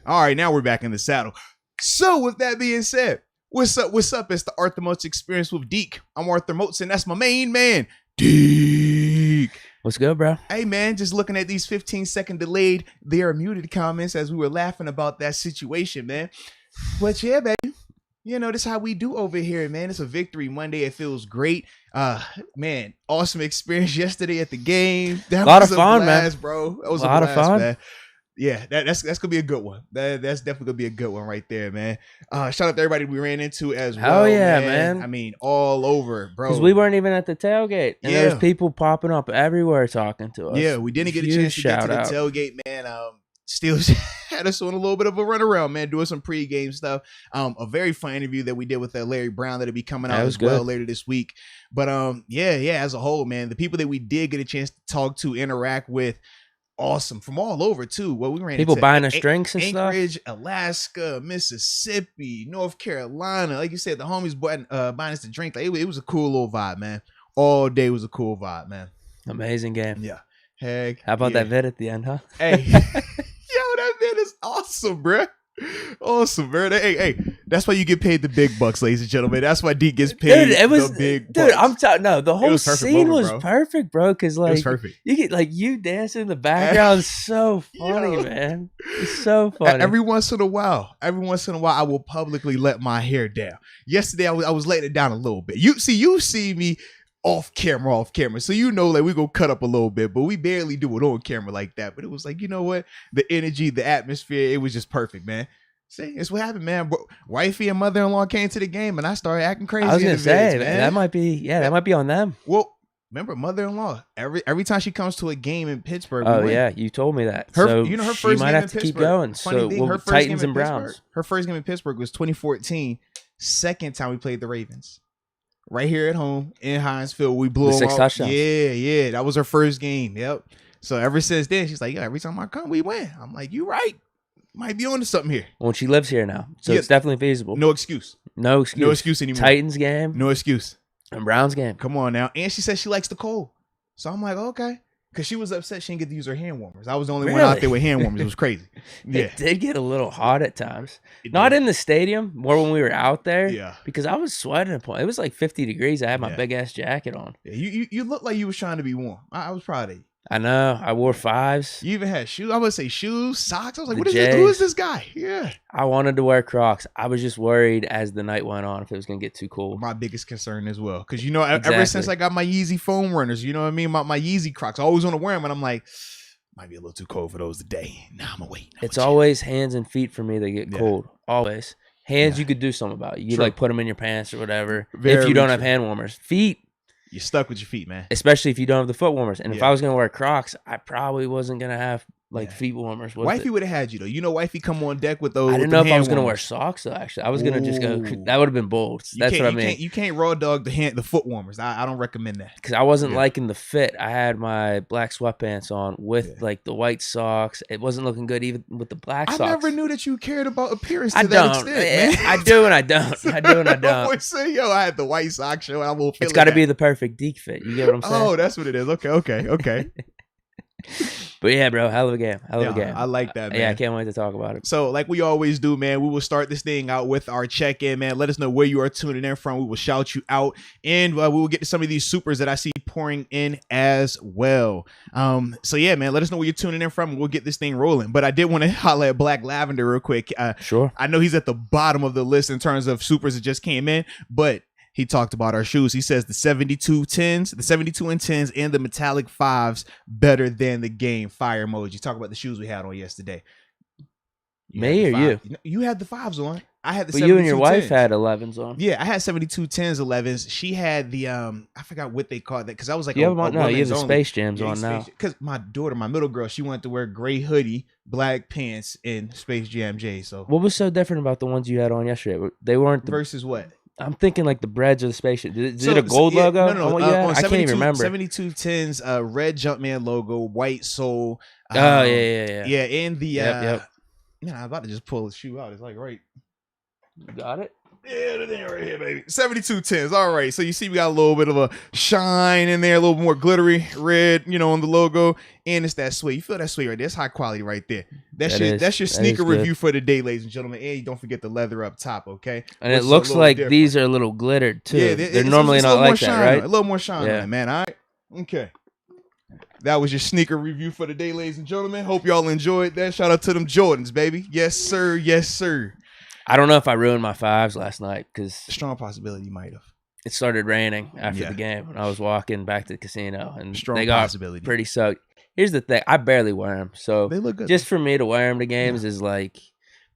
All right, now we're back in the saddle. So with that being said, what's up? What's up? It's the Arthur Moats Experience with Deke. I'm Arthur Moats, and that's my main man, Deke. What's good, bro? Hey, man, just looking at these 15-second delayed, they are muted comments as we were laughing about that situation, man. But yeah, baby, you know, this is how we do over here, man. It's a victory Monday. It feels great. Man, awesome experience yesterday at the game. That a lot was of fun, blast, man. Bro. That was a lot of fun, man. Yeah, that's gonna be a good one. That's definitely gonna be a good one right there, man. Shout out to everybody we ran into as well. Hell yeah, man. I mean, all over, bro. Because we weren't even at the tailgate, and there's people popping up everywhere talking to us. Yeah, we didn't get a chance to get to the tailgate, man. Still had us on a little bit of a runaround, man, doing some pregame stuff. A very fun interview that we did with Larry Brown that'll be coming out as well later this week. But yeah, as a whole, man, the people that we did get a chance to talk to, interact with. Awesome from all over too. Well, we ran people buying us drinks and Anchorage, stuff. Alaska, Mississippi, North Carolina. Like you said, the homies buying us a drink. Like, it was a cool little vibe, man. All day was a cool vibe, man. Amazing game. Yeah. Heck. How about that vid at the end, huh? Hey, yo, that vid is awesome, bro. Awesome, bro. Hey, that's why you get paid the big bucks, ladies and gentlemen. That's why Deke gets paid the big bucks. Dude, I'm telling the whole scene was perfect, bro. Because like, it was perfect. You get you dancing in the background is so funny, man. It's so funny. Every once in a while, I will publicly let my hair down. Yesterday, I was letting it down a little bit. You see me off camera. So you know, like, we gonna cut up a little bit, but we barely do it on camera like that. But it was like, you know what? The energy, the atmosphere, it was just perfect, man. See, it's what happened, man. Wifey and mother-in-law came to the game, and I started acting crazy. I was gonna say, man, that might be on them. Well, remember, mother-in-law. Every time she comes to a game in Pittsburgh. Oh yeah, you told me that. Her first she might game have to keep going. Funny thing, her Titans and Browns. Her first game in Pittsburgh was 2014. Second time we played the Ravens. Right here at home in Heinz Field, we blew them 6 out. touchdowns. Yeah, that was her first game. Yep. So ever since then, she's like, yeah, every time I come, we win. I'm like, you right. Might be on to something here. Well, she lives here now, so it's definitely feasible. No excuse. No excuse anymore. Titans game. No excuse. And Browns game. Come on now. And she says she likes the cold. So I'm like, okay. Because she was upset she didn't get to use her hand warmers. I was the only one out there with hand warmers. It was crazy. Yeah. It did get a little hot at times. Not in the stadium, more when we were out there. Yeah. Because I was sweating. It was like 50 degrees. I had my big-ass jacket on. Yeah, you looked like you was trying to be warm. I was proud of you. I know. I wore 5s. You even had shoes. I would say shoes, socks. I was like, what is this? Who is this guy? Yeah. I wanted to wear Crocs. I was just worried as the night went on if it was going to get too cold. My biggest concern as well. Because, you know, ever since I got my Yeezy foam runners, you know what I mean? My Yeezy Crocs, I always want to wear them. And I'm like, might be a little too cold for those today. Nah, I'm going to wait. It's always hands and feet for me that get cold. Always. Hands, you could do something about. You could put them in your pants or whatever. If you don't have hand warmers. Feet. You're stuck with your feet, man. Especially if you don't have the foot warmers. And if I was going to wear Crocs, I probably wasn't going to have feet warmers. Wifey would have had you, though. You know, Wifey come on deck with those. I didn't know if I was going to wear socks, though, actually. I was going to just go. That would have been bold. That's what I mean. You can't raw dog the foot warmers. I don't recommend that. Because I wasn't liking the fit. I had my black sweatpants on with like the white socks. It wasn't looking good even with the black socks. I never knew that you cared about appearance to that extent, man. I do and I don't. I do and I don't. Say, I had the white sock show. I will feel it's got to be the perfect Deke fit. You get what I'm saying? Oh, that's what it is. Okay. But yeah, bro, hell of a game. I like that, man. Yeah, I can't wait to talk about it. So, like we always do, man, we will start this thing out with our check-in, man. Let us know where you are tuning in from. We will shout you out, and we will get to some of these supers that I see pouring in as well. So yeah, man, let us know where you're tuning in from, and we'll get this thing rolling. But I did want to holler at Black Lavender real quick. Sure. I know he's at the bottom of the list in terms of supers that just came in, but he talked about our shoes. He says the 72 and 10s and the metallic 5s better than the game. Fire emoji. Talk about the shoes we had on yesterday. Me or you? You had the 5s on. I had the 72 But you and your wife 10s. had 11s on. Yeah, I had 72 10s, 11s. She had the I forgot what they called that because I was like, you have the Space Jams on now. Because my daughter, my middle girl, she wanted to wear gray hoodie, black pants, and Space Jam J. So what was so different about the ones you had on yesterday? They weren't versus what? I'm thinking like the breads or the spaceship. Is it a gold logo? No. I can't even remember. 72 10s, red Jumpman logo, white sole. Yeah. Yeah, and the yep. man, I'm about to just pull the shoe out. It's like right. You got it? Yeah, the thing right here, baby. 72 tens. All right. So you see we got a little bit of a shine in there, a little more glittery red, on the logo. And it's that suede. You feel that suede right there? It's high quality right there. That's your sneaker review for the day, ladies and gentlemen. And don't forget the leather up top, okay? And it looks like these are a little glittered too. Yeah, they're normally not like that, right? A little more shine on it, man. All right. Okay. That was your sneaker review for the day, ladies and gentlemen. Hope y'all enjoyed that. Shout out to them Jordans, baby. Yes, sir. Yes, sir. I don't know if I ruined my fives last night because strong possibility you might have. It started raining after the game when I was walking back to the casino, and strong they got possibility. Pretty soaked. Here's the thing: I barely wear them, so they look good. Just for me to wear them to games is like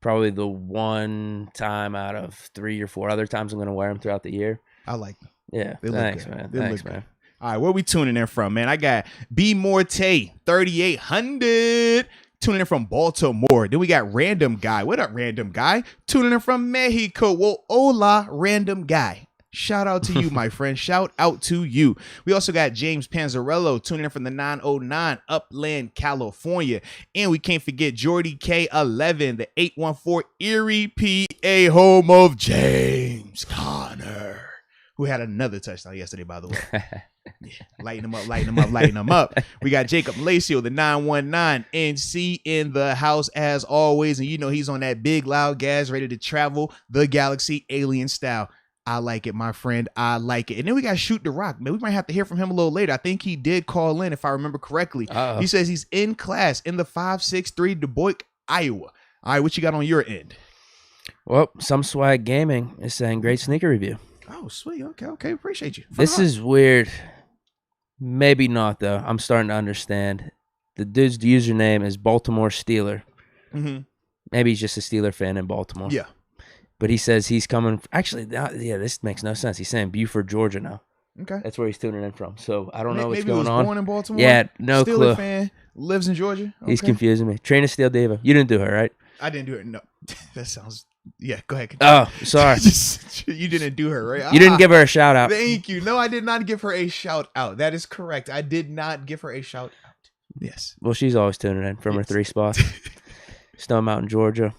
probably the one time out of 3 or 4 other times I'm going to wear them throughout the year. I like them. Yeah, thanks, man. Thanks, man. All right, where we tuning in from, man? I got B Morte 3800. Tuning in from Baltimore. Then we got Random Guy. What up, Random Guy? Tuning in from Mexico. Well, hola, Random Guy. Shout out to you, my friend. Shout out to you. We also got James Panzarello tuning in from the 909 Upland, California. And we can't forget Jordy K11, the 814 Erie, PA, home of James Conner, who had another touchdown yesterday, by the way. Yeah, lighten them up, lighten them up, lighten them up. We got Jacob Lacio, the 919 NC in the house as always. And he's on that big loud gas, ready to travel the galaxy alien style. I like it, my friend. I like it. And then we got Shoot the Rock, man. We might have to hear from him a little later. I think he did call in, if I remember correctly. He says he's in class in the 563 Du Bois, Iowa. All right, what you got on your end? Well, Some Swag Gaming is saying great sneaker review. Oh, sweet. Okay. Appreciate you. This is weird. Maybe not, though. I'm starting to understand. The dude's username is Baltimore Steeler. Mm-hmm. Maybe he's just a Steeler fan in Baltimore. Yeah. But he says he's coming. Actually, this makes no sense. He's saying Buford, Georgia now. Okay. That's where he's tuning in from. So I don't know what's maybe going he was on. Born in Baltimore. Yeah, no Steeler clue. Fan, lives in Georgia. Okay. He's confusing me. Train a Steel Diva. You didn't do her, right? I didn't do it. No. That sounds. Yeah, go ahead. Oh, sorry. You didn't do her, right? You didn't give her a shout out. Thank you. No, I did not give her a shout out. That is correct. I did not give her a shout out. Yes. Well, she's always tuning in from her 3 spots. Stone Mountain, Georgia.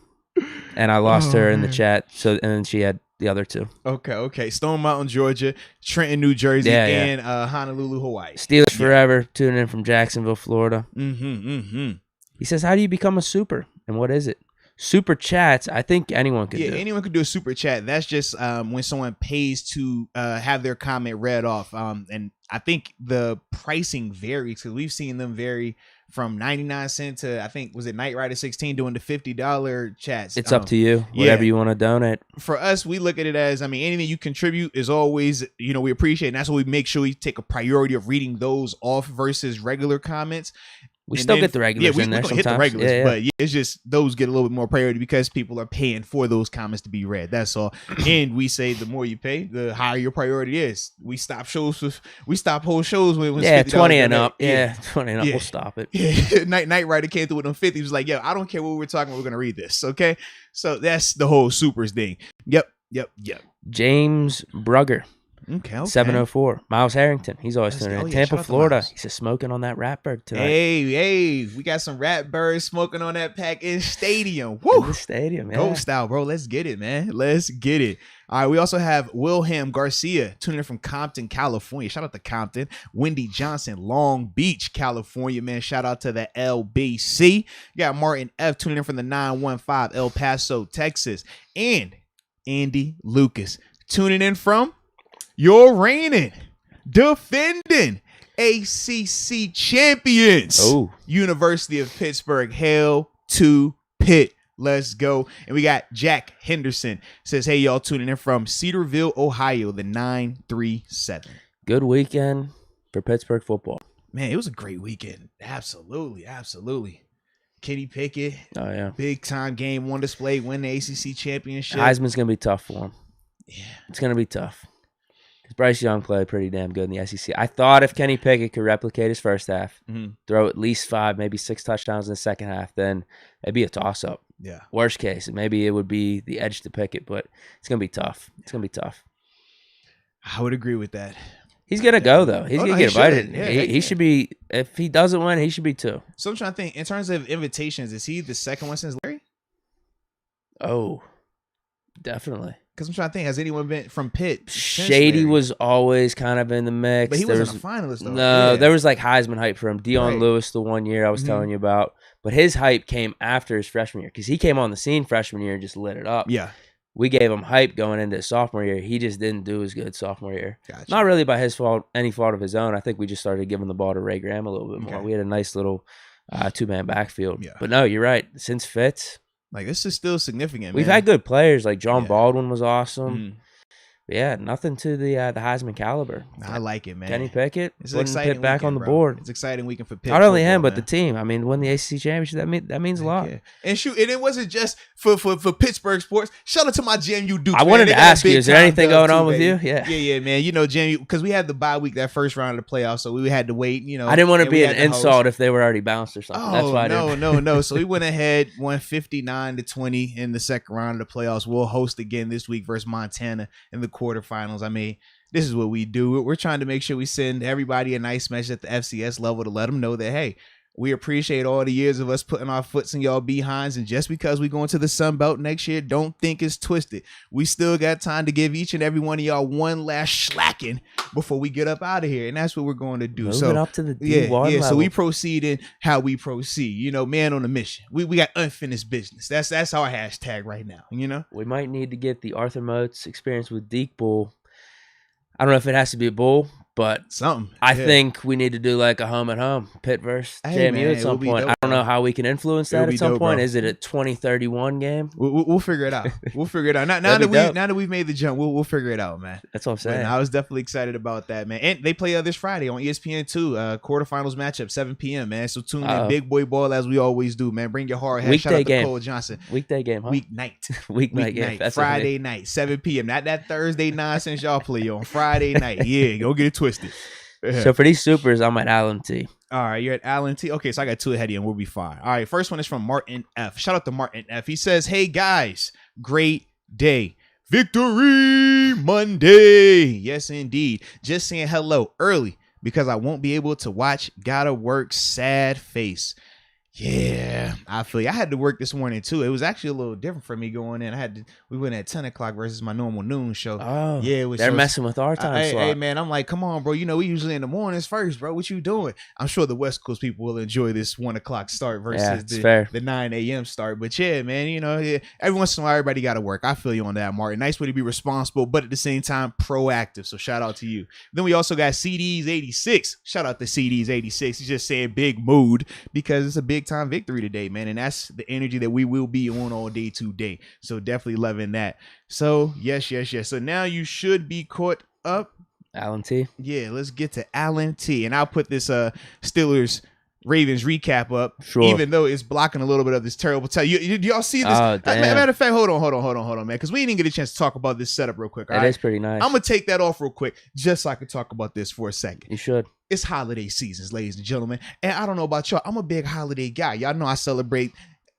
And I lost her in the chat. And then she had the other 2. Okay. Stone Mountain, Georgia, Trenton, New Jersey, and Honolulu, Hawaii. Steelers Forever, tuning in from Jacksonville, Florida. Mm-hmm. He says, how do you become a super? And what is it? Super chats, I think anyone could do. Yeah, anyone could do a super chat. That's just when someone pays to have their comment read off. And I think the pricing varies because we've seen them vary from 99 cents to, I think, was it Knight Rider 16 doing the $50 chats. It's up to you, whatever you want to donate. For us, we look at it as, anything you contribute is always, we appreciate. And that's why we make sure we take a priority of reading those off versus regular comments. We still get the regulars in there sometimes. Hit the regulars, but it's just those get a little bit more priority because people are paying for those comments to be read. That's all. And we say the more you pay, the higher your priority is. We stop whole shows when it's 20 and up. Yeah, 20 and up. We'll stop it. Yeah. Knight Rider came through with them 50. He was like, "Yo, I don't care what we're talking about. We're gonna read this." Okay, so that's the whole supers thing. Yep. James Brugger. Okay. 704. Miles Harrington. He's always tuning in. Tampa, Florida. He's just smoking on that Ratbird tonight. Hey, we got some Ratbirds smoking on that pack in stadium. Woo! In the stadium, yeah. Gold style, bro. Let's get it, man. Let's get it. All right, we also have Wilhelm Garcia tuning in from Compton, California. Shout out to Compton. Wendy Johnson, Long Beach, California, man. Shout out to the LBC. You got Martin F tuning in from the 915, El Paso, Texas. And Andy Lucas tuning in from your reigning, defending ACC champions, University of Pittsburgh. Hail to Pitt. Let's go. And we got Jack Henderson. Says, hey, y'all tuning in from Cedarville, Ohio, the 937. Good weekend for Pittsburgh football. Man, it was a great weekend. Absolutely. Kenny Pickett. Oh, yeah. Big time game, one display, win the ACC championship. Heisman's going to be tough for him. Yeah. It's going to be tough. Bryce Young played pretty damn good in the SEC. I thought if Kenny Pickett could replicate his first half, throw at least 5, maybe 6 touchdowns in the second half, then it'd be a toss-up. Yeah. Worst case, maybe it would be the edge to Pickett, but it's going to be tough. It's going to be tough. I would agree with that. He's going to go, though. He's going to get invited. Yeah, he should be, if he doesn't win, he should be 2. So I'm trying to think, in terms of invitations, is he the second one since Larry? Oh, definitely. Because I'm trying to think, has anyone been from Pitt? Shady was always kind of in the mix. But he wasn't a finalist, though. No, there was like Heisman hype for him. Dion Right. Lewis, the 1 year I was telling you about. But his hype came after his freshman year because he came on the scene freshman year and just lit it up. Yeah. We gave him hype going into his sophomore year. He just didn't do as good sophomore year. Gotcha. Not really by his fault, any fault of his own. I think we just started giving the ball to Ray Graham a little bit more. We had a nice little 2-man backfield. Yeah. But no, you're right. Since Fitz, like this is still significant. We've had good players. Like John Baldwin was awesome. Yeah, nothing to the Heisman caliber. I like it, man. Kenny Pickett, it's exciting. Pitt back on the board. It's exciting weekend for Pitt. Not only him, but the team. I mean, win the ACC championship. That means a lot. Yeah. And shoot, and it wasn't just for Pittsburgh sports. Shout out to my JMU Dukes. I wanted to ask you, is there anything going on with you? Yeah, man. You know, JMU, because we had the bye week that first round of the playoffs, so we had to wait. You know, I didn't want to be an insult if they were already bounced or something. Oh, that's why no. So we went ahead, won 59-20 in the second round of the playoffs. We'll host again this week versus Montana in the quarterfinals. I mean, this is what we do. We're trying to make sure we send everybody a nice message at the FCS level to let them know that, hey, we appreciate all the years of us putting our foots in y'all behinds. And just because we go into the Sun Belt next year, don't think it's twisted. We still got time to give each and every one of y'all one last slacking before we get up out of here. And that's what we're going to do. Moving up to the D1 level. So we proceed in how we proceed. You know, man on a mission. We got unfinished business. That's our hashtag right now. You know, we might need to get the Arthur Moats experience with Deke Bull. I don't know if it has to be a bull, but something. I think we need to do like a home at home, Pitt versus JMU at some point. I don't know how we can influence that at some point. Is it a 2031 game? We'll figure it out. We'll figure it out. Now that we've made the jump, we'll figure it out, man. That's what I'm saying. I was definitely excited about that, man. And they play this Friday on ESPN2, quarterfinals matchup, 7 p.m., man. So tune in, big boy ball as we always do, man. Bring your hard hat. Shout out to Cole Johnson. Weekday game, huh? Weeknight game. That's Friday night, 7 p.m. Not that Thursday nonsense y'all play on. Friday night. Yeah, don't get it twisted. So for these supers, I'm at Allen T. All right, you're at Allen T. Okay, so I got two ahead of you and we'll be fine. All right, first one is from Martin F. Shout out to Martin F. He says, hey, guys, great day. Victory Monday. Yes, indeed. Just saying hello early because I won't be able to watch. Gotta work, sad face. Yeah, I feel you. I had to work this morning too. It was actually a little different for me going in. We went at 10 o'clock versus my normal noon show. Oh, yeah, they're messing with our time slot. Hey, man, I'm like, come on, bro. You know, we usually in the mornings first, bro. What you doing? I'm sure the West Coast people will enjoy this 1 o'clock start versus the 9 a.m. start. But yeah, man, you know, every once in a while, everybody got to work. I feel you on that, Martin. Nice way to be responsible, but at the same time, proactive. So shout out to you. Then we also got CDs 86. Shout out to CDs 86. He's just saying big mood because it's a big time victory today, man, and that's the energy that we will be on all day today. So definitely loving that. So yes. So now you should be caught up. Allen T. Yeah, let's get to Allen T. And I'll put this Steelers Ravens recap up, sure, even though it's blocking a little bit of this terrible time. Do y'all see this? Matter of fact, hold on, man, because we didn't get a chance to talk about this setup real quick. It is pretty nice. I'm gonna take that off real quick just so I can talk about this for a second. You should. It's holiday seasons, ladies and gentlemen, and I don't know about y'all. I'm a big holiday guy. Y'all know I celebrate.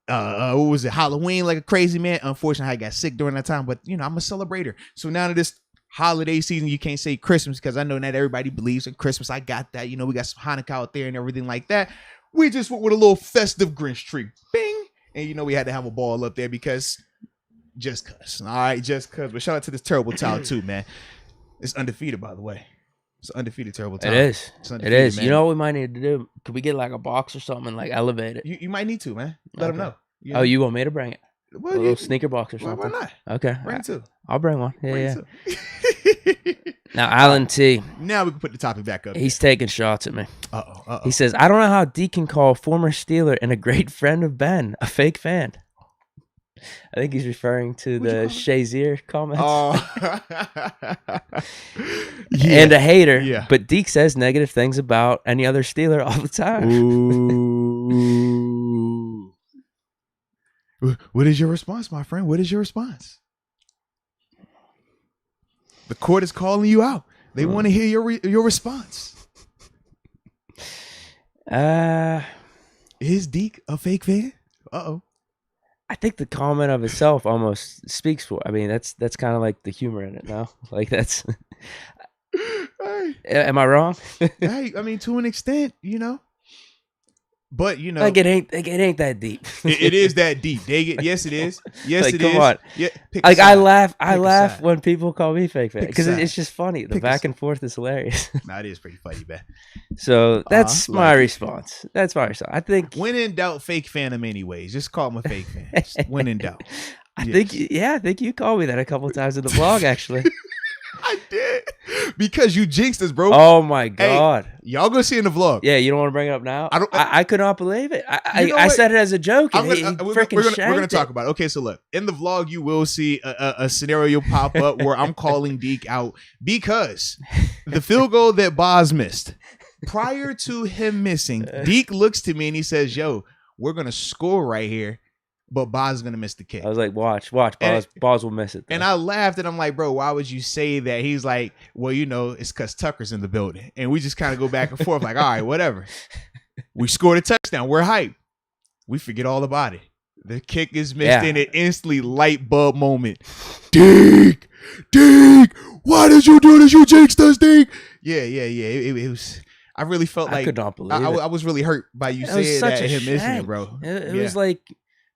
What was it? Halloween like a crazy man. Unfortunately, I got sick during that time, but you know I'm a celebrator. So now that this holiday season, you can't say Christmas because I know not everybody believes in Christmas. I got that. You know, we got some Hanukkah out there and everything like that. We just went with a little festive Grinch tree. Bing! And you know, we had to have a ball up there because just cuz. All right, just cuz. But shout out to this terrible towel too, man. It's undefeated, by the way. It's an undefeated terrible towel. It is. It is. Man. You know what we might need to do? Could we get like a box or something and like elevate it? You might need to, man. Let them know. You know? Oh, you want me to bring it? Well, a little sneaker box or something. Why not? Okay. Bring it too. I'll bring one. Yeah. Now, Allen T. Now we can put the topic back up. He's taking shots at me. Uh-oh. He says, I don't know how Deke can call former Steeler and a great friend of Ben a fake fan. I think he's referring to the Shazier comments. And a hater. Yeah. But Deke says negative things about any other Steeler all the time. Ooh. What is your response, my friend? What is your response? The court is calling you out. They want to hear your response. Is Deke a fake fan? Uh-oh. I think the comment of itself almost speaks for. I mean, that's kind of like the humor in it now. Like that's. Hey. Am I wrong? Hey, I mean, to an extent, you know. But you know, like it ain't that deep. it is that deep. Yes, it is. Yes, like, it come is. on. Yeah, like I laugh when people call me fake fan because it's just funny. The Pick back and forth is hilarious. Nah, it is pretty funny, man. So that's my response. That's my response. I think when in doubt, fake fan him anyways. Just call him a fake fan. When in doubt. I think you called me that a couple times in the vlog actually. I did because you jinxed us, bro. Oh my god! Hey, y'all gonna see in the vlog. Yeah, you don't want to bring it up now. I could not believe it. I said it as a joke. And we're gonna talk about it. Okay, so look, in the vlog, you will see a scenario pop up where I'm calling Deke out because the field goal that Boz missed. Prior to him missing, Deke looks to me and he says, "Yo, we're gonna score right here." But Boz is going to miss the kick. I was like, watch. Boz will miss it. Though. And I laughed and I'm like, bro, why would you say that? He's like, well, you know, it's because Tucker's in the building. And we just kind of go back and forth like, all right, whatever. We scored a touchdown. We're hyped. We forget all about it. The kick is missed in an instantly light bulb moment. Deke, why did you do this? You jinxed us, Deke. Yeah. It was... I really felt like... I could not believe it. I was really hurt by you saying that and him missing it, bro. It was like...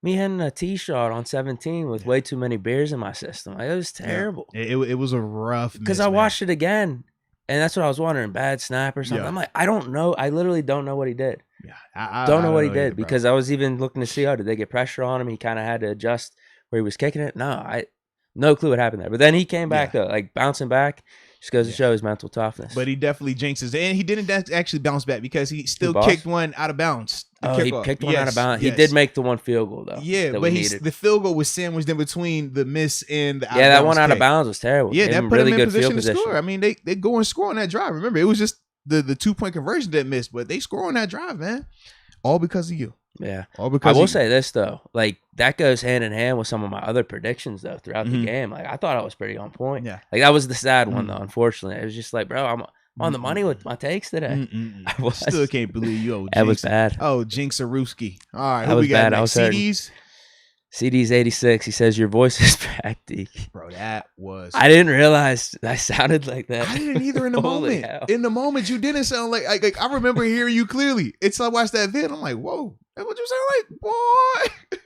me hitting a tee shot on 17 with way too many beers in my system. Like, it was terrible. Yeah. It was a rough because I watched it again, and that's what I was wondering. Bad snap or something. Yeah. I'm like, I don't know. I literally don't know what he did. Yeah, I don't know what he did because I was even looking to see, did they get pressure on him? He kind of had to adjust where he was kicking it. No clue what happened there. But then he came back, like bouncing back. Just goes to show his mental toughness. But he definitely jinxes. And he didn't actually bounce back because he still kicked one out of bounds. He kicked one out of bounds. He did make the one field goal, though. Yeah, but the field goal was sandwiched in between the miss and the out of bounds. Yeah, that one out of bounds was terrible. Yeah, that put him in position to score. I mean, they go and score on that drive. Remember, it was just the 2-point conversion that missed, but they score on that drive, man. All because of you. Yeah. All because I will say this, though. Like, that goes hand in hand with some of my other predictions, though, throughout the game. Like, I thought I was pretty on point. Yeah. Like, that was the sad one, though, unfortunately. It was just like, bro, I'm on the money with my takes today. I still can't believe you. Oh, that was bad. Oh, Jinx-a-Rooski. All right. That was bad. I was CDs? CD's 86. He says, your voice is back, Deke. Bro, that was... I didn't realize I sounded like that. I didn't either in the moment. Hell. In the moment, you didn't sound like I remember hearing you clearly. It's I watched that vid. I'm like, whoa. That's what you sound like, boy.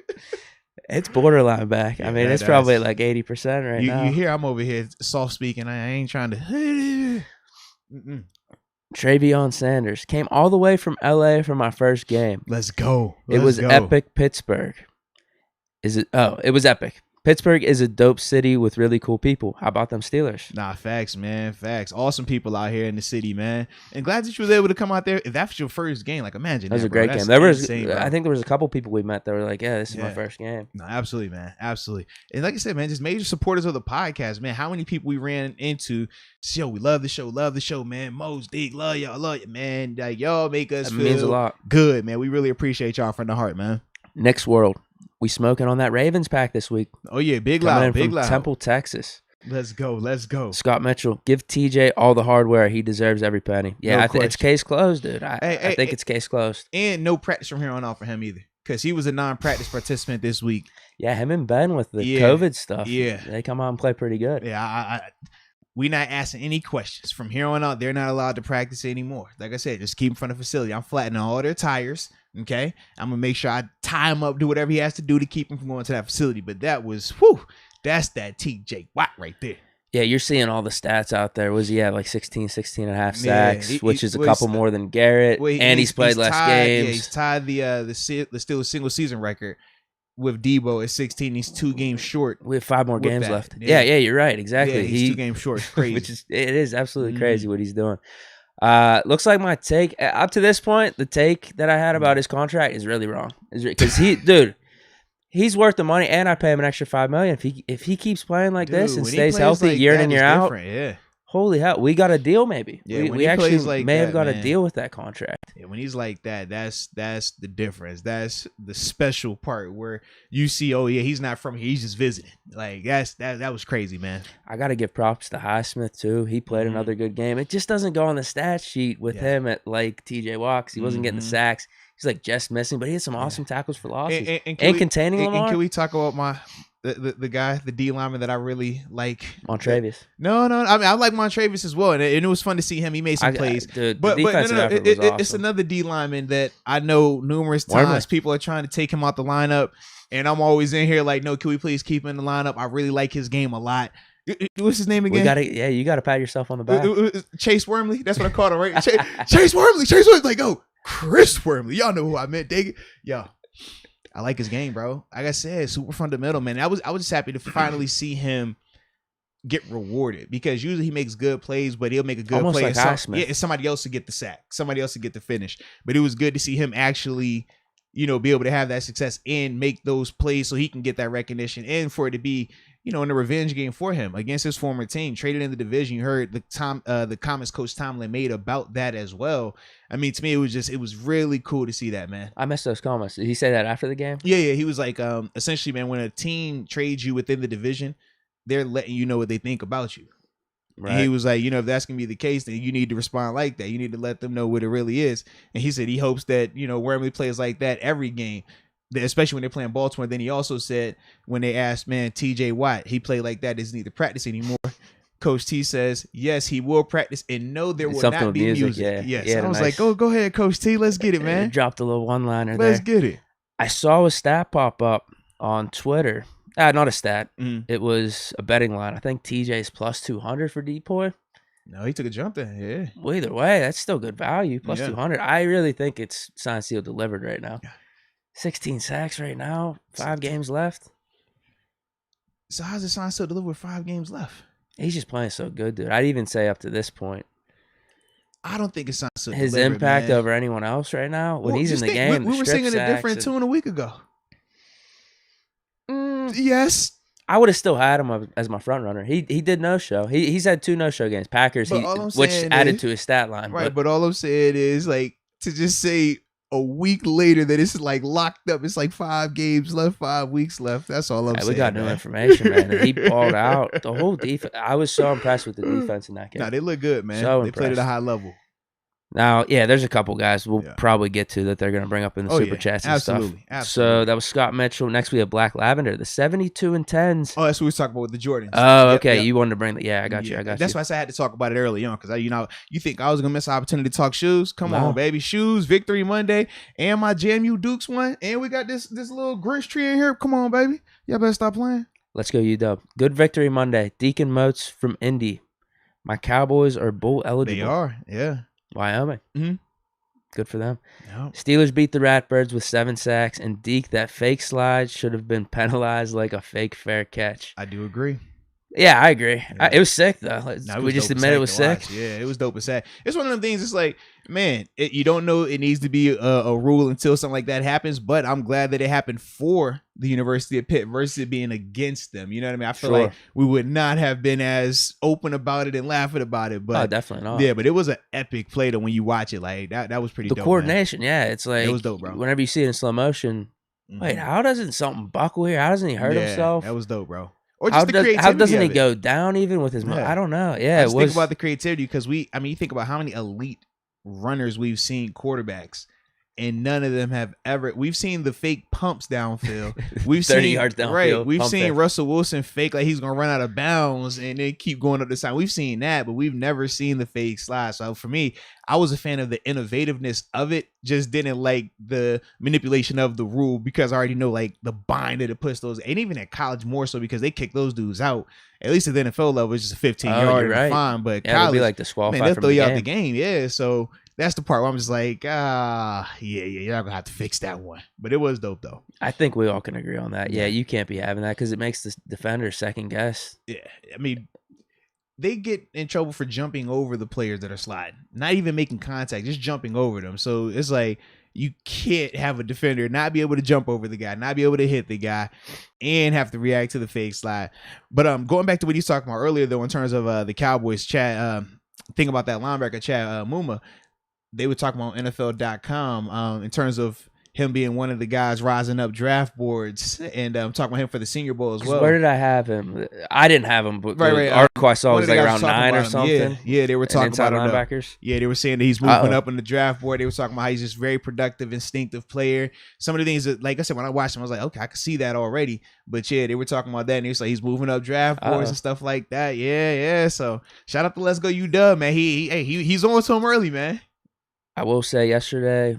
It's borderline back. I mean, it's probably like 80% right now. You hear I'm over here soft speaking. I ain't trying to... Travion Sanders came all the way from LA for my first game. Let's go. It was epic. Pittsburgh. It was epic. Pittsburgh is a dope city with really cool people. How about them Steelers? Nah, facts, man. Facts. Awesome people out here in the city, man. And glad that you was able to come out there. If that's your first game, like imagine that was a great game. I think there was a couple people we met that were like, yeah, this is my first game. No, absolutely, man. Absolutely. And like I said, man, just major supporters of the podcast, man. How many people we ran into? Yo, we love the show, man. Moats, Deke, love y'all, man. Like, y'all make us feel means a lot. Good, man. We really appreciate y'all from the heart, man. Next World. We smoking on that Ravens pack this week. Oh, yeah. Big loud. Big loud. Temple, Texas. Let's go. Scott Mitchell, give TJ all the hardware. He deserves every penny. Yeah, it's case closed, dude. I think it's case closed. And no practice from here on out for him either. Because he was a non-practice participant this week. Yeah, him and Ben with the COVID stuff. Yeah. They come out and play pretty good. Yeah, we're not asking any questions. From here on out, they're not allowed to practice anymore. Like I said, just keep them from the facility. I'm flattening all their tires. Okay, I'm gonna make sure I tie him up, do whatever he has to do to keep him from going to that facility. But that was, that's that TJ Watt right there. Yeah, you're seeing all the stats out there. Was he have like 16 and a half sacks, which is a couple more than Garrett, and he's played less games. Yeah, he's tied the Steelers single season record with Debo at 16. He's 2 games short. We have 5 more games left. Yeah, you're right. Exactly. Yeah, he's 2 games short. It's crazy. It is absolutely crazy what he's doing. Looks like my take up to this point, the take that I had about his contract is really wrong. Because he's worth the money, and I pay him an extra $5 million if he keeps playing like this and stays healthy like year in and year out. Yeah. Holy hell, we got a deal maybe. Yeah, we actually like may have got a deal with that contract. Yeah, when he's like that, that's the difference. That's the special part where you see, oh yeah, he's not from here, he's just visiting. Like that was crazy, man. I got to give props to Highsmith too. He played another good game. It just doesn't go on the stat sheet with him at like TJ Watt. He wasn't getting the sacks. He's like just missing, but he had some awesome tackles for losses and containing Lamar. And can we talk about the guy, the D lineman that I really like. Montravius. No. I mean, I like Montravius as well, and it was fun to see him. He made some plays. Dude, but no. effort was awesome. It's another D lineman that I know numerous times people are trying to take him out the lineup, and I'm always in here like, no, can we please keep him in the lineup? I really like his game a lot. What's his name again? You gotta pat yourself on the back. Chase Wormley. That's what I called him, right? Chase Wormley. Chase Wormley. Like, oh, Chris Wormley. Y'all know who I meant. Deke. Yo, I like his game, bro. Like I said, super fundamental, man. I was just happy to finally see him get rewarded, because usually he makes good plays, but he'll make a good almost play. Like and somebody else to get the sack, somebody else to get the finish. But it was good to see him actually, be able to have that success and make those plays so he can get that recognition, and for it to be, in a revenge game for him against his former team, traded in the division. You heard the comments Coach Tomlin made about that as well. I mean, to me, it was really cool to see that, man. I missed those comments. Did he say that after the game? Yeah. He was like, essentially, man, when a team trades you within the division, they're letting you know what they think about you. Right. And he was like, if that's going to be the case, then you need to respond like that. You need to let them know what it really is. And he said he hopes that, Wormley plays like that every game, especially when they're playing Baltimore. Then he also said when they asked, man, TJ Watt, he played like that, doesn't need to practice anymore. Coach T says, yes, he will practice, and no, there will not be music. Yeah. Yes. Yeah, I was like, go ahead, Coach T. Let's get it, man. Dropped a little one-liner there. Let's get it. I saw a stat pop up on Twitter. Not a stat. It was a betting line. I think TJ's plus 200 for Depoy. No, he took a jump there. Yeah. Well, either way, that's still good value. Plus 200. I really think it's signed, sealed, delivered right now. 16 sacks right now. 5 games left. So how's it signed, sealed, delivered with 5 games left? He's just playing so good, dude. I'd even say up to this point, I don't think it's signed, sealed, his delivered, impact man. over anyone else right now when he's in the game. We were singing a different tune a week ago. Yes. I would have still had him as my front runner. He did no show. He's had 2 no show games. Packers, which added to his stat line. Right, but all I'm saying is like to just say a week later that it's like locked up. It's like 5 games left, 5 weeks left. That's all I'm saying. We got new information, man. He balled out. The whole defense. I was so impressed with the defense in that game. Nah, they look good, man. So they played at a high level. Now, there's a couple guys we'll probably get to that they're going to bring up in the super chats and stuff. Absolutely. So that was Scott Mitchell. Next, we have Black Lavender, the 72 and 10s. Oh, that's what we was talking about with the Jordans. Oh, okay. Yep. You wanted to bring that. Yeah, I got you. That's why I said I had to talk about it early on, because you think I was going to miss an opportunity to talk shoes? Come on, baby. Shoes, Victory Monday, and my JMU Dukes one. And we got this little Grinch tree in here. Come on, baby. Y'all better stop playing. Let's go, UW. Good Victory Monday. Deke and Moats from Indy. My Cowboys are bowl eligible. They are, yeah. Wyoming. Mm-hmm. Good for them. Yep. Steelers beat the Ratbirds with 7 sacks, and Deke, that fake slide should have been penalized like a fake fair catch. I do agree. Yeah, I agree. Yeah. It was sick, though. We just admit it was sick. Yeah, it was dope and sad. It's one of them things, it's like, man, you don't know it needs to be a rule until something like that happens, but I'm glad that it happened for the University of Pitt versus it being against them. You know what I mean? I feel like we would not have been as open about it and laughing about it. But definitely not. Yeah, but it was an epic play, though, when you watch it. Like, that was pretty dope. The coordination, man. It's like, it was dope, bro. Whenever you see it in slow motion, wait, how doesn't something buckle here? How doesn't he hurt himself? That was dope, bro. Or just the creativity. How doesn't he go down even with his? I don't know. Yeah, think about the creativity, because you think about how many elite runners we've seen, quarterbacks, and none of them have ever. We've seen the fake pumps downfield. We've 30 seen yards downfield. Right. We've seen Russell Wilson fake like he's gonna run out of bounds and then keep going up the side. We've seen that, but we've never seen the fake slide. So for me, I was a fan of the innovativeness of it. Just didn't like the manipulation of the rule, because I already know like the bind that it puts those, and even at college more so, because they kick those dudes out. At least at the NFL level, it's just a 15-yard fine. But college, it'll be like disqualified, they'll from throw the you game. out the game. Yeah, so that's the part where I'm just like, you're not gonna have to fix that one. But it was dope though. I think we all can agree on that. Yeah, you can't be having that, because it makes the defender second guess. Yeah, I mean, they get in trouble for jumping over the players that are sliding, not even making contact, just jumping over them. So it's like, you can't have a defender not be able to jump over the guy, not be able to hit the guy, and have to react to the fake slide. But going back to what he's talking about earlier, though, in terms of the Cowboys chat, thing about that linebacker, Chad Muma, they were talking about NFL.com in terms of him being one of the guys rising up draft boards, and I'm talking about him for the Senior Bowl as well. Where did I have him? I didn't have him, but Right, the article I saw one was of the like guys was around talking 9 or about him. something. Yeah, they were talking inside about linebackers. Yeah, they were saying that he's moving Uh-oh. up in the draft board. They were talking about how he's just very productive, instinctive player. Some of the things that, like I said, when I watched him, I was like, okay, I can see that already. But yeah, they were talking about that, and he was like, he's moving up draft boards and stuff like that. Yeah. So shout out to Let's Go UW, man. He's on to him early, man. I will say yesterday,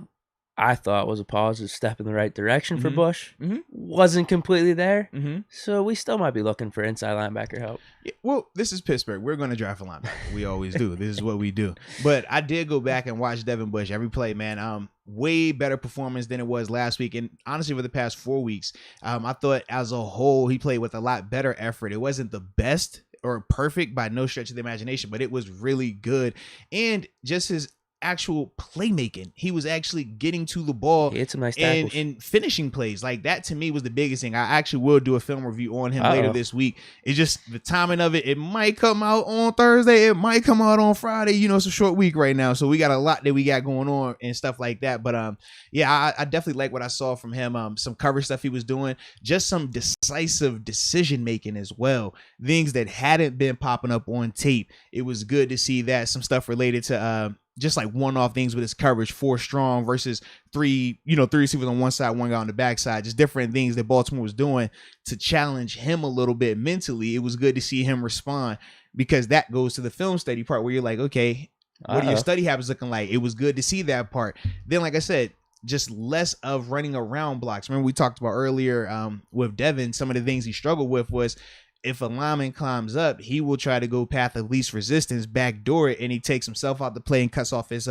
I thought was a positive step in the right direction for Bush. Wasn't completely there. So we still might be looking for inside linebacker help. Yeah, well, this is Pittsburgh. We're going to draft a linebacker. We always do. This is what we do. But I did go back and watch Devin Bush every play, man. Way better performance than it was last week. And honestly, for the past 4 weeks, I thought as a whole, he played with a lot better effort. It wasn't the best or perfect by no stretch of the imagination, but it was really good. And just his actual playmaking. He was actually getting to the ball. He hit some nice tackles. And finishing plays. Like that to me was the biggest thing. I actually will do a film review on him later this week. It's just the timing of it. It might come out on Thursday. It might come out on Friday. You know, it's a short week right now. So we got a lot that we got going on and stuff like that. But yeah, I definitely like what I saw from him. Some coverage stuff he was doing. Just some decisive decision making as well. Things that hadn't been popping up on tape. It was good to see that. Some stuff related to just like one-off things with his coverage, 4 strong versus 3 receivers on one side, one guy on the backside, just different things that Baltimore was doing to challenge him a little bit mentally. It was good to see him respond because that goes to the film study part where you're like, okay, what are your study habits looking like? It was good to see that part. Then, like I said, just less of running around blocks. Remember we talked about earlier with Devin, some of the things he struggled with was if a lineman climbs up, he will try to go path of least resistance, backdoor it, and he takes himself out the play and cuts off his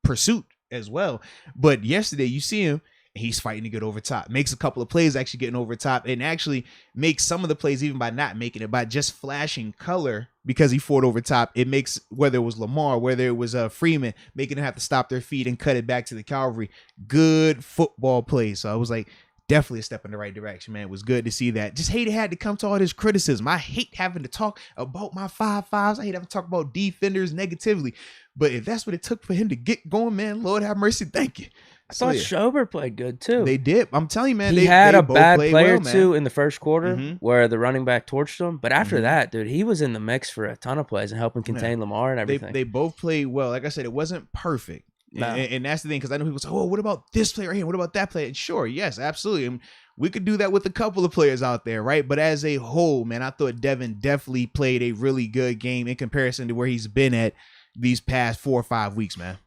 pursuit as well. But yesterday, you see him, he's fighting to get over top. Makes a couple of plays actually getting over top, and actually makes some of the plays even by not making it, by just flashing color because he fought over top. It makes, whether it was Lamar, whether it was Freeman, making them have to stop their feet and cut it back to the cavalry. Good football plays. So I was like, definitely a step in the right direction, man. It was good to see that. Just hate it had to come to all this criticism. I hate having to talk about my 5.5s. I hate having to talk about defenders negatively. But if that's what it took for him to get going, man, Lord have mercy. Thank you. I thought Schober played good too. They did. I'm telling you, man. He they had a both bad played play or well, two man. in the first quarter where the running back torched him. But after that, dude, he was in the mix for a ton of plays and helping contain Lamar and everything. They both played well. Like I said, it wasn't perfect. No. And that's the thing, because I know people say, oh, what about this play right here? What about that play? And sure, yes, absolutely. And we could do that with a couple of players out there, right? But as a whole, man, I thought Devin definitely played a really good game in comparison to where he's been at these past 4 or 5 weeks, man.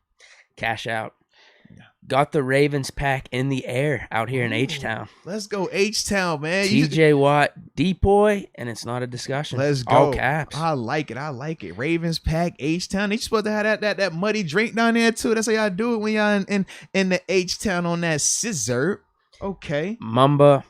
Cash out. Got the Ravens pack in the air out here in H-Town. Let's go H-Town, man. TJ Watt, Depoy, and it's not a discussion. Let's go. All caps. I like it. Ravens pack, H-Town. They supposed to have that muddy drink down there too. That's how y'all do it when y'all in the H-Town on that scissor. Okay. Mamba,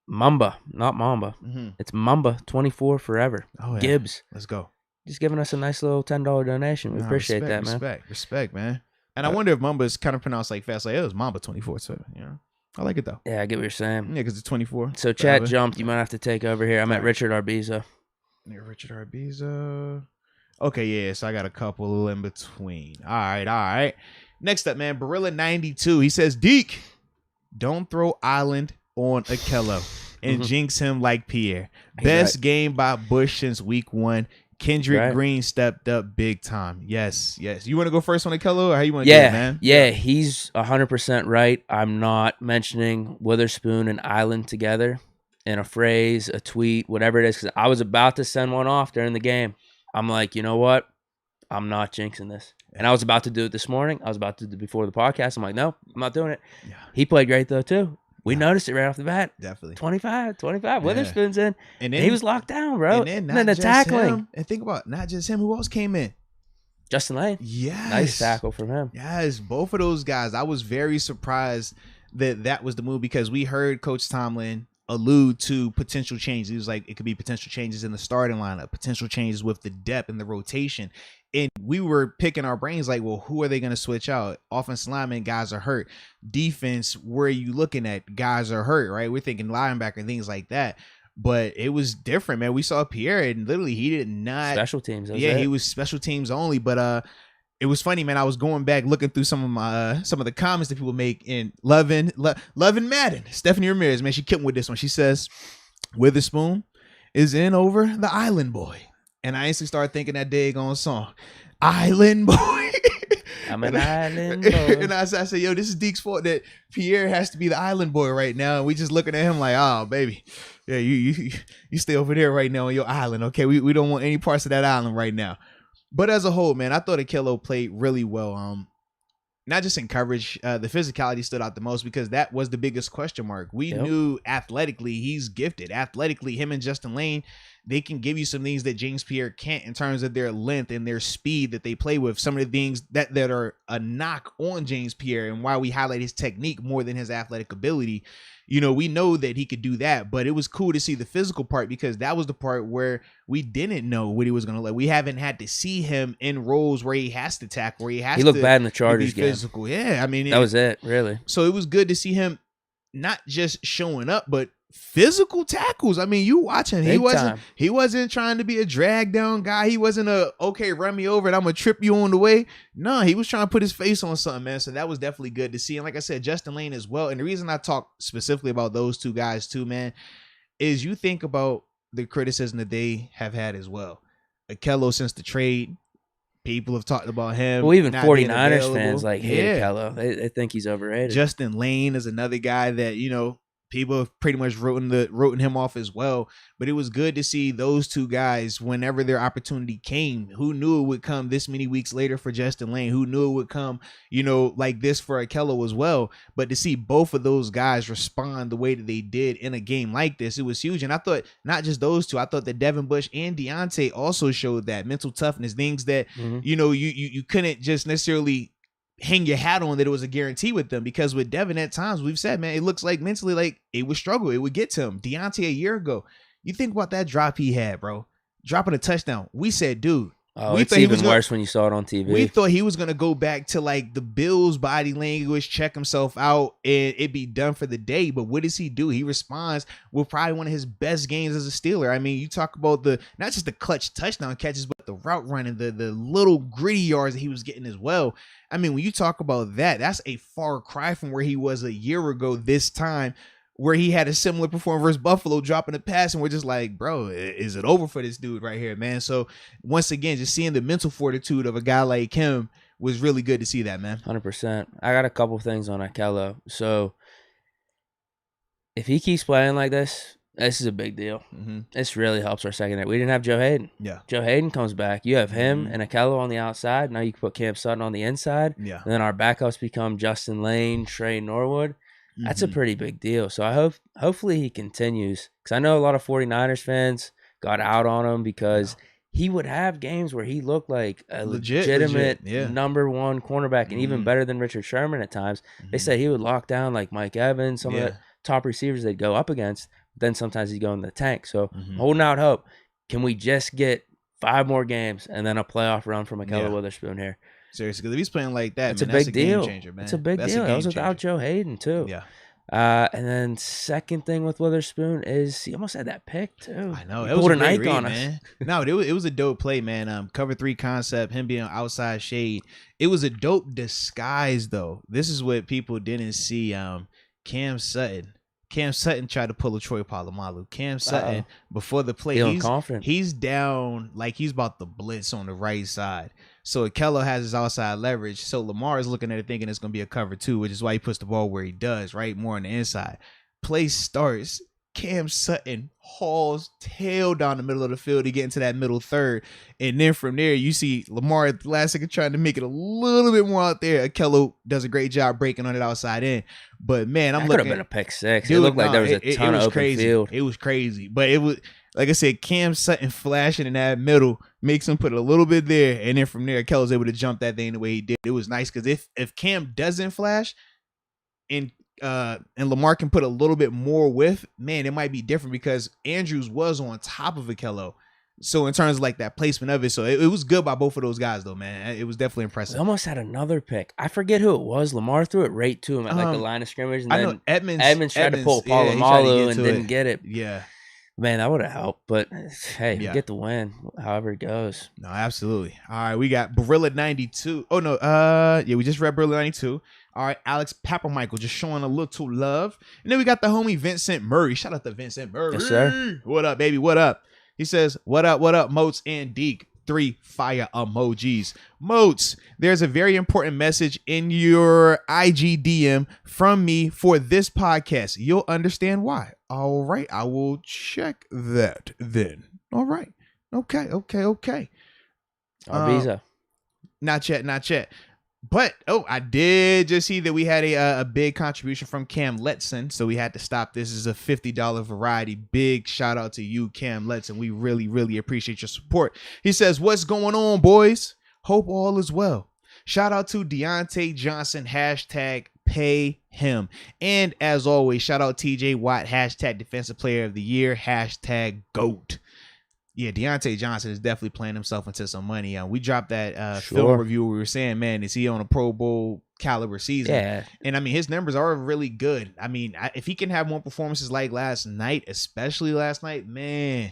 not Mamba. It's Mamba 24 forever. Oh, yeah. Gibbs. Let's go. Just giving us a nice little $10 donation. We appreciate that, man. Respect, man. And I wonder if Mamba is kind of pronounced like fast. Like, it was Mamba 24. So, you know, I like it though. Yeah, I get what you're saying. Yeah, because it's 24. So chat jumped. You might have to take over here. I'm at Richard Arbiza. Yeah, Richard Arbiza. Okay, yeah. So I got a couple in between. All right. Next up, man, Barilla 92. He says, Deke, don't throw Island on Akello and jinx him like Pierre. Best game by Bush since week 1. Kendrick Green stepped up big time. Yes. You want to go first on Akello, or how you want to do it, man? Yeah, he's 100% right. I'm not mentioning Witherspoon and Island together in a phrase, a tweet, whatever it is, because I was about to send one off during the game. I'm like, you know what? I'm not jinxing this. And I was about to do it this morning. I was about to do it before the podcast. I'm like, no, I'm not doing it. Yeah. He played great, though, too. We noticed it right off the bat. Definitely. 25. Yeah. Witherspoon's in. And then, he was locked down, bro. And then the tackling. And think about not just him. Who else came in? Justin Lane. Yes. Nice tackle from him. Yes. Both of those guys. I was very surprised that was the move, because we heard Coach Tomlin allude to potential changes. He was like, it could be potential changes in the starting lineup, potential changes with the depth and the rotation. And we were picking our brains like, well, who are they going to switch out? Offensive linemen, guys are hurt. Defense, where are you looking at? Guys are hurt, right? We're thinking linebacker, things like that. But it was different, man. We saw Pierre, and literally he did not. Special teams. He was special teams only. But it was funny, man. I was going back looking through some of the comments that people make in Lovin' Madden. Stephanie Ramirez, man, she killed with this one. She says, Witherspoon is in over the Island Boy. And I instantly started thinking that daggone song, Island Boy. I'm an island boy. And I said, yo, this is Deke's fault that Pierre has to be the Island Boy right now. And we just looking at him like, oh, baby, yeah, you stay over there right now on your island, okay? We don't want any parts of that island right now. But as a whole, man, I thought Akello played really well. Not just in coverage, the physicality stood out the most because that was the biggest question mark. We knew athletically he's gifted. Athletically, him and Justin Lane, they can give you some things that James Pierre can't in terms of their length and their speed that they play with. Some of the things that are a knock on James Pierre and why we highlight his technique more than his athletic ability. You know, we know that he could do that, but it was cool to see the physical part because that was the part where we didn't know what he was going to let. We haven't had to see him in roles where he has to tackle, where he looked bad in the Chargers game. Physical. Yeah, I mean, that was it, really. So it was good to see him not just showing up, but physical tackles. I mean, you watch him. He wasn't trying to be a drag down guy. He wasn't okay, run me over and I'm gonna trip you on the way. No, he was trying to put his face on something, man. So that was definitely good to see. And like I said, Justin Lane as well. And the reason I talk specifically about those two guys too, man, is you think about the criticism that they have had as well. Akello since the trade, people have talked about him. Well, even 49ers fans hate Akello. They think he's overrated. Justin Lane is another guy that, you know, people have pretty much written him off as well. But it was good to see those two guys whenever their opportunity came. Who knew it would come this many weeks later for Justin Lane? Who knew it would come, you know, like this for Akello as well? But to see both of those guys respond the way that they did in a game like this, it was huge. And I thought not just those two, I thought that Devin Bush and Deontay also showed that mental toughness, things that, you know, you couldn't just necessarily hang your hat on that it was a guarantee with them, because with Devin at times we've said, man, it looks like mentally like it would struggle. It would get to him. Deontay a year ago, you think about that drop he had, bro, dropping a touchdown. We said, dude, it's even worse when you saw it on TV. We thought he was going to go back to like the Bills body language, check himself out, and it'd be done for the day. But what does he do? He responds with probably one of his best games as a Steeler. I mean, you talk about not just the clutch touchdown catches, but the route running, the little gritty yards that he was getting as well. I mean, when you talk about that, that's a far cry from where he was a year ago this time, where he had a similar performance versus Buffalo, dropping a pass, and we're just like, bro, is it over for this dude right here, man? So once again, just seeing the mental fortitude of a guy like him was really good to see that, man. 100%. I got a couple things on Akello. So if he keeps playing like this is a big deal. This really helps our secondary. We didn't have Joe Hayden. Yeah. Joe Hayden comes back. You have him and Akello on the outside. Now you can put Cam Sutton on the inside. Yeah. And then our backups become Justin Lane, Trey Norwood. That's a pretty big deal. So hopefully he continues, because I know a lot of 49ers fans got out on him because he would have games where he looked like a legitimate number one cornerback and even better than Richard Sherman at times. They said he would lock down like Mike Evans, some of the top receivers they'd go up against. Then sometimes he'd go in the tank. So holding out hope. Can we just get 5 more games and then a playoff run from Akello Witherspoon here? Seriously, because if he's playing like that, it's a big deal. Game changer, man. It's a big deal. That was without Joe Hayden too. Yeah. And then second thing with Witherspoon is he almost had that pick too. I know. He pulled an Ike on us. Man. No, it was a dope play, man. Cover 3 concept, him being outside shade. It was a dope disguise, though. This is what people didn't see. Cam Sutton tried to pull a Troy Polamalu. Cam Sutton, before the play, he's down like he's about to blitz on the right side. So Akello has his outside leverage. So Lamar is looking at it thinking it's going to be a cover 2, which is why he puts the ball where he does, right? More on the inside. Play starts. Cam Sutton hauls tail down the middle of the field to get into that middle third. And then from there, you see Lamar at the last second trying to make it a little bit more out there. Akello does a great job breaking on it outside in. But, man, I'm looking. That could have been a pick 6. Dude, it looked like there was a ton of open field. It was crazy. But it was, like I said, Cam Sutton flashing in that middle makes him put a little bit there. And then from there, Akello's able to jump that thing the way he did. It was nice because if Cam doesn't flash and Lamar can put a little bit more with, man, it might be different because Andrews was on top of Akello. So in terms of like that placement of it, so it was good by both of those guys though, man. It was definitely impressive. We almost had another pick. I forget who it was. Lamar threw it right to him at like the line of scrimmage. And I know Edmonds tried to pull Polamalu and didn't get it. Yeah. Man, that would have helped. But hey, Yeah. we get the win, however it goes. No, absolutely. All right, we got Barilla 92. Oh no, yeah, we just read Barilla 92. All right, Alex Papamichael just showing a little love. And then we got the homie Vincent Murray. Shout out to Vincent Murray. Yes, sir. What up, baby? What up? He says, what up, Moats and Deke? 3 fire emojis. Moats, there's a very important message in your IG DM from me for this podcast. You'll understand why. All right, I will check that then. All right. Okay. Visa. Not yet. But, I did just see that we had a big contribution from Cam Letson, so we had to stop. This is a $50 variety. Big shout out to you, Cam Letson. We really, really appreciate your support. He says, what's going on, boys? Hope all is well. Shout out to Deontay Johnson, hashtag pay him. And as always, shout out TJ Watt, hashtag defensive player of the year, hashtag GOAT. Yeah, Deontay Johnson is definitely playing himself into some money. We dropped that film review where we were saying, man, is he on a Pro Bowl caliber season? Yeah. And I mean, his numbers are really good. I mean, if he can have more performances like last night, especially last night, man,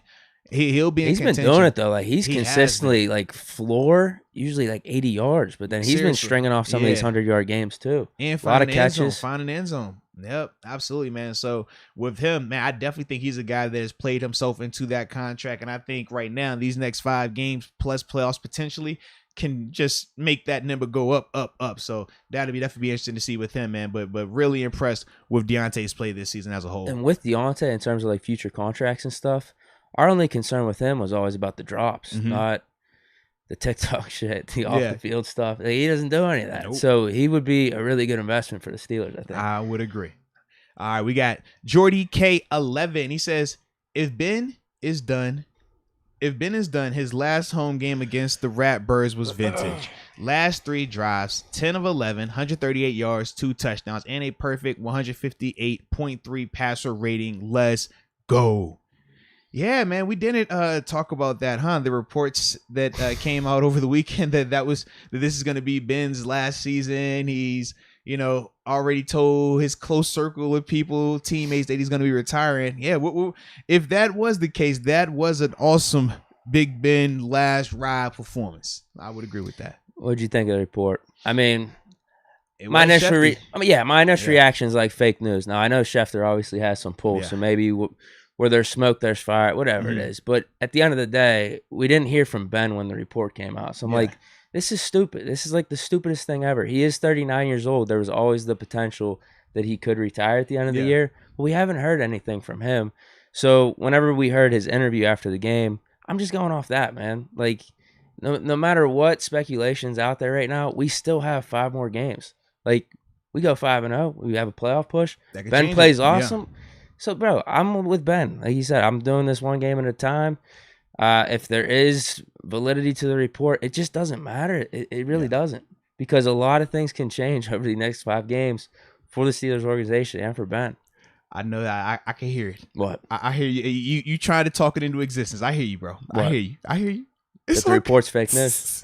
he'll be in contention. Been doing it, though. Like, he's consistently, like, floor, usually, like, 80 yards. But then he's been stringing off some of these 100-yard games, too. And a lot of catches. Finding end zone. Yep, absolutely, man. So with him, man, I definitely think he's a guy that has played himself into that contract. And I think right now, these next 5 games plus playoffs potentially can just make that number go up. So that'll definitely be interesting to see with him, man. But really impressed with Deontay's play this season as a whole. And with Deontay, in terms of like future contracts and stuff, our only concern with him was always about the drops, not the TikTok shit, the off the field stuff. Like, he doesn't do any of that. Nope. So he would be a really good investment for the Steelers, I think. I would agree. All right, we got Jordy K11. He says, if Ben is done, his last home game against the Ratbirds was vintage. Last 3 drives, 10 of 11, 138 yards, 2 touchdowns, and a perfect 158.3 passer rating. Let's go. Yeah, man, we didn't talk about that, huh? The reports that came out over the weekend that this is going to be Ben's last season. He's, already told his close circle of people, teammates, that he's going to be retiring. Yeah, if that was the case, that was an awesome Big Ben last ride performance. I would agree with that. What did you think of the report? I mean, my initial reaction is like fake news. Now, I know Schefter obviously has some pull, so maybe where there's smoke, there's fire, whatever it is. But at the end of the day, we didn't hear from Ben when the report came out. So I'm like, this is stupid. This is like the stupidest thing ever. He is 39 years old. There was always the potential that he could retire at the end of the year. But we haven't heard anything from him. So whenever we heard his interview after the game, I'm just going off that, man. Like, no matter what speculation's out there right now, we still have 5 more games. Like, we go 5-0. We have a playoff push. Ben plays awesome. Yeah. So, bro, I'm with Ben. Like you said, I'm doing this one game at a time. If there is validity to the report, it just doesn't matter. It really doesn't. Because a lot of things can change over the next 5 games for the Steelers organization and for Ben. I know that. I can hear it. What? I hear you. You try to talk it into existence. I hear you, bro. What? I hear you. It's the report's fake news.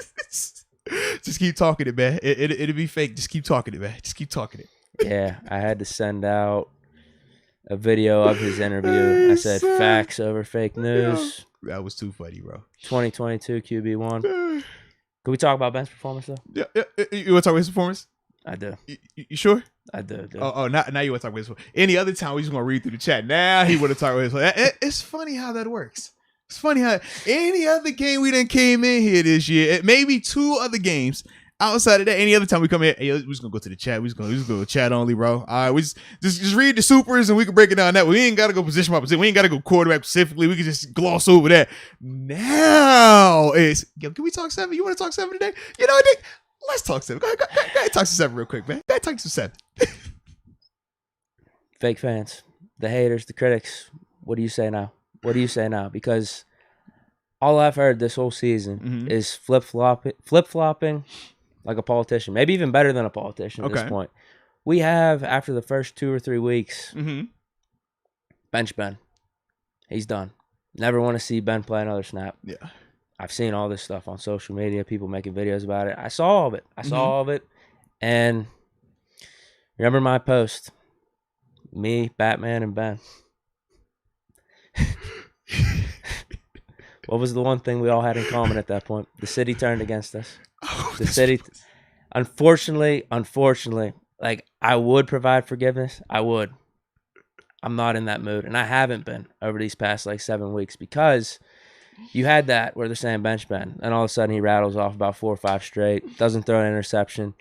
Just keep talking it, man. It'll be fake. Just keep talking it, man. Just keep talking it. Yeah, I had to send out a video of his interview. I said facts over fake news. That was too funny, bro. 2022 QB1. Can we talk about Ben's performance, though? Yeah. You want to talk about his performance? I do. You sure? I do. Oh, now you want to talk about his performance. Any other time, we just going to read through the chat. Now he want to talk about his performance. It's funny how that works. It's funny how any other game we done came in here this year, maybe 2 other games outside of that, any other time we come here, hey, we're just gonna go to the chat. We're just gonna go chat only, bro. All right, we just read the supers and we can break it down that way. We ain't gotta go position by position. We ain't gotta go quarterback specifically. We can just gloss over that. Now it's can we talk 7? You want to talk 7 today? You know what, Dick? Let's talk 7. Go ahead, talk to 7 real quick, man. Go ahead, talk to 7. Fake fans, the haters, the critics. What do you say now? Because all I've heard this whole season is flip-flopping like a politician. Maybe even better than a politician at this point. We have, after the first 2 or 3 weeks, bench Ben. He's done. Never want to see Ben play another snap. Yeah. I've seen all this stuff on social media, people making videos about it. I saw all of it. And remember my post. Me, Batman, and Ben. What was the one thing we all had in common at that point? The city turned against us. The city, unfortunately, like I would provide forgiveness. I would. I'm not in that mood, and I haven't been over these past like 7 weeks because you had that where they're saying bench Ben, and all of a sudden he rattles off about 4 or 5 straight, doesn't throw an interception.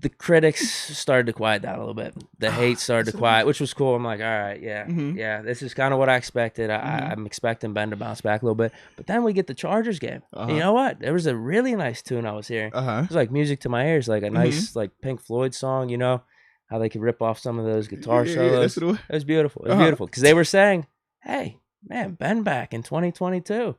The critics started to quiet down a little bit. The hate started to quiet, which was cool. I'm like, all right, yeah, this is kind of what I expected. I'm expecting Ben to bounce back a little bit. But then we get the Chargers game. And you know what? There was a really nice tune I was hearing. It was like music to my ears, like a nice like Pink Floyd song, you know, how they could rip off some of those guitar solos. It was beautiful. It was beautiful because they were saying, hey, man, Ben back in 2022.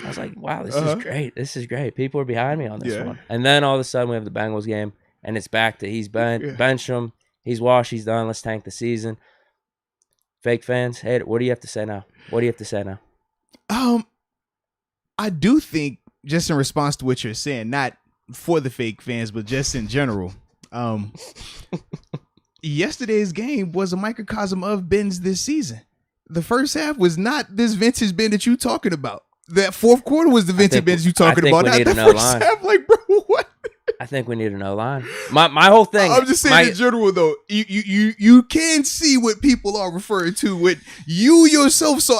I was like, wow, this is great. This is great. People are behind me on this one. And then all of a sudden we have the Bengals game. And it's back to he's bench him, he's washed, he's done. Let's tank the season. Fake fans, hey, what do you have to say now? I do think, just in response to what you're saying, not for the fake fans, but just in general, yesterday's game was a microcosm of Ben's this season. The first half was not this vintage Ben that you talking about. That fourth quarter was the vintage Ben you talking about. Not the first half, like, bro, what? I think we need an O-line. My whole thing. I'm just saying in general, though. You can see what people are referring to with you yourself. So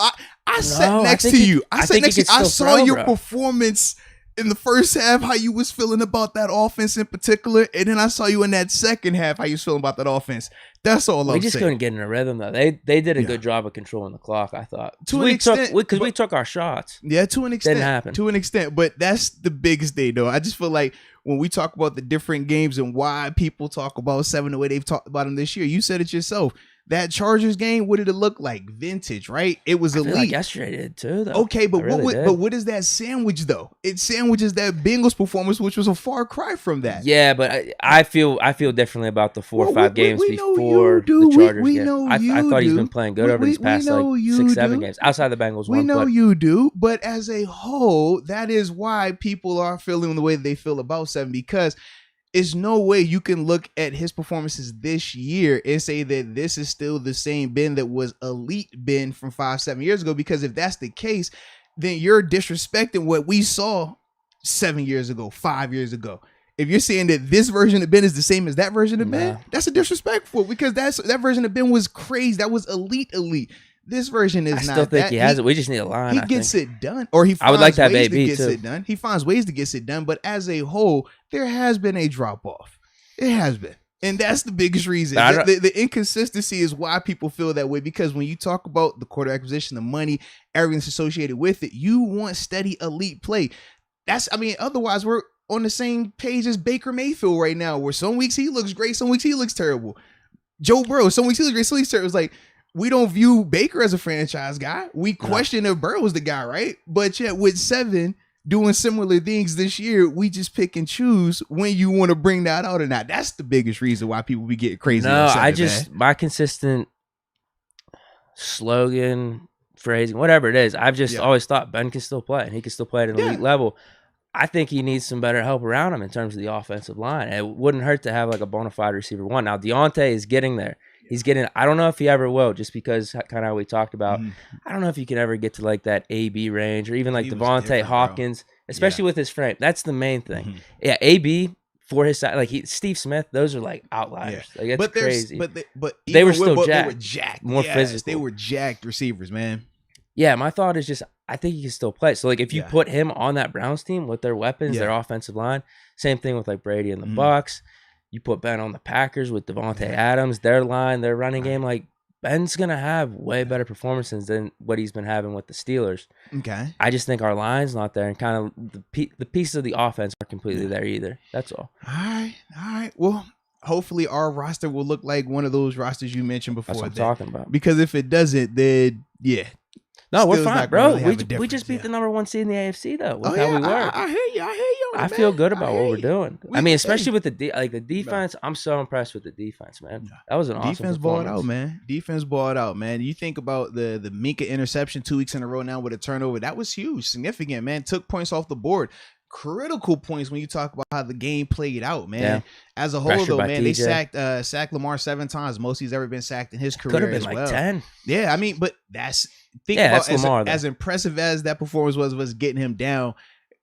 I sat next to you. I saw your performance in the first half, how you was feeling about that offense in particular, and then I saw you in that second half, how you was feeling about that offense. That's all I'm saying. We just couldn't get in a rhythm, though. They did a good job of controlling the clock, I thought. To an extent. Because we took our shots. Yeah, to an extent. Didn't happen. To an extent. But that's the biggest thing, though. I just feel like when we talk about the different games and why people talk about 7 the way they've talked about them this year, you said it yourself. That Chargers game, what did it look like? Vintage, right? It was elite. Like yesterday did too, though. Okay, but what is that sandwich though? It sandwiches that Bengals performance, which was a far cry from that. Yeah, but I feel differently about the 4 or 5 games before the Chargers game. I thought he's been playing good over these past 6-7 games outside the Bengals. We know you do, but as a whole, that is why people are feeling the way they feel about 7, because there's no way you can look at his performances this year and say that this is still the same Ben that was elite Ben from 5-7 years ago, because if that's the case, then you're disrespecting what we saw 7 years ago, 5 years ago. If you're saying that this version of Ben is the same as that version of Ben, that's a disrespectful, because that version of Ben was crazy. That was elite. This version is not. I still think he has it. We just need a line. He gets it done, or he finds ways to get it done. He finds ways to get it done, but as a whole, there has been a drop off. It has been, and that's the biggest reason. The inconsistency is why people feel that way, because when you talk about the quarter acquisition, the money, everything that's associated with it, you want steady elite play. Otherwise we're on the same page as Baker Mayfield right now, where some weeks he looks great, some weeks he looks terrible. Joe Burrow, some weeks he looks great, some weeks terrible. It's like, we don't view Baker as a franchise guy. We question if Burrow's the guy, right? But yet with 7 doing similar things this year, we just pick and choose when you want to bring that out or not. That's the biggest reason why people be getting crazy. No, my consistent slogan, phrasing, whatever it is, I've just always thought Ben can still play and he can still play at an elite level. I think he needs some better help around him in terms of the offensive line. It wouldn't hurt to have like a bona fide receiver 1. Now, Deontay is getting there. He's getting, I don't know if he ever will, just because kind of how we talked about. I don't know if you can ever get to like that AB range or even like Devontae Hawkins, especially with his frame. That's the main thing. Yeah, AB for his side, like Steve Smith, those are like outliers. Like it's crazy. But they were still jacked. They were jacked. More physical. They were jacked receivers, man. Yeah, my thought is just, I think he can still play. So like if you put him on that Browns team with their weapons, their offensive line, same thing with like Brady and the Bucks. You put Ben on the Packers with Devontae Adams, their line, their running game. Like Ben's gonna have way better performances than what he's been having with the Steelers. Okay, I just think our line's not there, and kind of the pieces of the offense aren't completely there either. That's all. All right. Well, hopefully our roster will look like one of those rosters you mentioned before. That's what I'm talking about. Because if it doesn't, then no, we're fine, bro. We just beat the number 1 seed in the AFC, though. Look how we were. I hear you. I feel good about what we're doing. Especially with the defense. I'm so impressed with the defense, man. That was an awesome defense balled out, man. Defense balled out, man. You think about the Minka interception 2 weeks in a row now with a turnover. That was huge, significant, man. Took points off the board. critical points when you talk about how the game played out, man. Yeah. As a whole, Pressure though, by man, they TJ. sacked Lamar 7 times. Most he's ever been sacked in his Could career have been as like well. 10. Yeah, I mean, but that's that's Lamar, as impressive as that performance was getting him down.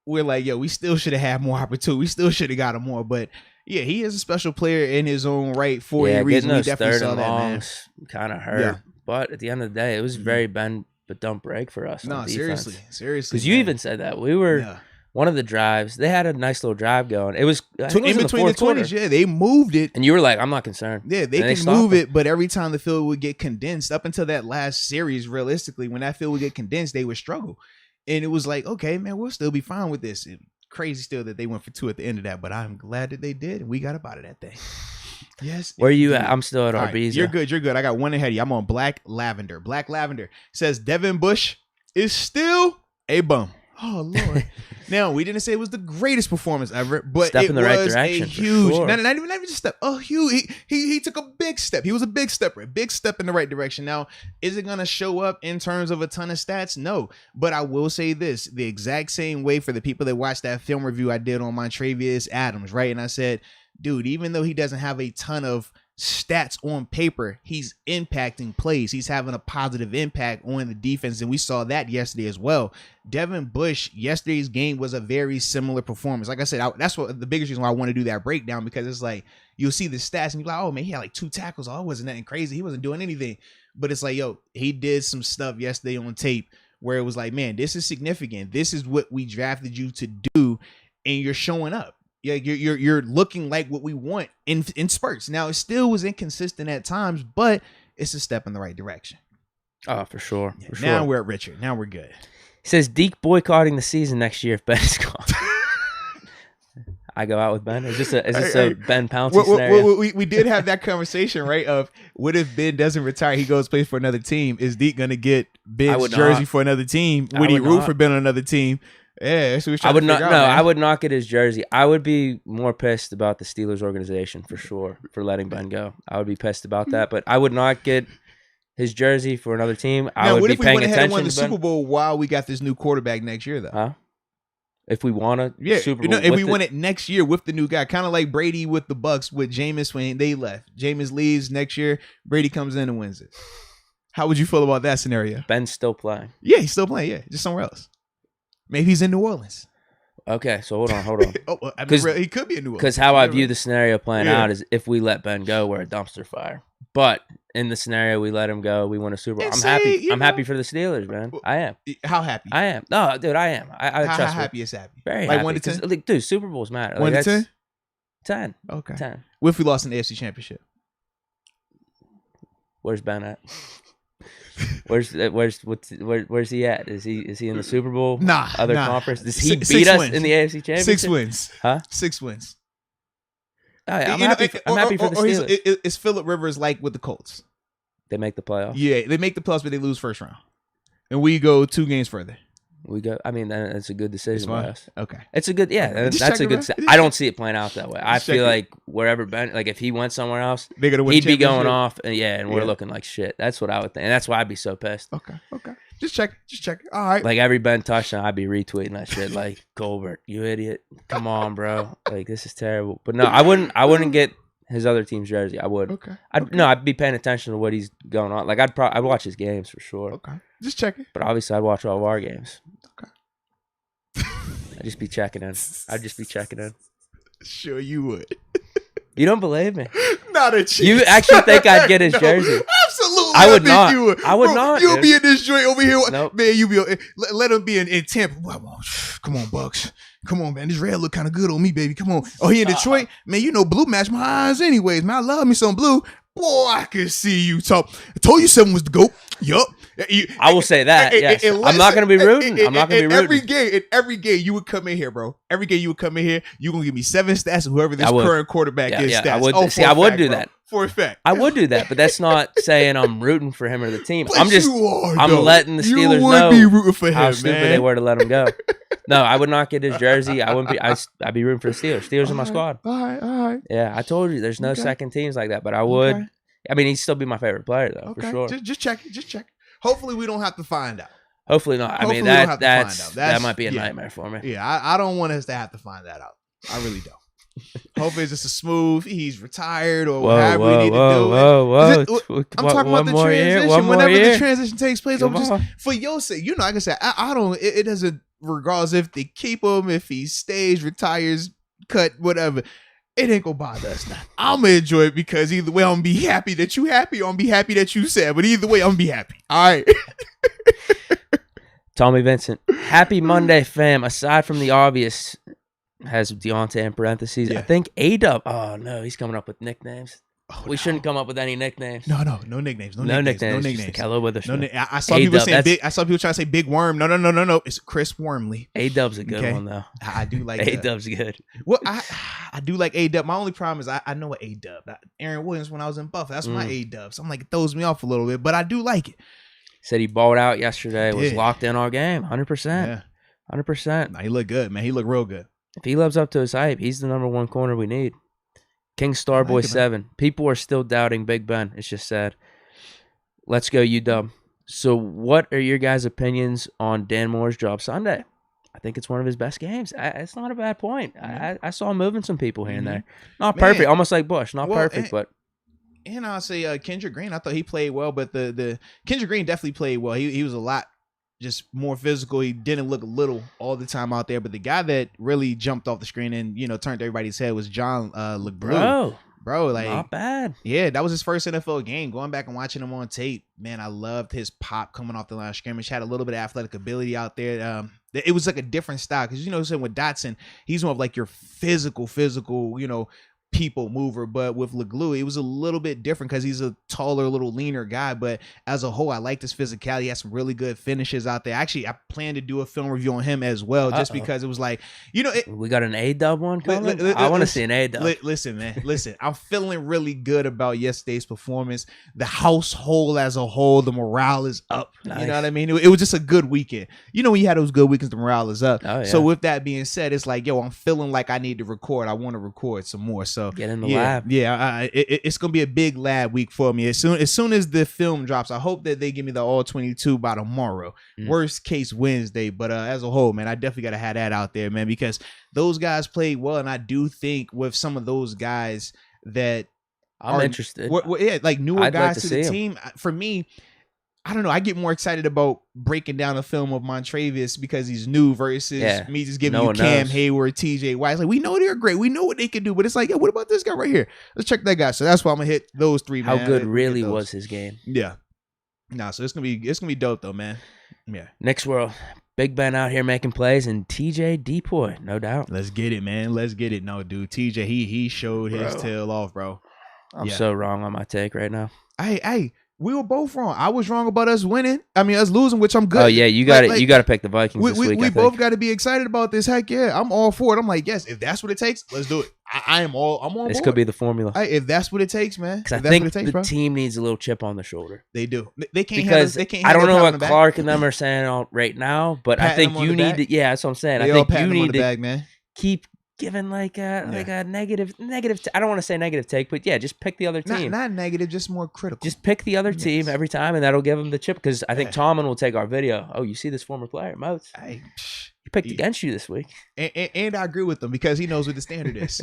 We're like, yo, we still should have had more opportunity. We still should have got him more. But yeah, he is a special player in his own right for a reason. We definitely saw that, man. Kind of hurt. Yeah. But at the end of the day, it was very bend but don't break for us. No, seriously. Because you even said that. We were one of the drives. They had a nice little drive going. It was, in between the 20s. Yeah, they moved it. And you were like, I'm not concerned. Yeah, they can move it, but every time the field would get condensed, up until that last series, realistically, when that field would get condensed, they would struggle. And it was like, okay, man, we'll still be fine with this. Crazy still that they went for 2 at the end of that, but I'm glad that they did, and we got up out of that thing. Yes. Where are you at? I'm still at Arbiza. Right, you're good. I got one ahead of you. I'm on Black Lavender. Black Lavender says Devin Bush is still a bum. Oh, Lord. Now, we didn't say it was the greatest performance ever, but step it in the right direction, a huge, sure. not even just a step. Oh, huge. He took a big step. He was a big stepper, a big step in the right direction. Now, is it going to show up in terms of a ton of stats? No, but I will say this, the exact same way for the people that watched that film review I did on Montrevious Adams, right? And I said, dude, even though he doesn't have a ton of stats on paper, he's impacting plays. He's having a positive impact on the defense, and we saw that yesterday as well. Devin Bush, yesterday's game was a very similar performance. Like I said, that's what the biggest reason why I want to do that breakdown, because it's like you'll see the stats and you're like, oh man, he had like 2 tackles. Oh, it wasn't nothing crazy. He wasn't doing anything. But it's like, yo, he did some stuff yesterday on tape where it was like, man, this is significant. This is what we drafted you to do, and you're showing up. Yeah, you're looking like what we want in spurts. Now, it still was inconsistent at times, but it's a step in the right direction. Oh, for sure. Yeah, now we're at Richard. Now we're good. He says Deke boycotting the season next year if Ben is gone. I go out with Ben. Is this a Ben Pouncey scenario? We did have that conversation, right? Of what if Ben doesn't retire? He goes play for another team. Is Deke gonna get Ben's jersey for another team? Would he root for Ben on another team? Yeah, that's what we're trying to figure out, man. I would not get his jersey. I would be more pissed about the Steelers organization for sure for letting Ben go. I would be pissed about that, but I would not get his jersey for another team. I would be paying attention to Ben. What if we went ahead and won the Super Bowl while we got this new quarterback next year, though? Huh? If we won a Super Bowl, if we won it next year with the new guy, kind of like Brady with the Bucks with Jameis when they left. Jameis leaves next year. Brady comes in and wins it. How would you feel about that scenario? Ben's still playing. Yeah, he's still playing. Yeah, just somewhere else. Maybe he's in New Orleans. Okay, so hold on. He could be in New Orleans. Because how I view the scenario playing out is if we let Ben go, we're a dumpster fire. But in the scenario we let him go, we win a Super Bowl. I'm happy. I'm happy for the Steelers, man. I am. How happy? I am. No, dude, I am. I how trust happy is happy? Very like happy. 1 to 10? Like, dude, Super Bowls matter. 1 to 10? 10. Okay. 10. What if we lost in the AFC Championship? Where's Ben at? Where's he at? Is he in the Super Bowl? Nah. Other conference? Does he beat us in the AFC Championship? 6 wins. Huh? 6 wins. Oh, yeah, I'm happy for the Steelers. Is Phillip Rivers like with the Colts? They make the playoffs. Yeah, they make the playoffs, but they lose first round, and we go 2 games further. We go. I mean, that's a good decision by us. Okay, it's a good. Yeah, that's a good. I don't see it playing out that way. I feel like wherever Ben, like if he went somewhere else, they're gonna win. He'd be going off, and we're looking like shit. That's what I would think, and that's why I'd be so pissed. Okay. Just check. All right. Like every Ben touchdown, I'd be retweeting that shit. Like Colbert, you idiot! Come on, bro. Like this is terrible. But no, I wouldn't get his other team's jersey. I would. Okay. I'd be paying attention to what he's going on. Like I'd watch his games for sure. Okay. Just check it. But obviously, I'd watch all of our games. Okay. I'd just be checking in. Sure you would. You don't believe me? Not a chance. You actually think I'd get his jersey? Absolutely. I would not. I would not. You'll be in this joint over here. Nope. Man, let him be in Tampa. Come on, Bucks. Come on, man. This red look kind of good on me, baby. Come on. Oh, he in Detroit? Man, you know blue match my eyes anyways, man. I love me some blue. Boy, I can see you talk. I told you 7 was the GOAT. Yup. I will say that. Yes. I'm not going to be rooting. I'm not going to be rooting. In every game, you would come in here, bro. Every game you would come in here, you going to give me 7 stats of whoever this current quarterback is stats. I would do that. For a fact. I would do that, but that's not saying I'm rooting for him or the team. But I'm letting the Steelers know be rooting for him, how stupid they were to let him go. No, I would not get his jersey. I wouldn't be. I'd be rooting for the Steelers. Steelers are my squad. All right. Yeah, I told you there's no second teams like that, but I would. Okay. I mean, he'd still be my favorite player though, for sure. Just check it. Hopefully, we don't have to find out. Hopefully not. I Hopefully mean, we don't have to find that out. might be a nightmare for me. Yeah, I don't want us to have to find that out. I really don't. Hopefully it's just a smooth. He's retired or whatever we need to do. I'm talking about the transition. Whenever the transition takes place, I'm just for your sake. Like I said, I don't. It doesn't regardless if they keep him, if he stays, retires, cut, whatever. It ain't gonna bother us now. I'm gonna enjoy it because either way, I'm gonna be happy that you happy, or I'm gonna be happy that you sad. But either way, I'm gonna be happy. All right. Tommy Vincent, happy Monday, fam. Aside from the obvious, has Deontay in parentheses. Yeah. I think A-Dub. Oh no, he's coming up with nicknames. We shouldn't come up with any nicknames. No nicknames. No nicknames. Hello, Witherspoon. I saw people saying big. I saw people trying to say Big Worm. No. It's Chris Wormley. A-Dub's a good one though. I do like A-Dub's good. Well, I do like A-Dub. My only problem is I know what A-Dub. Aaron Williams when I was in Buffalo. That's my A-Dub. So I'm like, it throws me off a little bit, but I do like it. Said he balled out yesterday. Was locked in all game. 100%. Yeah. 100%. Nah, he looked good, man. He looked real good. If he lives up to his hype, he's the number one corner we need. King Starboy 7. People are still doubting Big Ben. It's just sad. Let's go, UW. So what are your guys' opinions on Dan Moore's job Sunday? I think it's one of his best games. It's not a bad point. I saw him moving some people here and there. Not perfect, almost like Bush. Not perfect, but... And I'll say Kendrick Green, I thought he played well, but the Kendrick Green definitely played well. He was a lot just more physical. He didn't look little all the time out there, but the guy that really jumped off the screen and turned everybody's head was John LeGros. Bro, like not bad. Yeah, that was his first NFL game. Going back and watching him on tape, man, I loved his pop coming off the line of scrimmage. Had a little bit of athletic ability out there. It was like a different style because with Dotson, he's more of like your physical, people mover, but with LeGlue, it was a little bit different because he's a taller, little leaner guy. But as a whole, I liked his physicality. He had some really good finishes out there. Actually, I plan to do a film review on him as well, just because it was like, we got an A-Dub one coming. I want to see an A-Dub. Listen, man, I'm feeling really good about yesterday's performance. The household as a whole, the morale is up. Nice. You know what I mean? It was just a good weekend. When you had those good weekends, the morale is up. Oh, yeah. So with that being said, it's like, I'm feeling like I need to record. I want to record some more. So get in the lab. Yeah, it's gonna be a big lab week for me. As soon as the film drops, I hope that they give me the all 22 by tomorrow. Worst case Wednesday, but as a whole, man, I definitely gotta have that out there, man, because those guys played well, and I do think with some of those guys that I'm interested. Like newer guys to the him. team. For me, I don't know. I get more excited about breaking down a film of Montrevious because he's new versus me just giving you Cam Hayward, TJ White. It's like, we know they're great. We know what they can do, but it's like, what about this guy right here? Let's check that guy. So that's why I'm gonna hit those three. How good really was his game? Yeah. So it's gonna be dope though, man. Yeah. Next world. Big Ben out here making plays and TJ Depoy, no doubt. Let's get it, man. Let's get it. No, dude. TJ, he showed his tail off, bro. I'm so wrong on my take right now. We were both wrong. I was wrong about us winning. I mean, us losing, which I'm good. Oh yeah, you got it. You got to pick the Vikings this week. We both got to be excited about this. Heck yeah, I'm all for it. I'm like, yes, if that's what it takes, let's do it. I'm on board. This could be the formula. If that's what it takes, man. Because I think the team needs a little chip on the shoulder. They do. They can't. Because they can't. I don't know what Clark and them are saying right now, but I think you need to. Yeah, that's what I'm saying. I think you need to keep giving like a negative. I don't want to say negative take, but yeah, just pick the other team. Not negative, just more critical. Just pick the other team every time, and that'll give them the chip. Because I think Tomlin will take our video. Oh, you see this former player, Moats? He picked against you this week, and I agree with him because he knows what the standard is.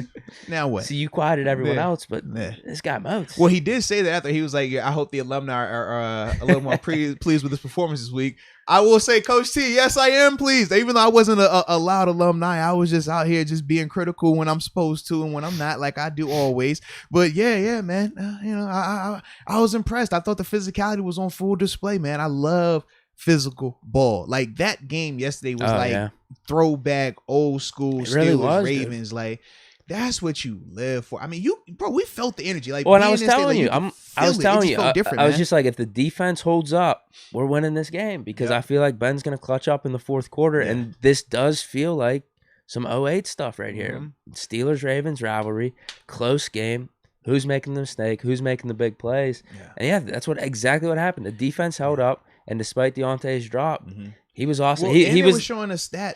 Now what? So you quieted everyone else, but this guy Moats. Well, he did say that after he was like, "I hope the alumni are a little more pleased with his performance this week." I will say, Coach T, yes, I am pleased. Even though I wasn't a loud alumni, I was just out here just being critical when I'm supposed to and when I'm not, like I do always. But yeah, man. I was impressed. I thought the physicality was on full display, man. I love physical ball. Like that game yesterday was throwback, old school Steelers Ravens. Dude. Like that's what you live for. I mean, we felt the energy. Like, and I was telling you, I was just like, if the defense holds up, we're winning this game because I feel like Ben's gonna clutch up in the fourth quarter, and this does feel like some 08 stuff right here. Steelers Ravens rivalry, close game. Who's making the mistake? Who's making the big plays? And that's exactly what happened. The defense held up, and despite Deontay's drop, he was awesome. Well, he was showing us that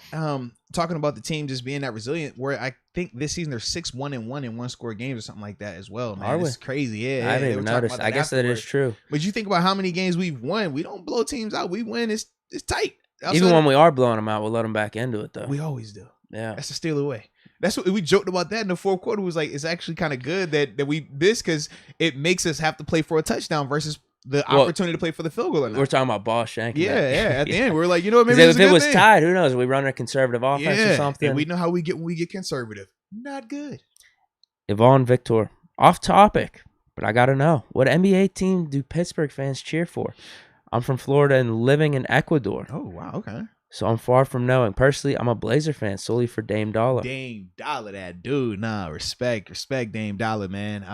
talking about the team just being that resilient. Where I think this season they're 6-1-1 in one-score games or something like that as well. Man, it's crazy. Yeah, I didn't even notice. I guess that is true. But you think about how many games we've won. We don't blow teams out. We win. It's it's tight. Even when we are blowing them out, we'll let them back into it though. We always do. Yeah, that's the Steeler way. That's what we joked about that in the fourth quarter. Was like, it's actually kind of good that we this because it makes us have to play for a touchdown versus the opportunity to play for the field goal. We're talking about ball shanking. Yeah. At the end, we're like, you know what? Maybe if it was tied, who knows? We run a conservative offense or something. And we know how we get when we get conservative. Not good. Yvonne Victor, off topic, but I gotta know, what NBA team do Pittsburgh fans cheer for? I'm from Florida and living in Ecuador. Oh wow, okay. So I'm far from knowing. Personally, I'm a Blazer fan solely for Dame Dollar. Dame Dollar, that dude. Nah, respect Dame Dollar, man.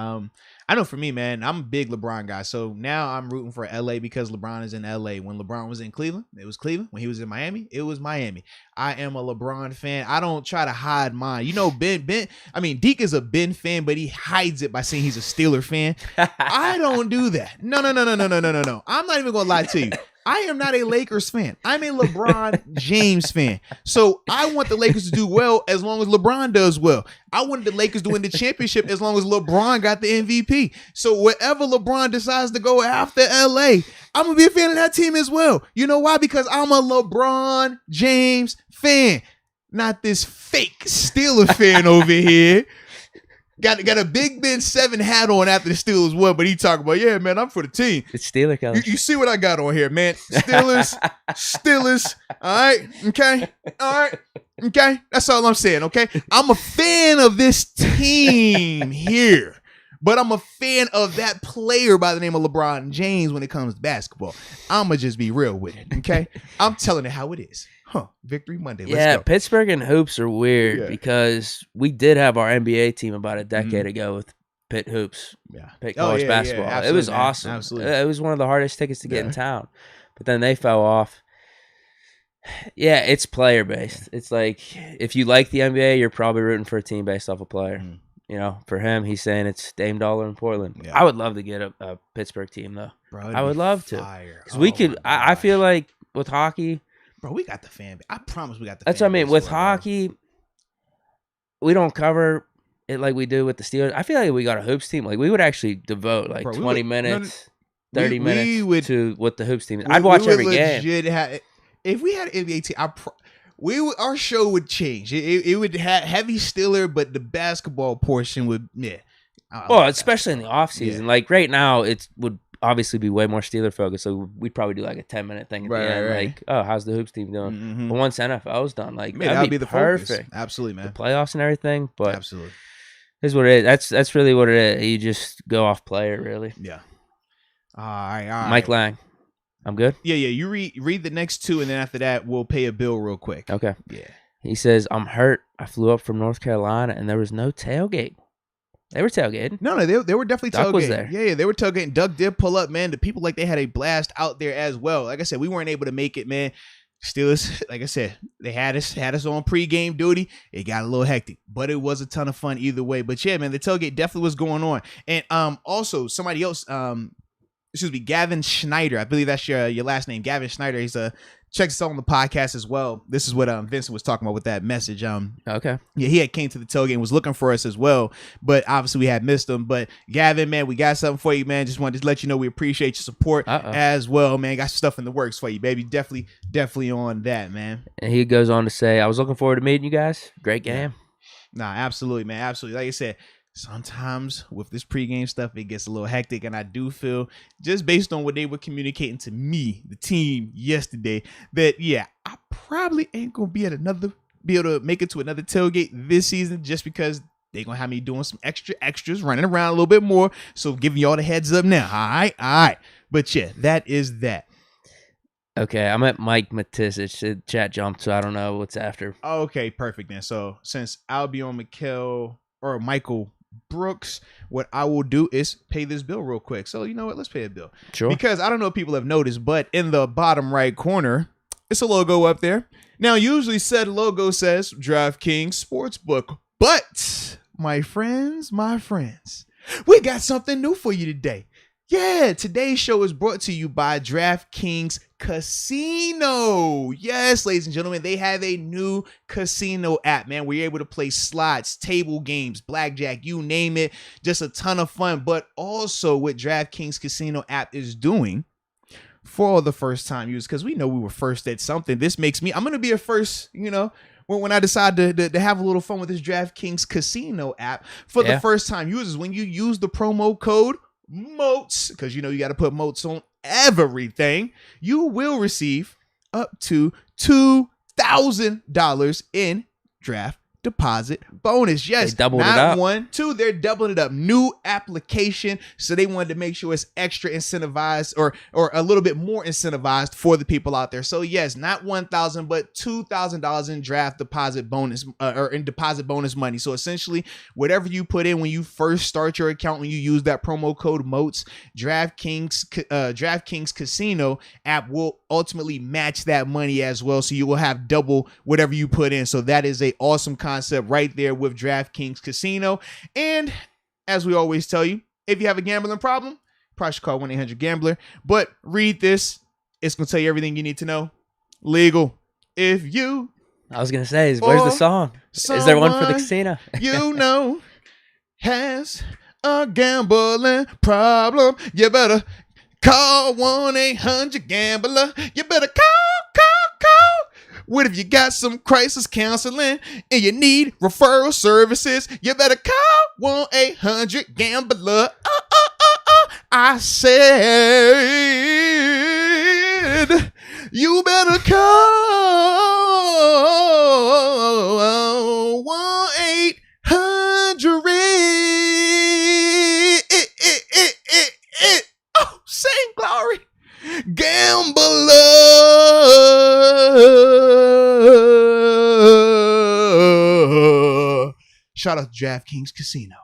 I know for me, man, I'm a big LeBron guy. So now I'm rooting for LA because LeBron is in LA. When LeBron was in Cleveland, it was Cleveland. When he was in Miami, it was Miami. I am a LeBron fan. I don't try to hide mine. You know, Deke is a Ben fan, but he hides it by saying he's a Steeler fan. I don't do that. No. I'm not even gonna lie to you. I am not a Lakers fan. I'm a LeBron James fan. So I want the Lakers to do well as long as LeBron does well. I wanted the Lakers to win the championship as long as LeBron got the MVP. So wherever LeBron decides to go after LA, I'm going to be a fan of that team as well. You know why? Because I'm a LeBron James fan. Not this fake Steeler fan over here. Got a Big Ben 7 hat on after the Steelers won, but he talking about, yeah, man, I'm for the team. It's Steeler colors. You see what I got on here, man. Steelers. All right. Okay. All right. Okay. That's all I'm saying, okay? I'm a fan of this team here, but I'm a fan of that player by the name of LeBron James when it comes to basketball. I'm going to just be real with it, okay? I'm telling it how it is. Victory Monday. Let's go. Pittsburgh and hoops are weird because we did have our NBA team about a decade ago with Pitt hoops. Yeah. Pitt college basketball. Yeah, it was awesome. Absolutely. It was one of the hardest tickets to get in town. But then they fell off. Yeah, it's player based. It's like if you like the NBA, you're probably rooting for a team based off a player. You know, for him, he's saying it's Dame Dollar in Portland. Yeah. I would love to get a Pittsburgh team though. Bro, I would love to. Because we could. I feel like with hockey. Bro, we got the fan base. I promise we got the fan base. That's what I mean. With hockey, we don't cover it like we do with the Steelers. I feel like we got a hoops team. Like, we would actually devote, 20 minutes, 30 minutes to what the hoops team is. I'd watch every game. If we had an NBA team, our show would change. It would have heavy Steeler, but the basketball portion would, Well, especially in the offseason. Like, right now, it would obviously be way more Steeler focused, so we'd probably do like a 10-minute thing at the end, like, oh, how's the hoops team doing? Mm-hmm. But once NFL's done, like, that'd be the perfect. Focus. Absolutely, man. The playoffs and everything, but absolutely, here's what it is. That's really what it is. You just go off player, really. Yeah. All right. Mike Lang, I'm good. Yeah. You read the next two, and then after that, we'll pay a bill real quick. Okay. Yeah. He says, I'm hurt. I flew up from North Carolina, and there was no tailgate. They were tailgating. No, they were definitely Duck tailgating. Was there. Yeah, they were tailgating. Doug did pull up, man. The people, they had a blast out there as well. Like I said, we weren't able to make it, man. Steelers, like I said, they had us on pregame duty. It got a little hectic, but it was a ton of fun either way. But yeah, man, the tailgate definitely was going on. And also somebody else, Gavin Schneider. I believe that's your last name, Gavin Schneider. He's check us out on the podcast as well. This is what Vincent was talking about with that message. Okay. Yeah, he had came to the tailgate and was looking for us as well, but obviously we had missed him. But Gavin, man, we got something for you, man. Just wanted to let you know we appreciate your support as well, man. Got stuff in the works for you, baby. Definitely on that, man. And he goes on to say, I was looking forward to meeting you guys. Great game. Nah, absolutely, man. Absolutely. Like I said, sometimes with this pregame stuff, it gets a little hectic, and I do feel, just based on what they were communicating to me, the team yesterday, that I probably ain't gonna be able to make it to another tailgate this season, just because they're gonna have me doing some extras, running around a little bit more. So giving y'all the heads up now. All right. But yeah, that is that. Okay, I'm at Mike Matisic. Chat jumped, so I don't know what's after. Okay, perfect then. So since I'll be on Michael Brooks, what I will do is pay this bill real quick. So you know what? Let's pay a bill. Sure. Because I don't know if people have noticed, but in the bottom right corner, it's a logo up there. Now, usually said logo says DraftKings Sportsbook, but my friends, we got something new for you today. Yeah, today's show is brought to you by DraftKings Casino. Yes, ladies and gentlemen, they have a new casino app, man. We're able to play slots, table games, blackjack, you name it. Just a ton of fun. But also what DraftKings Casino app is doing, for the first time users, because we know we were first at something. This makes me, I'm going to be a first, when I decide to have a little fun with this DraftKings Casino app for the first time users. When you use the promo code Moats, because you got to put Moats on everything, you will receive up to $2,000 in draft deposit bonus. Yes, they doubled not it up. 1, 2, they're doubling it up. New application, so they wanted to make sure it's extra incentivized or a little bit more incentivized for the people out there. So yes, not $1,000 but $2,000 in draft deposit bonus or in deposit bonus money. So essentially, whatever you put in when you first start your account, when you use that promo code Moats, DraftKings Casino app will ultimately match that money as well. So you will have double whatever you put in. So that is a awesome concept right there with DraftKings Casino. And as we always tell you, if you have a gambling problem, probably should call 1-800-GAMBLER. But read this. It's going to tell you everything you need to know. Legal. If you... I was going to say, where's the song? Is there one for the casino? Has a gambling problem, you better call 1-800-GAMBLER. You better call. What if you got some crisis counseling and you need referral services? You better call 1-800-GAMBLER. I said you better call 1-800. Oh, sing glory. Gambler. Shout out to DraftKings Casino.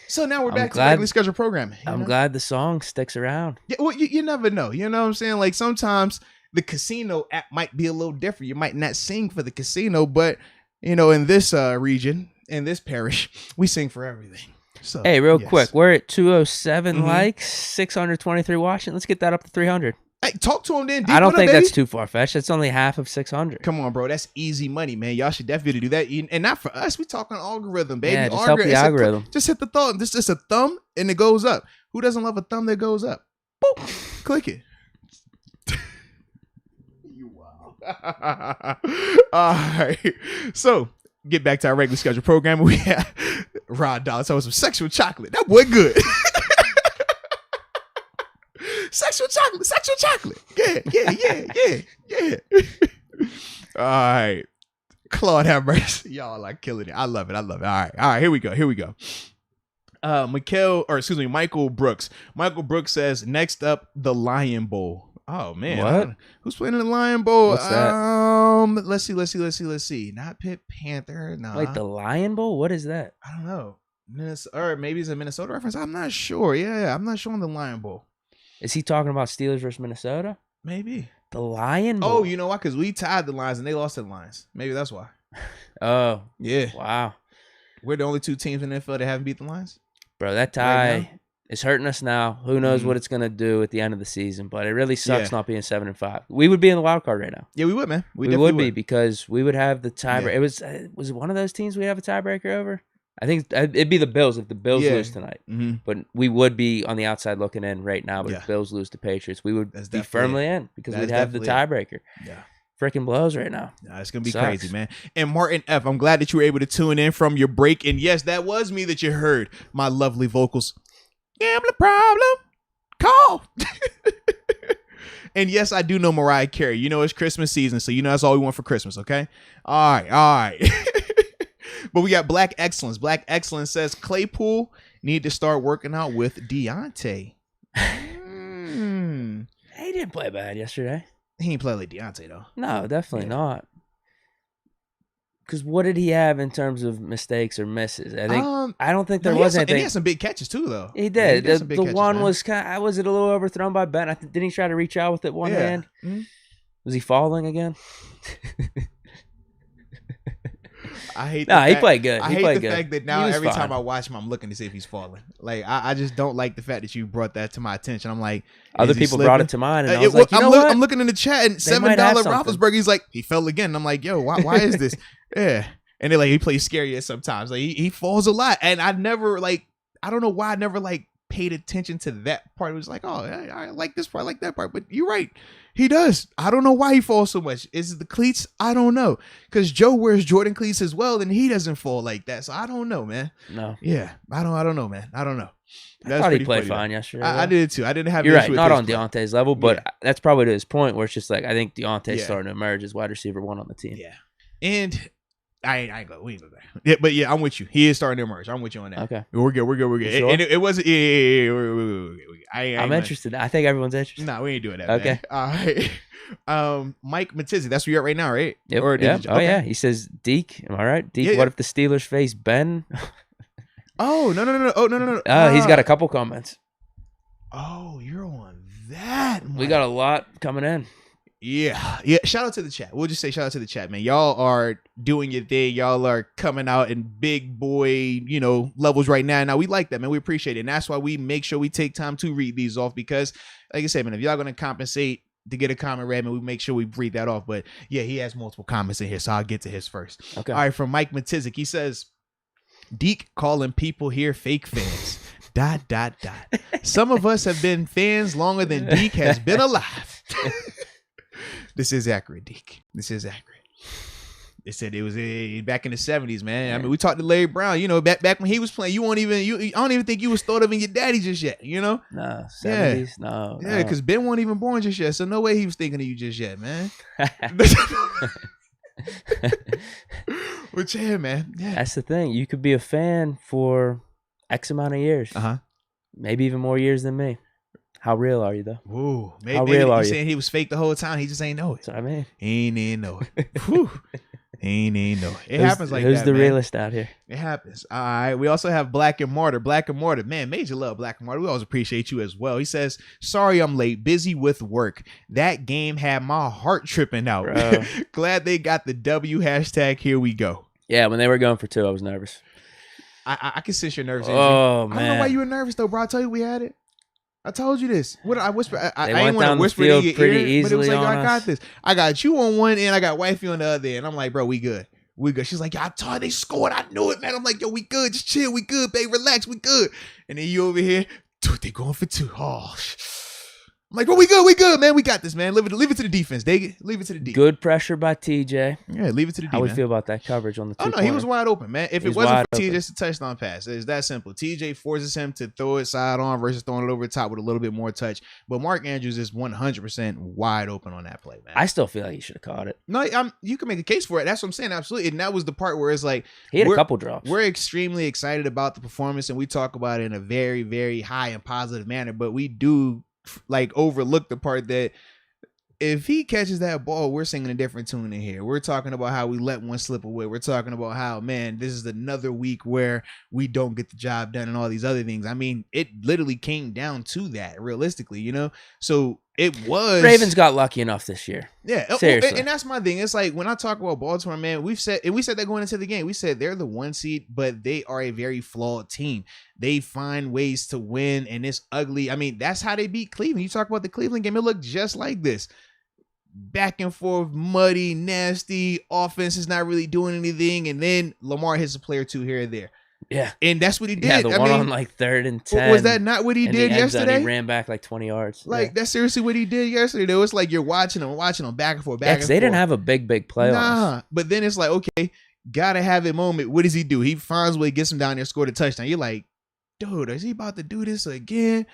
So now we're back to regularly scheduled programming. I'm glad the song sticks around. Yeah, well, you never know. You know what I'm saying? Like sometimes the casino app might be a little different. You might not sing for the casino, but in this region, in this parish, we sing for everything. So, hey, real quick, we're at 207 likes, 623 watching. Let's get that up to 300. Hey, talk to him then. I don't think that's too far-fetched. That's only half of 600. Come on, bro. That's easy money, man. Y'all should definitely do that. And not for us. We talking algorithm, baby. Yeah, just help the algorithm. Just hit the thumb. This is a thumb, and it goes up. Who doesn't love a thumb that goes up? Boop. Click it. You wow. All right. So, get back to our regular scheduled program. We have Rod Dollar talking some sexual chocolate. That boy good. Sexual chocolate. Yeah. All right. Claude have mercy. Y'all like killing it. I love it. All right. Here we go. Michael Brooks. Michael Brooks says, next up, the Lion Bowl. Oh man. What? Who's playing in the Lion Bowl? What's that? Let's see. Not Pitt Panther. No. Wait, the Lion Bowl? What is that? I don't know. Or maybe it's a Minnesota reference. I'm not sure. Yeah. I'm not sure on the Lion Bowl. Is he talking about Steelers versus Minnesota? Maybe. The Lion Bowl. Oh, you know why? Because we tied the Lions and they lost to the Lions. Maybe that's why. Oh. Yeah. Wow. We're the only two teams in the NFL that haven't beat the Lions. Bro, that tie is hurting us now. Who knows what it's going to do at the end of the season, but it really sucks not being 7-5. We would be in the wild card right now. Yeah, we would, man. We would be because we would have the tiebreaker. Yeah. Was it one of those teams we'd have a tiebreaker over? I think it'd be the Bills if the Bills lose tonight. Mm-hmm. But we would be on the outside looking in right now. But if the Bills lose to Patriots, we would be firmly in because we'd have the tiebreaker. Yeah. Freaking blows right now. Nah, it's going to be crazy, man. And Martin F., I'm glad that you were able to tune in from your break. And yes, that was me that you heard. My lovely vocals. Gambling problem? Call. And yes, I do know Mariah Carey. It's Christmas season, so that's all we want for Christmas, okay? All right. But we got Black Excellence. Black Excellence says Claypool need to start working out with Deontay. He didn't play bad yesterday. He didn't play like Deontay, though. No, definitely not. Because what did he have in terms of mistakes or misses? I don't think there was anything. And he had some big catches, too, though. He did. The one was was it a little overthrown by Ben? Didn't he try to reach out with it one hand? Mm-hmm. Was he falling again? I hate. He played good. I hate the fact that now every time I watch him, I'm looking to see if he's falling. Like I just don't like the fact that you brought that to my attention. I'm like, other people brought it to mine, and I was like, I'm looking in the chat, and $7 Roethlisberger. He's like, he fell again. And I'm like, yo, why is this? Yeah, and they're like, he plays scarier sometimes. Like he falls a lot, and I don't know why I never paid attention to that part. It was like, oh, I like this part, I like that part. But you're right. He does. I don't know why he falls so much. Is it the cleats? I don't know. Because Joe wears Jordan cleats as well, and he doesn't fall like that. So I don't know, man. No. Yeah. I don't know, man. I don't know. I thought he played fine yesterday. I did too. I didn't have. You're right. Not on Deontay's level, but that's probably to his point where it's just like I think Deontay's starting to emerge as wide receiver 1 on the team. Yeah. And I ain't go. We ain't go there. Yeah, but I'm with you. He is starting to emerge. I'm with you on that. Okay. We're good. Sure? And it wasn't. I'm interested. I think everyone's interested. No, we ain't doing that. Okay. Man. All right. Mike Matizzi, that's where you're at right now, right? Yep. Or yeah. He says Deke. Am I right? Deke. What if the Steelers face Ben? Oh no. Oh no. He's got a couple comments. Oh, you're on that. Mike. We got a lot coming in. Yeah. Shout out to the chat. We'll just say shout out to the chat, man. Y'all are doing your thing. Y'all are coming out in big boy, levels right now. Now we like that, man. We appreciate it. And that's why we make sure we take time to read these off because, like I said, man, if y'all gonna compensate to get a comment read, man, we make sure we read that off. But yeah, he has multiple comments in here, so I'll get to his first. Okay. All right, from Mike Matizik, he says, Deke calling people here fake fans. ... Some of us have been fans longer than Deke has been alive. This is accurate, Deke. This is accurate. They said it was back in the 70s, man. I mean, we talked to Larry Brown. Back when he was playing, I don't even think you was thought of in your daddy just yet. No, 70s, no. Yeah, because Ben wasn't even born just yet, so no way he was thinking of you just yet, man. Which, yeah, man. Yeah. That's the thing. You could be a fan for X amount of years. Maybe even more years than me. How real are you, though? Whoa. How real are you? Saying he was fake the whole time. He just ain't know it. That's what I mean. He ain't even know it. Whew. He ain't even know it. It happens like that, Who's the realist out here? It happens. All right. We also have Black and Martyr. Man, major love, Black and Martyr. We always appreciate you as well. He says, sorry I'm late. Busy with work. That game had my heart tripping out. Glad they got the W. #. Here we go. Yeah, when they were going for 2, I was nervous. I can sense your nerves. Oh, man. I don't know why you were nervous, though, bro. I tell you we had it. I told you this. What I whisper? I ain't want to whisper in your ear, but it was like, I got this. I got you on one end, I got wifey on the other end. I'm like, bro, we good. She's like, I told they scored. I knew it, man. I'm like, yo, we good. Just chill. We good, babe. Relax. We good. And then you over here, dude, they going for 2. Oh, I'm like, bro, we good, man. We got this, man. Leave it to the defense, Deke. Leave it to the defense. Good pressure by TJ. Yeah, leave it to the defense. How we feel about that coverage on the 2 Oh, no, he was wide open, man. If it wasn't for TJ, it's a touchdown pass. It's that simple. TJ forces him to throw it side on versus throwing it over the top with a little bit more touch. But Mark Andrews is 100% wide open on that play, man. I still feel like he should have caught it. No, you can make a case for it. That's what I'm saying. Absolutely. And that was the part where it's like, he had a couple drops. We're extremely excited about the performance, and we talk about it in a very, very high and positive manner. But we do overlook the part that if he catches that ball, we're singing a different tune in here. We're talking about how we let one slip away. We're talking about how, man, this is another week where we don't get the job done and all these other things. I mean, it literally came down to that, realistically, So it was Ravens got lucky enough this year. Yeah, seriously. And that's my thing. It's like when I talk about Baltimore, man, we said that going into the game. We said they're the 1 seed, but they are a very flawed team. They find ways to win, and it's ugly. I mean, that's how they beat Cleveland. You talk about the Cleveland game, it looked just like this. Back and forth, muddy, nasty. Offense is not really doing anything, and then Lamar hits a play or 2 here and there. Yeah, and that's what he did. Yeah, the one on 3rd and 10. Was that not what he did yesterday? He ran back 20 yards. That's seriously what he did yesterday. Though it's like you're watching him back and forth, back and forth. They didn't have a big play. Nah, but then it's like, okay, gotta have a moment. What does he do? He finds a way, gets him down there, scored a touchdown. You're like, dude, is he about to do this again?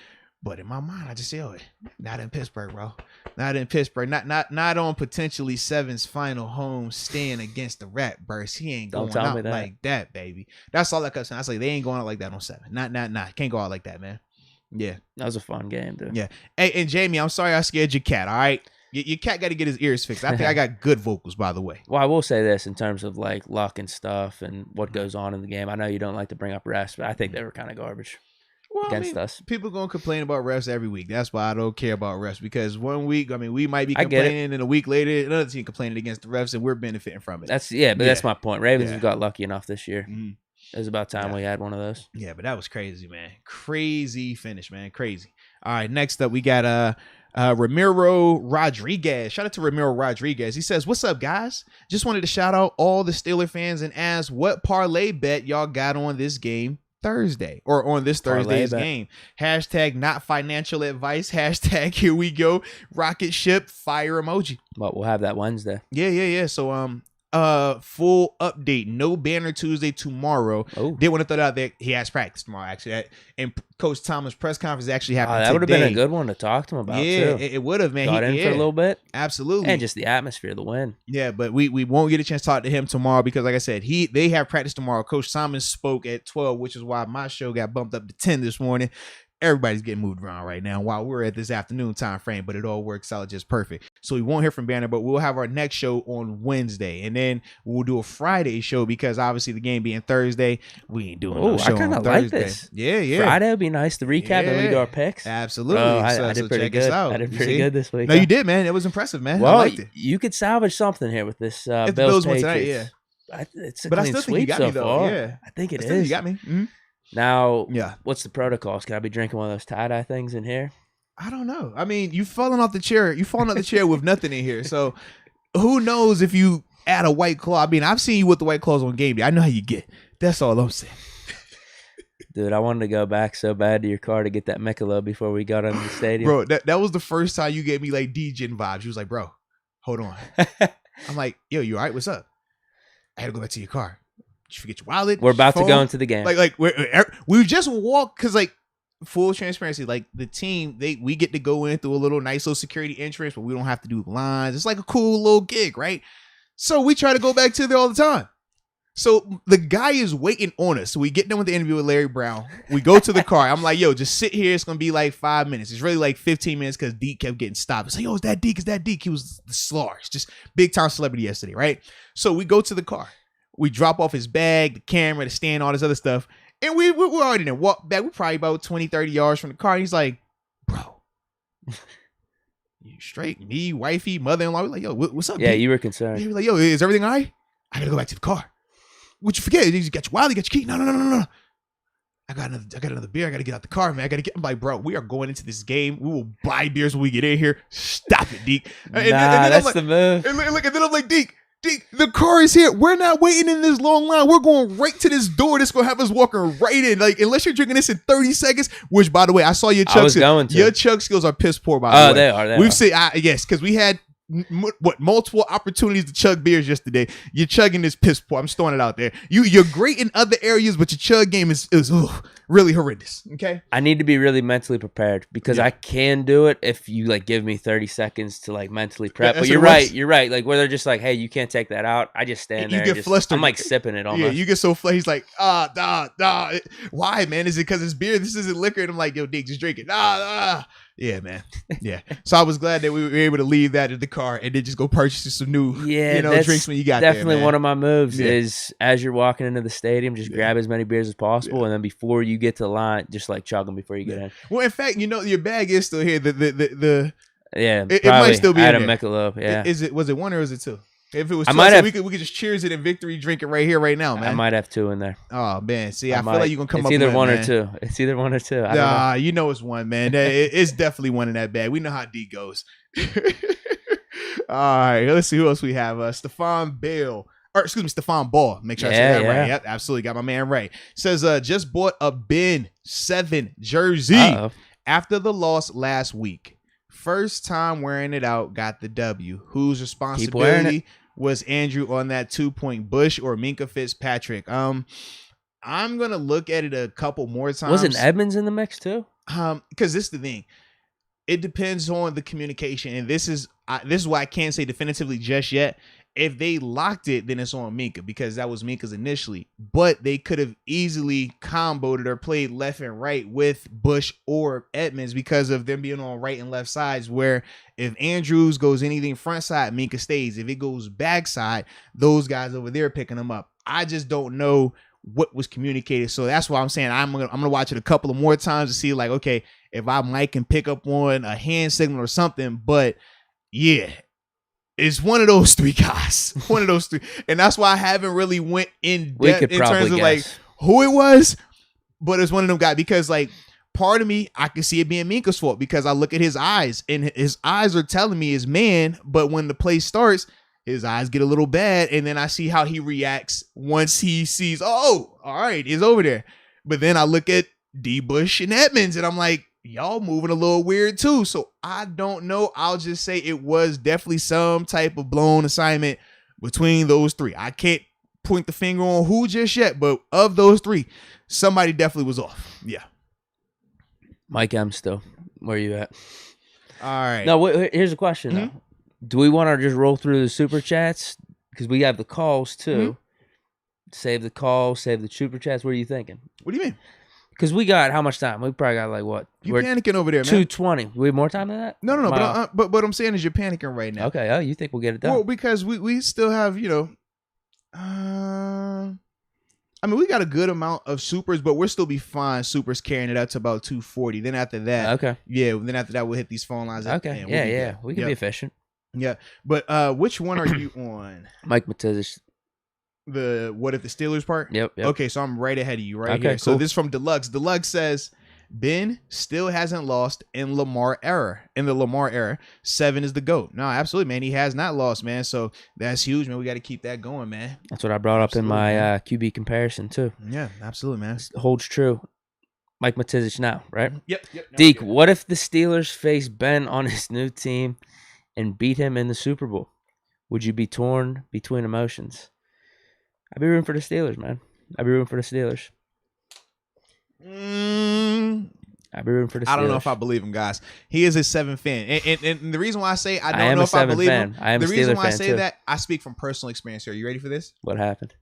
But in my mind, I just say, oh, not in Pittsburgh, bro. Not in Pittsburgh. Not on potentially 7's final home stand against the Rat Burst. He ain't going out like that, baby. That's all I kept saying. I was like, they ain't going out like that on 7. Not. Can't go out like that, man. Yeah. That was a fun game, dude. Yeah. Hey, and Jamie, I'm sorry I scared your cat, all right? Your cat got to get his ears fixed. I think I got good vocals, by the way. Well, I will say this in terms of luck and stuff and what goes on in the game. I know you don't like to bring up refs, but I think they were kind of garbage. Against us. People gonna complain about refs every week. That's why I don't care about refs, because one week, we might be complaining, and a week later, another team complaining against the refs, and we're benefiting from it. That's my point. Ravens have got lucky enough this year. Mm-hmm. It was about time we had one of those. Yeah, but that was crazy, man. Crazy finish, man. Crazy. All right, next up we got Ramiro Rodriguez. Shout out to Ramiro Rodriguez. He says, "What's up, guys? Just wanted to shout out all the Steeler fans and ask what parlay bet y'all got on this game Thursday or on this Thursday's game. Hashtag not financial advice. Hashtag here we go. Rocket ship fire emoji. But we'll have that Wednesday. Yeah. So full update. No banner Tuesday tomorrow. Oh, Did want to throw it out there. He has practice tomorrow actually. And Coach Thomas' press conference actually happened that would have been today. a good one to talk to him about. Yeah, too. it would have, man. Got in for a little bit. Absolutely. And just the atmosphere, the win. Yeah, but we won't get a chance to talk to him tomorrow because, like I said, they have practice tomorrow. Coach Simon spoke at 12, which is why my show got bumped up to 10 this morning. Everybody's getting moved around right now while we're at this afternoon time frame, but it all works out just perfect. So we won't hear from Banner, but we'll have our next show on Wednesday, and then we'll do a Friday show because obviously the game being Thursday, we ain't doing no show I kind of on like Thursday. this. Yeah. Friday would be nice to recap and we do our picks. Absolutely. I did pretty check good. us out. I did You pretty see? good this week. No, you did, man. It was impressive, man. Well, I liked it. you could salvage something here with this It's the Bills one tonight, Patriots. It's a But I clean still think you sweep got so me, though. far. Yeah. I think it I still think is. you got me. Mm-hmm. Now, Yeah. what's the protocols? Can I be drinking one of those tie-dye things in here? I don't know. I mean, you falling off the chair. You falling off the chair with nothing in here. So who knows if you add a White Claw? I mean, I've seen you with the White Claws on game day. I know how you get. That's all I'm saying. Dude, I wanted to go back so bad to your car to get that Michelob before we got into the stadium. Bro, that was the first time you gave me like DJ vibes. You was like, bro, hold on. I'm like, yo, you all right? What's up? I had to go back to your car. Did you forget your wallet? We're about phone? to go into the game. Like we just walked because like full transparency, like the team, we get to go in through a little nice little security entrance, but we don't have to do lines. It's like a cool little gig, right? So we try to go back to there all the time. So the guy is waiting on us. So we get done with the interview with Larry Brown. We go to the car. I'm like, yo, just sit here. It's going to be like 5 minutes. It's really like 15 minutes because Deke kept getting stopped. It's like, yo, is that Deke? Is that Deke? He was the Slars, just big time celebrity yesterday, right? So we go to the car. We drop off his bag, the camera, the stand, all this other stuff. And we're already there. Walk back. We're probably about 20, 30 yards from the car. And he's like, bro, you straight? Me, wifey, mother-in-law. We're like, yo, what's up? Yeah, Deke? you were concerned. He was like, yo, is everything all right? I got to go back to the car. What you forget? You got your wallet, you got your key. No. I got another beer. I got to get out the car, man. I'm like, bro, we are going into this game. We will buy beers when we get in here. Stop it, Deke. That's the move. And then I'm like, Deke, the car is here. We're not waiting in this long line. We're going right to this door that's going to have us walking right in. Like, unless you're drinking this in 30 seconds, which, by the way, I saw your chug skills. Your chug skills are piss poor, by the way. They are. We've seen, yes, because we had multiple opportunities to chug beers yesterday. You're chugging this piss poor. I'm just throwing it out there. You're great in other areas, but your chug game is really horrendous. Okay, I need to be really mentally prepared because I can do it if you like give me 30 seconds to like mentally prep. But you're right. Like where they're just like, hey, you can't take that out. I just stand there. You get flustered. I'm like sipping it almost. Yeah, you get so flustered. He's like, nah. Why, man? Is it because it's beer? This isn't liquor. And I'm like, yo, Deke, just drink it. Nah. Yeah, man. Yeah. So I was glad that we were able to leave that in the car and then just go purchase some new, drinks when you got there. Definitely man. One of my moves is as you're walking into the stadium, just grab as many beers as possible, and then before you get to the line, just like chug them before you get in. Well, in fact, your bag is still here. It probably might still be add in a there. Michelob. Yeah. Was it one or was it two? If it was two, we could just cheers it in victory, drink it right here, right now, man. I might have two in there. Oh man, see, I feel like you're gonna come it's up. Either with one man. or two. It's either one or two. I don't know. You know it's one, man. It's definitely one in that bag. We know how D goes. All right, let's see who else we have. Stephon Ball. Make sure I say that right. Yep, absolutely. Got my man right. Says just bought a Ben 7 jersey after the loss last week. First time wearing it out, got the W. Whose responsibility was Andrew on that 2-point Bush or Minka Fitzpatrick? I'm gonna look at it a couple more times. Wasn't Edmonds in the mix too? Because this is the thing. It depends on the communication, and this is why I can't say definitively just yet. If they locked it, then it's on Minka because that was Minka's initially. But they could have easily comboed it or played left and right with Bush or Edmonds because of them being on right and left sides. Where if Andrews goes anything front side, Minka stays. If it goes backside, those guys over there picking them up. I just don't know what was communicated. So that's why I'm saying I'm gonna watch it a couple of more times to see like, okay, if I might can pick up on a hand signal or something. But yeah. It's one of those three guys. One of those three. And that's why I haven't really went in depth in terms of like who it was. But it's one of them guys because like part of me, I can see it being Minka's fault because I look at his eyes and his eyes are telling me his man. But when the play starts, his eyes get a little bad. And then I see how he reacts once he sees, oh, all right, he's over there. But then I look at D. Bush and Edmonds, and I'm like, y'all moving a little weird too. So I don't know. I'll just say it was definitely some type of blown assignment between those three. I can't point the finger on who just yet, but of those three, somebody definitely was off. Yeah. Mike M. Still, where you at? All right. No, here's a question though. Do we want to just roll through the super chats because we have the calls too? Save the calls, save the super chats. What are you thinking? What do you mean? Because we got how much time? We probably got like what? You're panicking over there, man. 2:20. We have more time than that? No. But what I'm saying is you're panicking right now. Okay. Oh, you think we'll get it done? Well, because we still have, I mean, we got a good amount of supers, but we'll still be fine. Supers carrying it up to about 240. Then after that, okay. Yeah. Then after that, we'll hit these phone lines. Okay. Yeah. We can be efficient. Yeah. But which one are you on? Mike Matizich. The what if the Steelers part? Yep. Okay, so I'm right ahead of you right okay, here. Cool. So this is from Deluxe. Deluxe says Ben still hasn't lost in Lamar era. In the Lamar era, 7 is the GOAT. No, absolutely, man. He has not lost, man. So that's huge, man. We got to keep that going, man. That's what I brought up in my QB comparison too. Yeah, absolutely, man. It holds true. Mike Matizich now, right? Yep. Deke, what if the Steelers face Ben on his new team and beat him in the Super Bowl? Would you be torn between emotions? I'd be rooting for the Steelers, man. I'd be rooting for the Steelers. I'd be rooting for the Steelers. I don't know if I believe him, guys. He is a 7 fan. And the reason why I say I don't know if I believe him, the reason why I say that, I speak from personal experience here. Are you ready for this? What happened?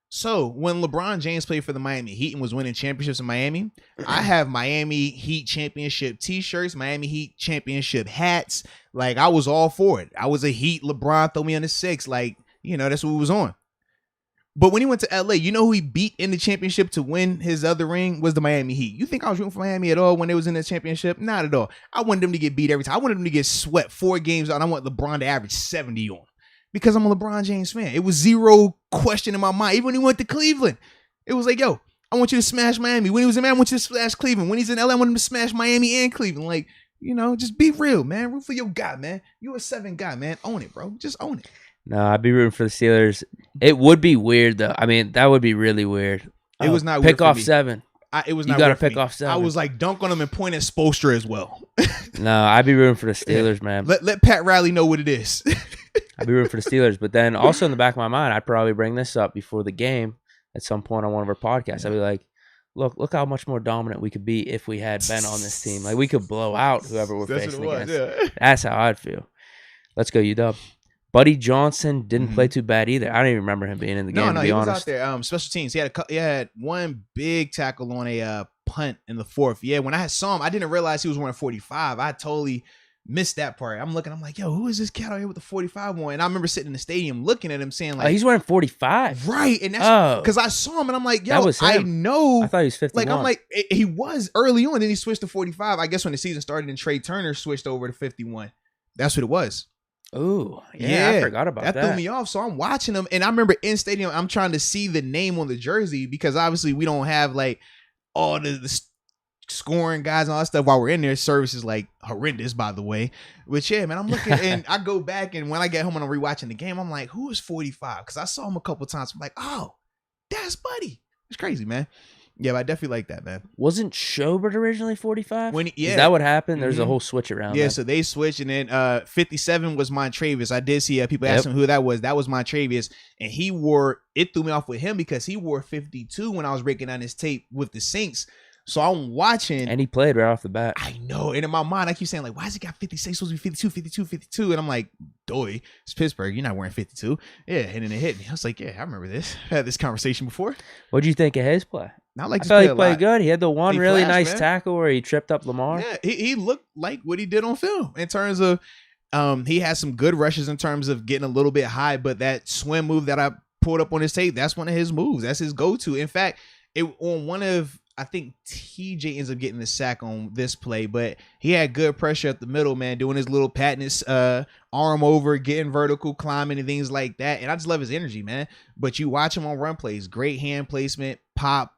So when LeBron James played for the Miami Heat and was winning championships in Miami, I have Miami Heat championship t-shirts, Miami Heat championship hats. Like, I was all for it. I was a Heat. LeBron throw me on the 6. Like, that's what we was on. But when he went to LA, you know who he beat in the championship to win his other ring was the Miami Heat. You think I was rooting for Miami at all when they was in the championship? Not at all. I wanted them to get beat every time. I wanted them to get swept 4 games out. And I want LeBron to average 70 on because I'm a LeBron James fan. It was zero question in my mind. Even when he went to Cleveland, it was like, yo, I want you to smash Miami. When he was in Miami, I want you to smash Cleveland. When he's in LA, I want him to smash Miami and Cleveland. Like, just be real, man. Root for your guy, man. You're a 7 guy, man. Own it, bro. Just own it. No, I'd be rooting for the Steelers. It would be weird, though. I mean, that would be really weird. It was not weird. Pick off 7. It was not. You got to pick off 7. I was like, dunk on him and point at Spoelstra as well. No, I'd be rooting for the Steelers, man. Let Pat Riley know what it is. I'd be rooting for the Steelers. But then also in the back of my mind, I'd probably bring this up before the game at some point on one of our podcasts. I'd be like, look how much more dominant we could be if we had Ben on this team. Like, we could blow out whoever we're facing against. Yeah. That's how I'd feel. Let's go, UW. Buddy Johnson didn't play too bad either. I don't even remember him being in the game. No, he was out there. Special teams. He had one big tackle on a punt in the 4th. Yeah, when I saw him, I didn't realize he was wearing 45. I totally missed that part. I'm like, yo, who is this cat out here with the 45 on? And I remember sitting in the stadium looking at him saying, like, he's wearing 45. Right. And that's because I saw him and I'm like, yo, I know. I thought he was 51. Like, I'm like, he was early on. Then he switched to 45. I guess when the season started and Trey Turner switched over to 51. That's what it was. Oh, yeah, I forgot about that. That threw me off. So I'm watching them, and I remember in stadium, I'm trying to see the name on the jersey because obviously we don't have like all the scoring guys and all that stuff while we're in there. Service is like horrendous, by the way. But yeah, man, I'm looking and I go back, and when I get home and I'm rewatching the game, I'm like, who is 45? Because I saw him a couple times. I'm like, oh, that's Buddy. It's crazy, man. Yeah, but I definitely like that, man. Wasn't Schobert originally 45? Is that what happened? There's a whole switch around. Yeah, so they switched, and then 57 was Montravius. I did see people asking who that was. That was Montravius, and it threw me off with him because he wore 52 when I was breaking down his tape with the Saints. So I'm watching. And he played right off the bat. I know. And in my mind, I keep saying, like, why has he got 56? Supposed to be 52, 52, 52. And I'm like, doy, it's Pittsburgh. You're not wearing 52. Yeah. And then it hit me. I was like, yeah, I remember this. I had this conversation before. What did you think of his play? Not like I felt he played good. He had the one really nice man. tackle where he tripped up Lamar. Yeah, he looked like what he did on film in terms of he had some good rushes in terms of getting a little bit high, but that swim move that I pulled up on his tape, that's one of his moves. That's his go-to. In fact, on one of, I think TJ ends up getting the sack on this play, but he had good pressure at the middle, man, doing his little patting his arm over, getting vertical, climbing and things like that. And I just love his energy, man. But you watch him on run plays, great hand placement, pop,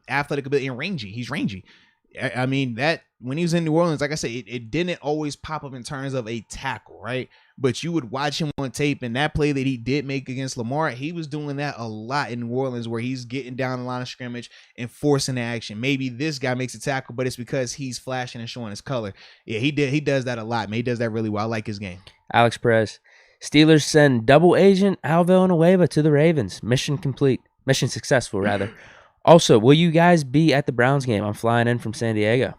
athletic ability, and rangy. He's rangy. I mean, that when he was in New Orleans, like I said, it didn't always pop up in terms of a tackle, right? but you would watch him on tape, and that play that he did make against Lamar, he was doing that a lot in New Orleans, where he's getting down the line of scrimmage and forcing the action. Maybe this guy makes a tackle, but it's because he's flashing and showing his color. Yeah, he does that a lot, man. He does that really well. I like his game. Alex Perez. Steelers send double agent Al Villanueva to the Ravens. Mission complete. Mission successful, rather. Also, will you guys be at the Browns game? I'm flying in from San Diego.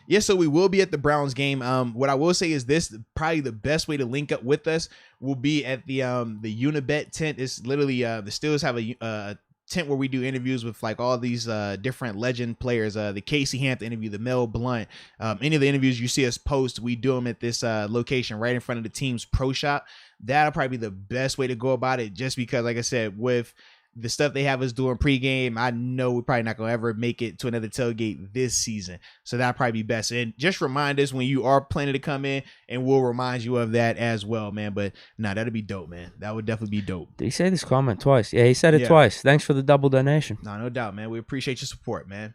Yeah, so we will be at the Browns game. What I will say is this: probably the best way to link up with us will be at the Unibet tent. It's literally the Steelers have a tent where we do interviews with like all these different legend players. The Casey Hampton interview, the Mel Blount, any of the interviews you see us post, we do them at this location right in front of the team's pro shop. That'll probably be the best way to go about it, just because, like I said, with the stuff they have us doing pregame, I know we're probably not going to ever make it to another tailgate this season. So that'll probably be best. And just remind us when you are planning to come in, and we'll remind you of that as well, man. But that'd be dope, man. That would definitely be dope. Did he say this comment twice? Yeah, he said it twice. Thanks for the double donation. No doubt, man. We appreciate your support, man.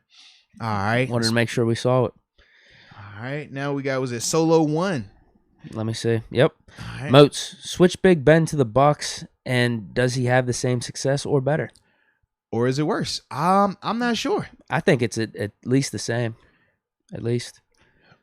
All right. Wanted to make sure we saw it. All right. Now we got, was it Solo 1? Let me see. Yep. All right. Moats, switch Big Ben to the Bucks, and does he have the same success or better? Or is it worse? I'm not sure. I think it's at least the same. At least.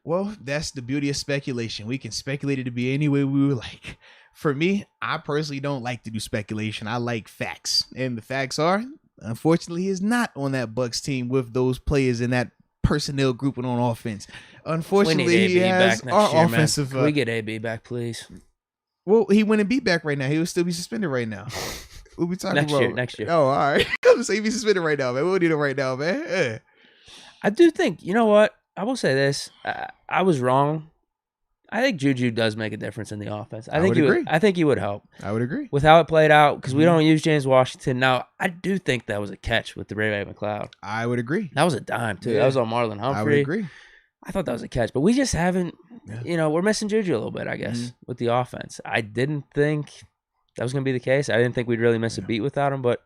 Well, that's the beauty of speculation. We can speculate it to be any way we would like. For me, I personally don't like to do speculation. I like facts. And the facts are, unfortunately, he's not on that Bucks team with those players in that personnel grouping on offense. Unfortunately, he has our offensive. Can we get AB back, please? Well, he wouldn't be back right now. He would still be suspended right now. We'll be talking about next year. Oh, all right. I'm saying he's suspended right now, man. We'll need him right now, man. Yeah. I do think, you know what? I will say this. I was wrong. I think Juju does make a difference in the offense. I think he would help. I would agree. With how it played out, because we don't use James Washington. Now, I do think that was a catch with the Ray McLeod. I would agree. That was a dime, too. Yeah. That was on Marlon Humphrey. I would agree. I thought that was a catch, but we just haven't, we're missing Juju a little bit, I guess, with the offense. I didn't think that was going to be the case. I didn't think we'd really miss a beat without him, but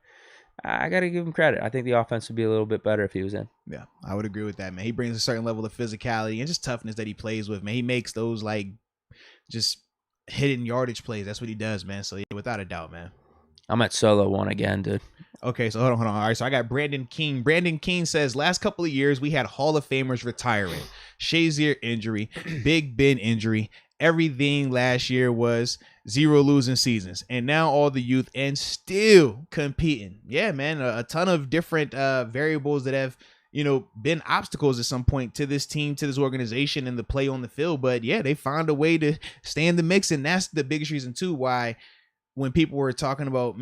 I got to give him credit. I think the offense would be a little bit better if he was in. Yeah, I would agree with that, man. He brings a certain level of physicality and just toughness that he plays with, man. He makes those, like, just hidden yardage plays. That's what he does, man. So, yeah, without a doubt, man. I'm at Solo 1 again, dude. Okay, so hold on. All right, so I got Brandon King. Brandon King says, last couple of years, we had Hall of Famers retiring. Shazier injury, Big Ben injury. Everything last year was 0 losing seasons. And now all the youth and still competing. Yeah, man, a ton of different variables that have, been obstacles at some point to this team, to this organization, and the play on the field. But, yeah, they found a way to stay in the mix, and that's the biggest reason, too, why when people were talking about,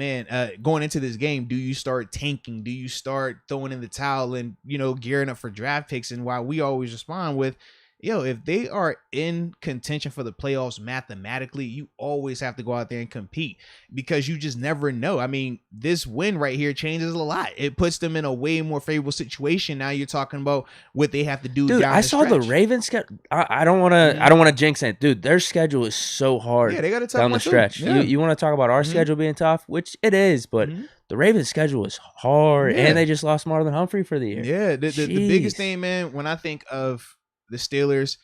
going into this game, do you start tanking? Do you start throwing in the towel and, gearing up for draft picks? And why we always respond with, if they are in contention for the playoffs mathematically, you always have to go out there and compete, because you just never know. I mean, this win right here changes a lot. It puts them in a way more favorable situation. Now you're talking about what they have to do. Dude, down I saw the Ravens schedule. I don't want to jinx it, dude. Their schedule is so hard. Yeah, they got a tough down the stretch. Yeah. You want to talk about our schedule being tough, which it is, but the Ravens schedule is hard, and they just lost Marlon Humphrey for the year. Yeah, the biggest thing, man, when I think of the Steelers,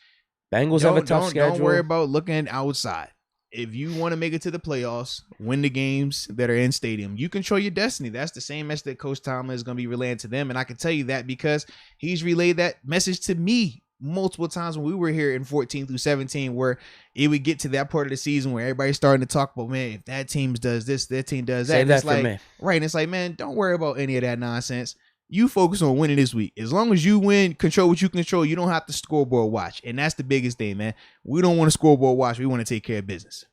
Bengals have a tough schedule. Don't worry about looking outside. If you want to make it to the playoffs, win the games that are in stadium, you control your destiny. That's the same message that Coach Tomlin is going to be relaying to them. And I can tell you that because he's relayed that message to me multiple times when we were here in 14 through 17, where it would get to that part of the season where everybody's starting to talk about, man, if that team does this, that team does that. Save that it's like, for me. Right. And it's like, man, don't worry about any of that nonsense. You focus on winning this week. As long as you win, control what you control, you don't have to scoreboard watch. And that's the biggest thing, man. We don't want to scoreboard watch. We want to take care of business.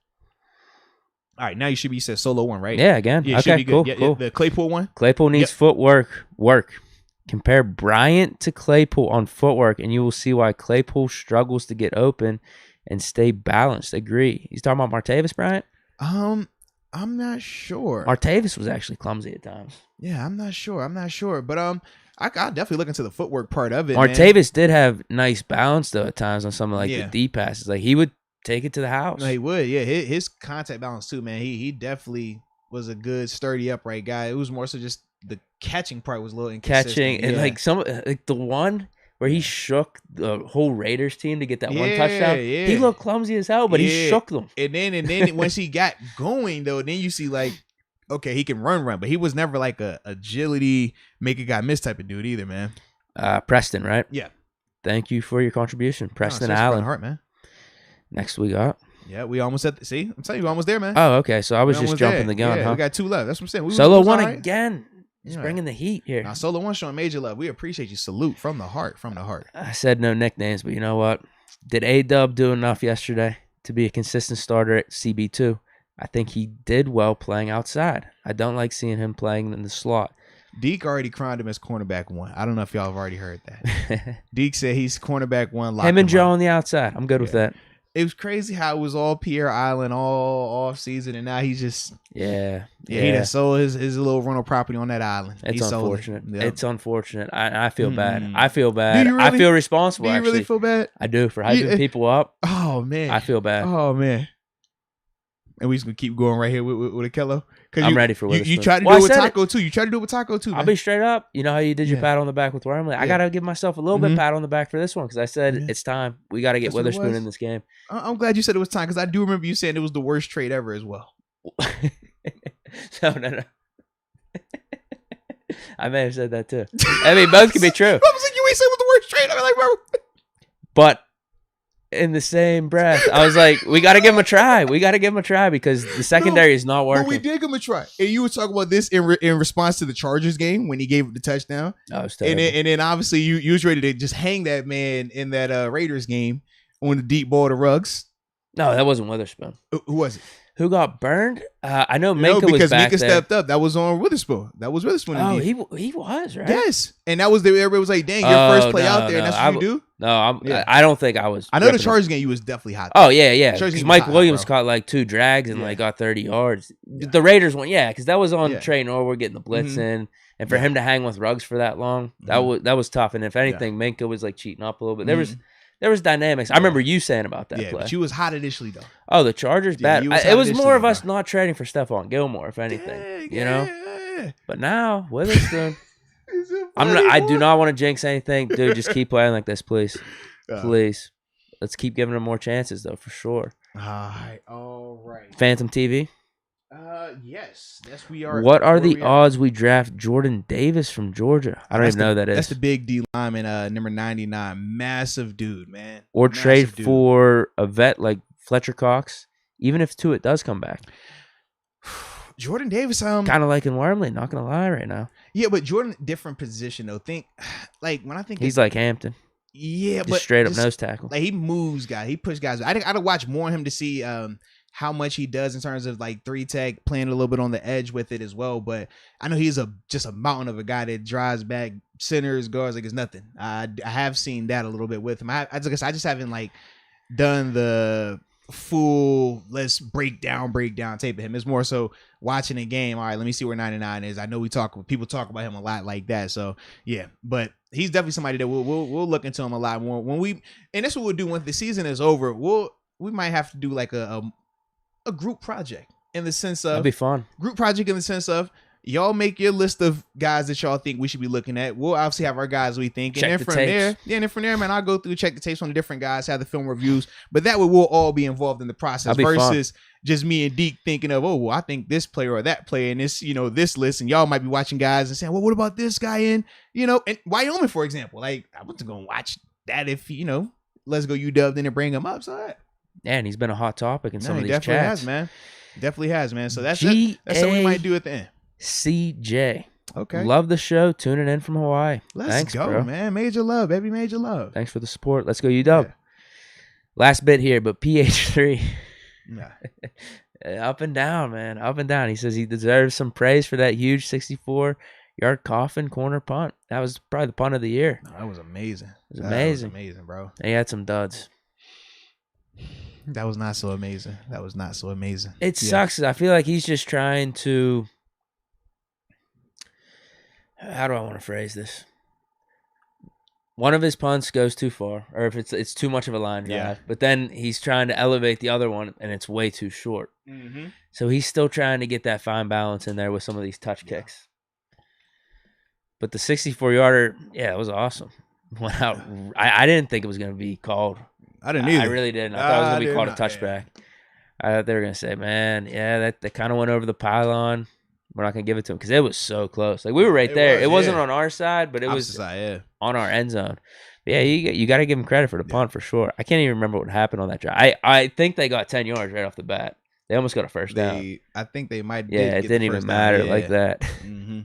All right, now you should be said Solo 1, right? Yeah, again. Yeah, okay, cool, cool. The Claypool one? Claypool needs footwork. Compare Bryant to Claypool on footwork, and you will see why Claypool struggles to get open and stay balanced. Agree. He's talking about Martavis Bryant? I'm not sure. Martavis was actually clumsy at times. Yeah, I'm not sure. But I'll definitely look into the footwork part of it. Martavis did have nice balance though at times on some of the deep passes. Like he would take it to the house. No, he would. Yeah, his contact balance too, man. He definitely was a good sturdy upright guy. It was more so just the catching part was a little inconsistent. And like the one where he shook the whole Raiders team to get that one Yeah, touchdown. yeah. He looked clumsy as hell, but he Yeah. shook them. And then once he got going though, then you see like, okay, he can run, but he was never like a agility, make a guy miss type of dude either, man. Preston, right? Yeah. Thank you for your contribution, Preston From Allen. the heart, man. Next we got. Yeah, we almost at see, I'm telling you, we're almost there, man. Oh, okay. So I was We just almost jumping there. the gun, Yeah, huh? we got 2 left. That's what I'm saying. Solo was won all right. again. He's Yeah. bringing the heat here. Now, Solo 1 showing major love. We appreciate you. Salute from the heart. From the heart. I said no nicknames, but you know what? Did A-Dub do enough yesterday to be a consistent starter at CB2? I think he did well playing outside. I don't like seeing him playing in the slot. Deke already crowned him as cornerback 1. I don't know if y'all have already heard that. Deke said he's cornerback 1. Him and Joe on the outside. I'm good with that. It was crazy how it was all Pierre Island all off season, and now he's just Yeah. he done sold his little rental property on that island. It's He sold unfortunate. it. Yep. It's unfortunate. I feel bad. I feel bad. Do you I really? feel responsible, Do you actually. really feel bad? I do for hyping people up. Oh man, I feel bad. Oh man. And we just gonna keep going right here with Akello. I'm ready for Witherspoon. You tried to do Well, it with I said Taco too. You tried to do it with Taco too. I'll Man. be straight up. You know how you did your Yeah. pat on the back with Wormley? I Yeah. got to give myself a little bit pat on the back for this one because I said Yeah. it's time. We got to get That's what it Witherspoon was. in this game. I'm glad you said it was time because I do remember you saying it was the worst trade ever as well. No. I may have said that too. I mean, both can be true. I was like, you ain't saying it was the worst trade. I'm like, bro. But in the same breath, I was like, we got to give him a try. We got to give him a try because the secondary is not working. But we did give him a try. And you were talking about this in response to the Chargers game when he gave up the touchdown. Oh, it was And terrible. then obviously you was ready to just hang that man in that Raiders game on the deep ball to Ruggs. No, that wasn't Witherspoon. Who was it? Who got burned? I know No, Minka was because back Minka there. stepped up. That was on Witherspoon. That was Witherspoon. Oh, indeed. he was, right? Yes. And that was everybody was like, dang, your first play out there, and that's what you do? No, Yeah. I don't think I was. I know the ripping him. Chargers game you was definitely hot. Oh, yeah. Chargers Because game Mike was hot, Williams bro. caught like 2 drags and Yeah. like got 30 yards. Yeah. The Raiders one, because that was on Yeah. Trey Norwood getting the blitz Mhm. in. And for Yeah. him to hang with Ruggs for that long, Mhm. that was tough. And if anything, Minka was like cheating up a little bit. Mhm. There was dynamics. I remember you saying about that Yeah, play. but you was hot initially though. Oh, the Chargers Yeah, bad. you was It was hot more of initially, us not trading for Stephon Gilmore, if anything. Yeah, You know? yeah. But now, Witherspoon. Is it I do funny, not want to jinx anything. Dude, just keep playing like this, please. boy? Please. Let's keep giving him more chances, though, for sure. All right. Phantom TV. Yes. Yes, we are. What are where the we odds we draft Jordan Davis from Georgia? I don't That's even know who that That's is. the big D lineman, number 99. Massive dude, man. Or Massive trade dude. for a vet like Fletcher Cox, even if Tuitt does come back. Jordan Davis. Kind of like in Wormley, not going to lie right now. Yeah, but Jordan, different position though. Think like when I think He's like Hampton, yeah, just but straight up just, nose tackle. like he moves guys, he pushes guys. I'd watch more of him to see how much he does in terms of like 3-tech, playing a little bit on the edge with it as well. But I know he's just a mountain of a guy that drives back centers, guards like it's nothing. I have seen that a little bit with him. I just haven't like done the full let's break down tape of him. It's more so watching a game. All right, let me see where 99 is. I know people talk about him a lot like that. So yeah, but he's definitely somebody that we'll look into him a lot more when we, and that's what we'll do when the season is over. We might have to do like a group project in the sense of That'd be fun. y'all make your list of guys that y'all think we should be looking at. We'll obviously have our guys we think. Check and the then tapes. from there, man, I'll go through, check the tapes on the different guys, have the film reviews. But that way we'll all be involved in the process That'd be fun. versus just me and Deke thinking of, oh, well, I think this player or that player in this, this list. And y'all might be watching guys and saying, well, what about this guy in, and Wyoming, for example. Like, I wasn't going to watch that if, let's go UW then and bring him up. So that, Yeah, and he's been a hot topic in some of he these definitely chats. has, man. Definitely has, man. So that's something we might do at the end. CJ. Okay. Love the show. Tuning in from Hawaii. Let's Thanks, go, bro. man. Major love, baby. Major love. Thanks for the support. Let's go, UW. Yeah. Last bit here, but PH3. Nah. Up and down, man. Up and down. He says he deserves some praise for that huge 64-yard coffin corner punt. That was probably the punt of the year. No, that was amazing. It was amazing. That was amazing, bro. And he had some duds. That was not so amazing. It sucks. I feel like he's just trying to. How do I want to phrase this? One of his punts goes too far, or if it's too much of a line drive. Yeah. But then he's trying to elevate the other one, and it's way too short. Mm-hmm. So he's still trying to get that fine balance in there with some of these touch kicks. But the 64-yarder, yeah, it was awesome. went out. I didn't think it was going to be called. I didn't either. I really didn't. I thought it was going to be called a not, touchback. I thought they were going to say, man, yeah, that kind of went over the pylon. We're not going to give it to him because it was so close. Like, we were right there. It wasn't on our side, but it was on our end zone. But yeah, you got to give him credit for the punt for sure. I can't even remember what happened on that drive. I think they got 10 yards right off the bat. They almost got a first down. I think they might. Yeah, it didn't even matter like that. Mm-hmm.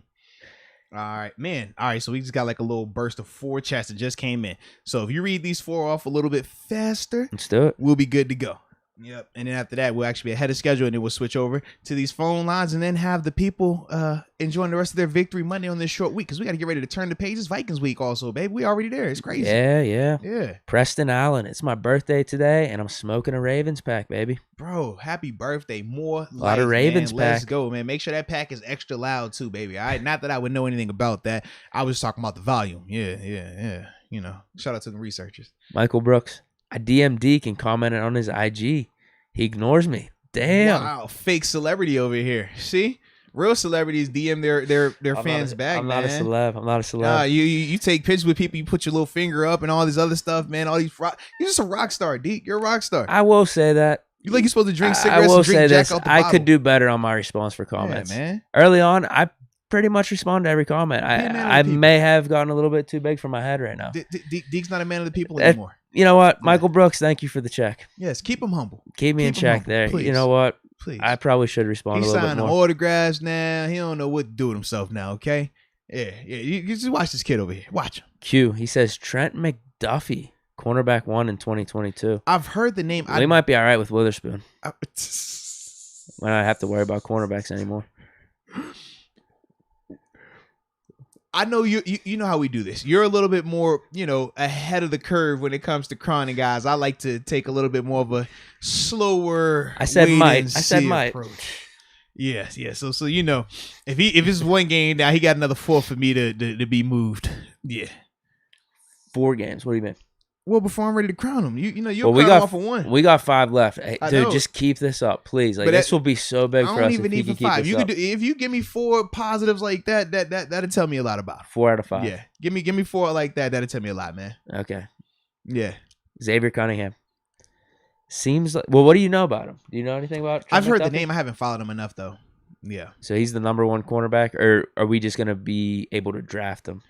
All right, man. All right, so we just got like a little burst of 4 chats that just came in. So if you read these 4 off a little bit faster, let's do it. We'll be good to go. Yep. And then after that, we'll actually be ahead of schedule, and then we'll switch over to these phone lines and then have the people enjoying the rest of their victory Monday on this short week because we got to get ready to turn the pages. Vikings week also, baby. We already there. It's crazy. Yeah. Preston Allen. It's my birthday today, and I'm smoking a Ravens pack, baby. Bro, happy birthday. More a lot of Ravens pack. Let's go, man. Make sure that pack is extra loud too, baby. All right. Not that I would know anything about that. I was talking about the volume. Yeah. You know, shout out to the researchers. Michael Brooks. I DM'd Deke and commented on his IG. He ignores me. Damn. Wow, fake celebrity over here. See? Real celebrities DM their fans back, man. I'm not a celeb. You take pictures with people, you put your little finger up and all this other stuff, man. All these you're just a rock star, Deke. You're a rock star. I will say that. You like you're supposed to drink cigarettes I will and drink say Jack this. out the I bottle. could do better on my response for comments. Yeah, man. Early on, I pretty much respond to every comment. I may have gotten a little bit too big for my head right now. Deke's not a man of the people anymore. You know what? Michael Brooks, thank you for the check. Yes, keep him humble. Keep me in check there. Please. You know what? Please. I probably should respond a little bit more. He's signing autographs now. He don't know what to do with himself now, okay? Yeah. You just watch this kid over here. Watch him. Q, he says Trent McDuffie, cornerback 1 in 2022. I've heard the name. We might be all right with Witherspoon. Might not have to worry about cornerbacks anymore. I know you know how we do this. You're a little bit more, ahead of the curve when it comes to crowning guys. I like to take a little bit more of a slower. I said might. Approach. Yes. So if it's one game now, he got another 4 for me to be moved. Yeah. 4 games. What do you mean? Well, before I'm ready to crown him, you'll crown him off of 1. We got 5 left. Hey, dude, just keep this up, please. Like, this will be so big for us. I don't even need 5. If you give me 4 positives like that'll tell me a lot about it. 4 out of 5. Yeah, give me 4 like that. That'll tell me a lot, man. Okay. Yeah. Xavier Cunningham. Seems like. Well, what do you know about him? Do you know anything about? I've heard the name. I haven't followed him enough though. Yeah. So he's the number 1 cornerback, or are we just gonna be able to draft him?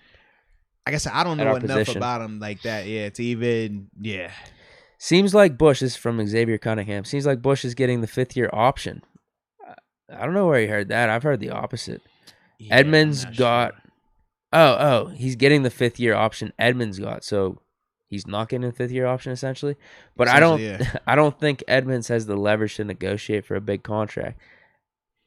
Like I said, I don't know enough about him like that. Yeah, to even Seems like Bush is from Xavier Cunningham. Seems like Bush is getting the 5th-year option. I don't know where he heard that. I've heard the opposite. Yeah, Edmonds got. Sure. He's getting the 5th-year option. Edmonds got, so he's not getting a 5th-year option essentially. But I don't think Edmonds has the leverage to negotiate for a big contract.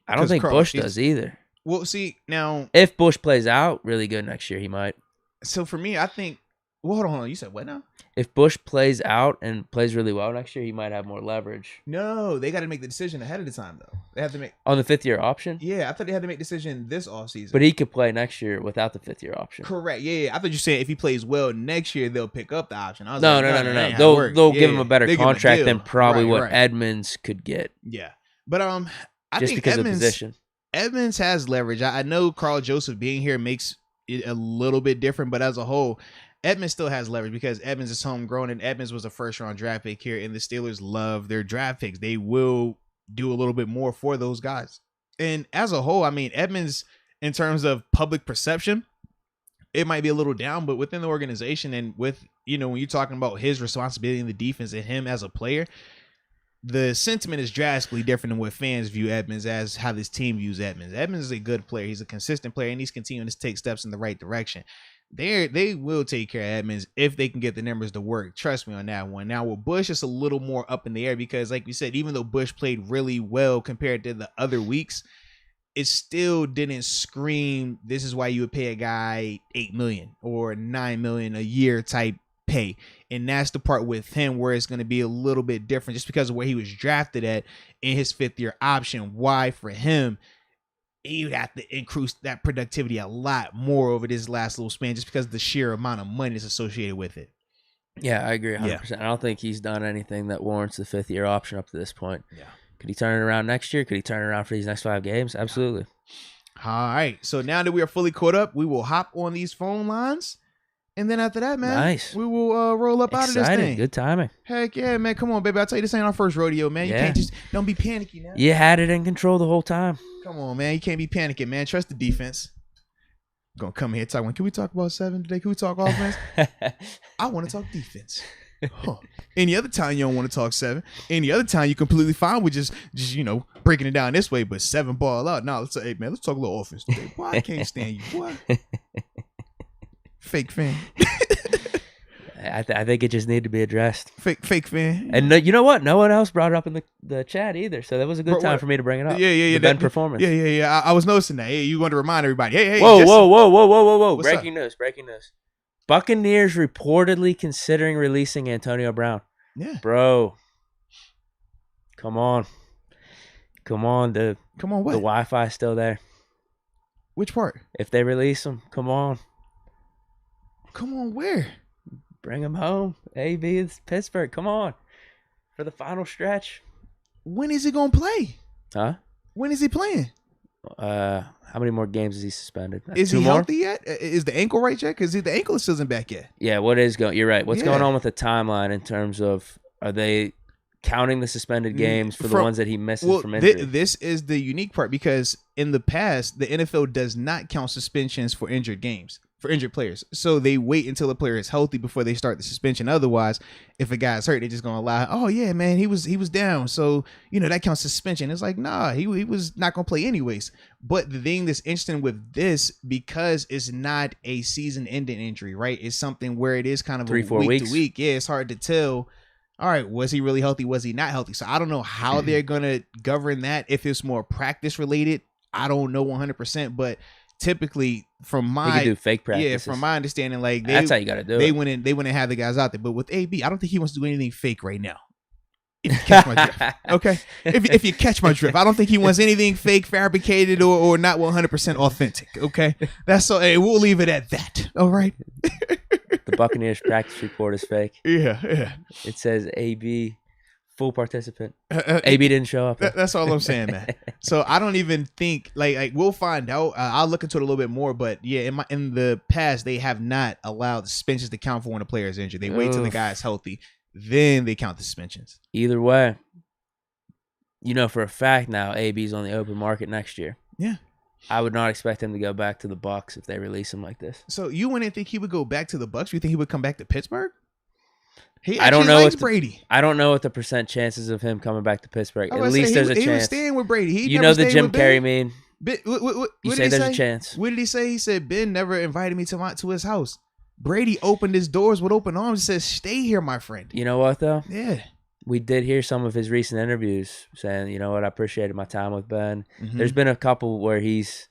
I don't think Bush does either. Well, see now, if Bush plays out really good next year, he might. So for me, I think. Well, hold on. You said what now? If Bush plays out and plays really well next year, he might have more leverage. No, they got to make the decision ahead of the time, though. They have to make on the 5th-year option. Yeah, I thought they had to make the decision this offseason. But he could play next year without the 5th-year option. Correct. Yeah. I thought you said if he plays well next year, they'll pick up the option. I was no. They'll give him a better contract than probably what Edmonds could get. Yeah, but I just think because of the position. Edmonds has leverage. I know Carl Joseph being here makes it a little bit different, but as a whole, Edmonds still has leverage because Edmonds is homegrown and Edmonds was a 1st-round draft pick here, and the Steelers love their draft picks. They will do a little bit more for those guys. And as a whole, I mean, Edmonds, in terms of public perception, it might be a little down, but within the organization and with, when you're talking about his responsibility in the defense and him as a player, the sentiment is drastically different than what fans view Edmonds as how this team views Edmonds. Edmonds is a good player. He's a consistent player, and he's continuing to take steps in the right direction. They will take care of Edmonds if they can get the numbers to work. Trust me on that one. Now, with Bush, it's a little more up in the air because, like we said, even though Bush played really well compared to the other weeks, it still didn't scream, this is why you would pay a guy $8 million or $9 million a year type pay. And that's the part with him where it's going to be a little bit different just because of where he was drafted at in his 5th-year option. Why for him, he would have to increase that productivity a lot more over this last little span just because of the sheer amount of money that's associated with it. Yeah, I agree 100%. Yeah. I don't think he's done anything that warrants the 5th-year option up to this point. Yeah. Could he turn it around next year? Could he turn it around for these next 5 games? Absolutely. All right. So now that we are fully caught up, we will hop on these phone lines And then after that, man, Nice. we will roll up out of this thing. Good timing. Heck yeah, man. Come on, baby. I tell you, this ain't our first rodeo, man. You can't just don't be panicky now. You had it in control the whole time. Come on, man. You can't be panicking, man. Trust the defense. Gonna come here talking. Can we talk about 7 today? Can we talk offense? I want to talk defense. Huh. Any other time you don't want to talk 7. Any other time you completely fine with just breaking it down this way, but 7 ball out. Now let's say, hey man, let's talk a little offense today. Boy, I can't stand you, boy. Fake fan. I think it just needed to be addressed. Fake fan. And you know what? No one else brought it up in the chat either. So that was a good time for me to bring it up. Yeah. The Ben performance. Yeah. I was noticing that. Hey, you want to remind everybody. Hey. Whoa. Breaking news. Buccaneers reportedly considering releasing Antonio Brown. Yeah. Bro. Come on. Come on. The Wi-Fi is still there. Which part? If they release him, come on. Come on, where? Bring him home. AB, it's Pittsburgh. Come on. For the final stretch. When is he going to play? Huh? When is he playing? How many more games is he suspended? Is he healthy yet? Is the ankle right yet? Because the ankle still isn't back yet. Yeah, you're right. What's going on with the timeline in terms of, are they counting the suspended games for the ones that he misses from injury? This is the unique part, because in the past, the NFL does not count suspensions for injured games, for injured players. So they wait until the player is healthy before they start the suspension. Otherwise, if a guy's hurt, they're just going to allow, oh yeah, man, he was down. So, that counts suspension. It's like, nah, he was not going to play anyways. But the thing that's interesting with this, because it's not a season ending injury, right? It's something where it is kind of 3-4 weeks to week. Yeah, it's hard to tell. All right, was he really healthy? Was he not healthy? So I don't know how they're going to govern that. If it's more practice related, I don't know 100%, but typically from my do fake practices. From my understanding, like that's how you got to do it. They wouldn't have the guys out there. But with AB, I don't think he wants to do anything fake right now. If you catch my drift, okay. If you catch my drift, I don't think he wants anything fake, fabricated, or not 100% authentic. Okay, that's so. Hey, we'll leave it at that. All right. The Buccaneers practice report is fake. Yeah. It says AB full participant. AB didn't show up. That's all I'm saying, man. So I don't even think like we'll find out. I'll look into it a little bit more, but yeah, in the past they have not allowed suspensions to count for when a player is injured. They wait till the guy is healthy, then they count the suspensions. Either way, for a fact now, AB's on the open market next year. Yeah. I would not expect him to go back to the Bucs if they release him like this. So you wouldn't think he would go back to the Bucs? You think he would come back to Pittsburgh? I don't know likes Brady. I don't know what the percent chances of him coming back to Pittsburgh. At least there's a chance. He was staying with Brady. You know the Jim Carrey meme. You say there's a chance. What did he say? He said Ben never invited me to his house. Brady opened his doors with open arms and said, "Stay here, my friend." You know what though? Yeah. We did hear some of his recent interviews saying, you know what, I appreciated my time with Ben. Mm-hmm. There's been a couple where he's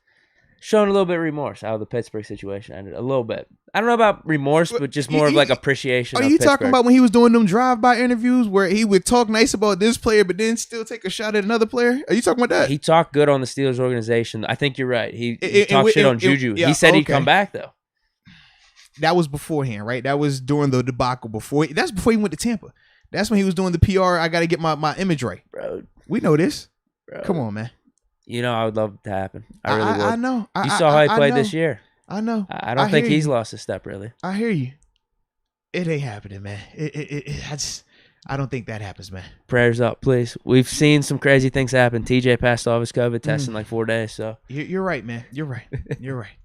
shown a little bit of remorse how the Pittsburgh situation ended. A little bit. I don't know about remorse, but just more of like appreciation. Are you talking about when he was doing them drive-by interviews where he would talk nice about this player, but then still take a shot at another player? Are you talking about that? He talked good on the Steelers organization. I think you're right. He talked shit on Juju. He said he'd come back though. That was beforehand, right? That was during the debacle before. That's before he went to Tampa. That's when he was doing the PR. I got to get my image right. Bro. We know this. Bro. Come on, man. I would love it to happen. I really would. I know. You saw how he played this year. I know. I don't think he's lost a step, really. I hear you. It ain't happening, man. I don't think that happens, man. Prayers up, please. We've seen some crazy things happen. TJ passed off his COVID test in like 4 days. So you're right, man. You're right. You're right.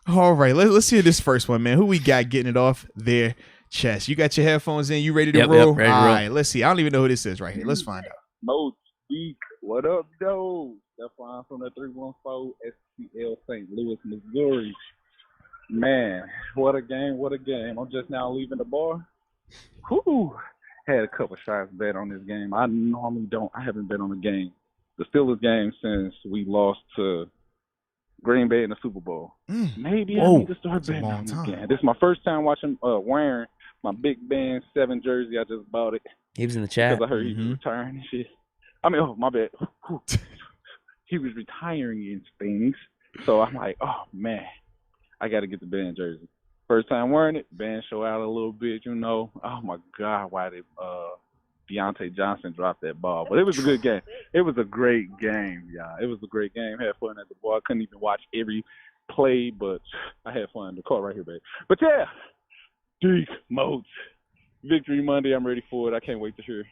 All right, let's hear this first one, man. Who we got getting it off their chest? You got your headphones in. You ready to roll? Yep, ready to roll. All right, let's see. I don't even know who this is right here. Let's find out. Moats, Deke, what up, though? That's why I'm from the 314 STL St. Louis, Missouri. Man, what a game, what a game. I'm just now leaving the bar. Whew. Had a couple shots bet on this game. I normally don't. I haven't bet on a game. The Steelers game since we lost to Green Bay in the Super Bowl. Maybe I need to start betting on this game. This is my first time wearing my Big Ben 7 jersey. I just bought it. He was in the chat. Because I heard he was retiring and shit. I mean, my bad. He was retiring in things. So I'm like, oh, man, I got to get the Ben jersey. First time wearing it, Ben show out a little bit, Oh, my God, why did Deontay Johnson drop that ball? But it was a good game. It was a great game, y'all. It was a great game. Had fun at the bar. I couldn't even watch every play, but I had fun. The call right here, baby. But, yeah, Deke, Moats. Victory Monday. I'm ready for it. I can't wait to hear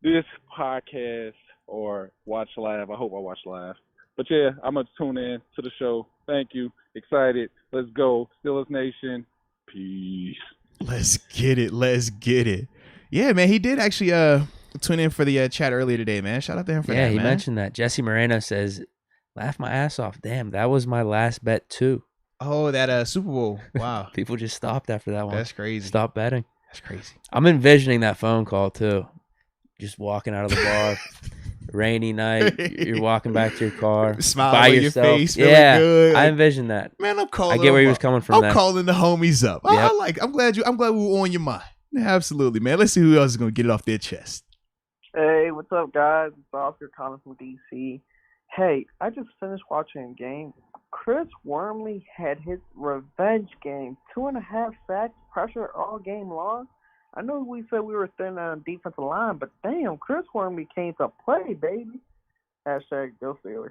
this podcast or watch live. I hope I watch live. But yeah, I'm going to tune in to the show. Thank you. Excited. Let's go. Steelers Nation. Peace. Let's get it. Let's get it. Yeah, man. He did actually tune in for the chat earlier today, man. Shout out to him for that, man. Yeah, he mentioned that. Jesse Moreno says, laugh my ass off. Damn, that was my last bet too. Oh, that Super Bowl. Wow. People just stopped after that one. That's crazy. Stop betting. That's crazy. I'm envisioning that phone call too. Just walking out of the bar, rainy night. You're walking back to your car, Smile by on yourself. your face, feeling good. I envision that. Man, I'm calling. I get where he was up. coming from. I'm there. calling the homies up. Yep. I'm glad we were on your mind. Yeah, absolutely, man. Let's see who else is gonna get it off their chest. Hey, what's up, guys? It's Oscar calling from DC. Hey, I just finished watching a game. Chris Wormley had his revenge game. 2.5 sacks, pressure all game long. I know we said we were thin on defensive line, but damn, Chris Wormley came to play, baby. Hashtag Go Steelers.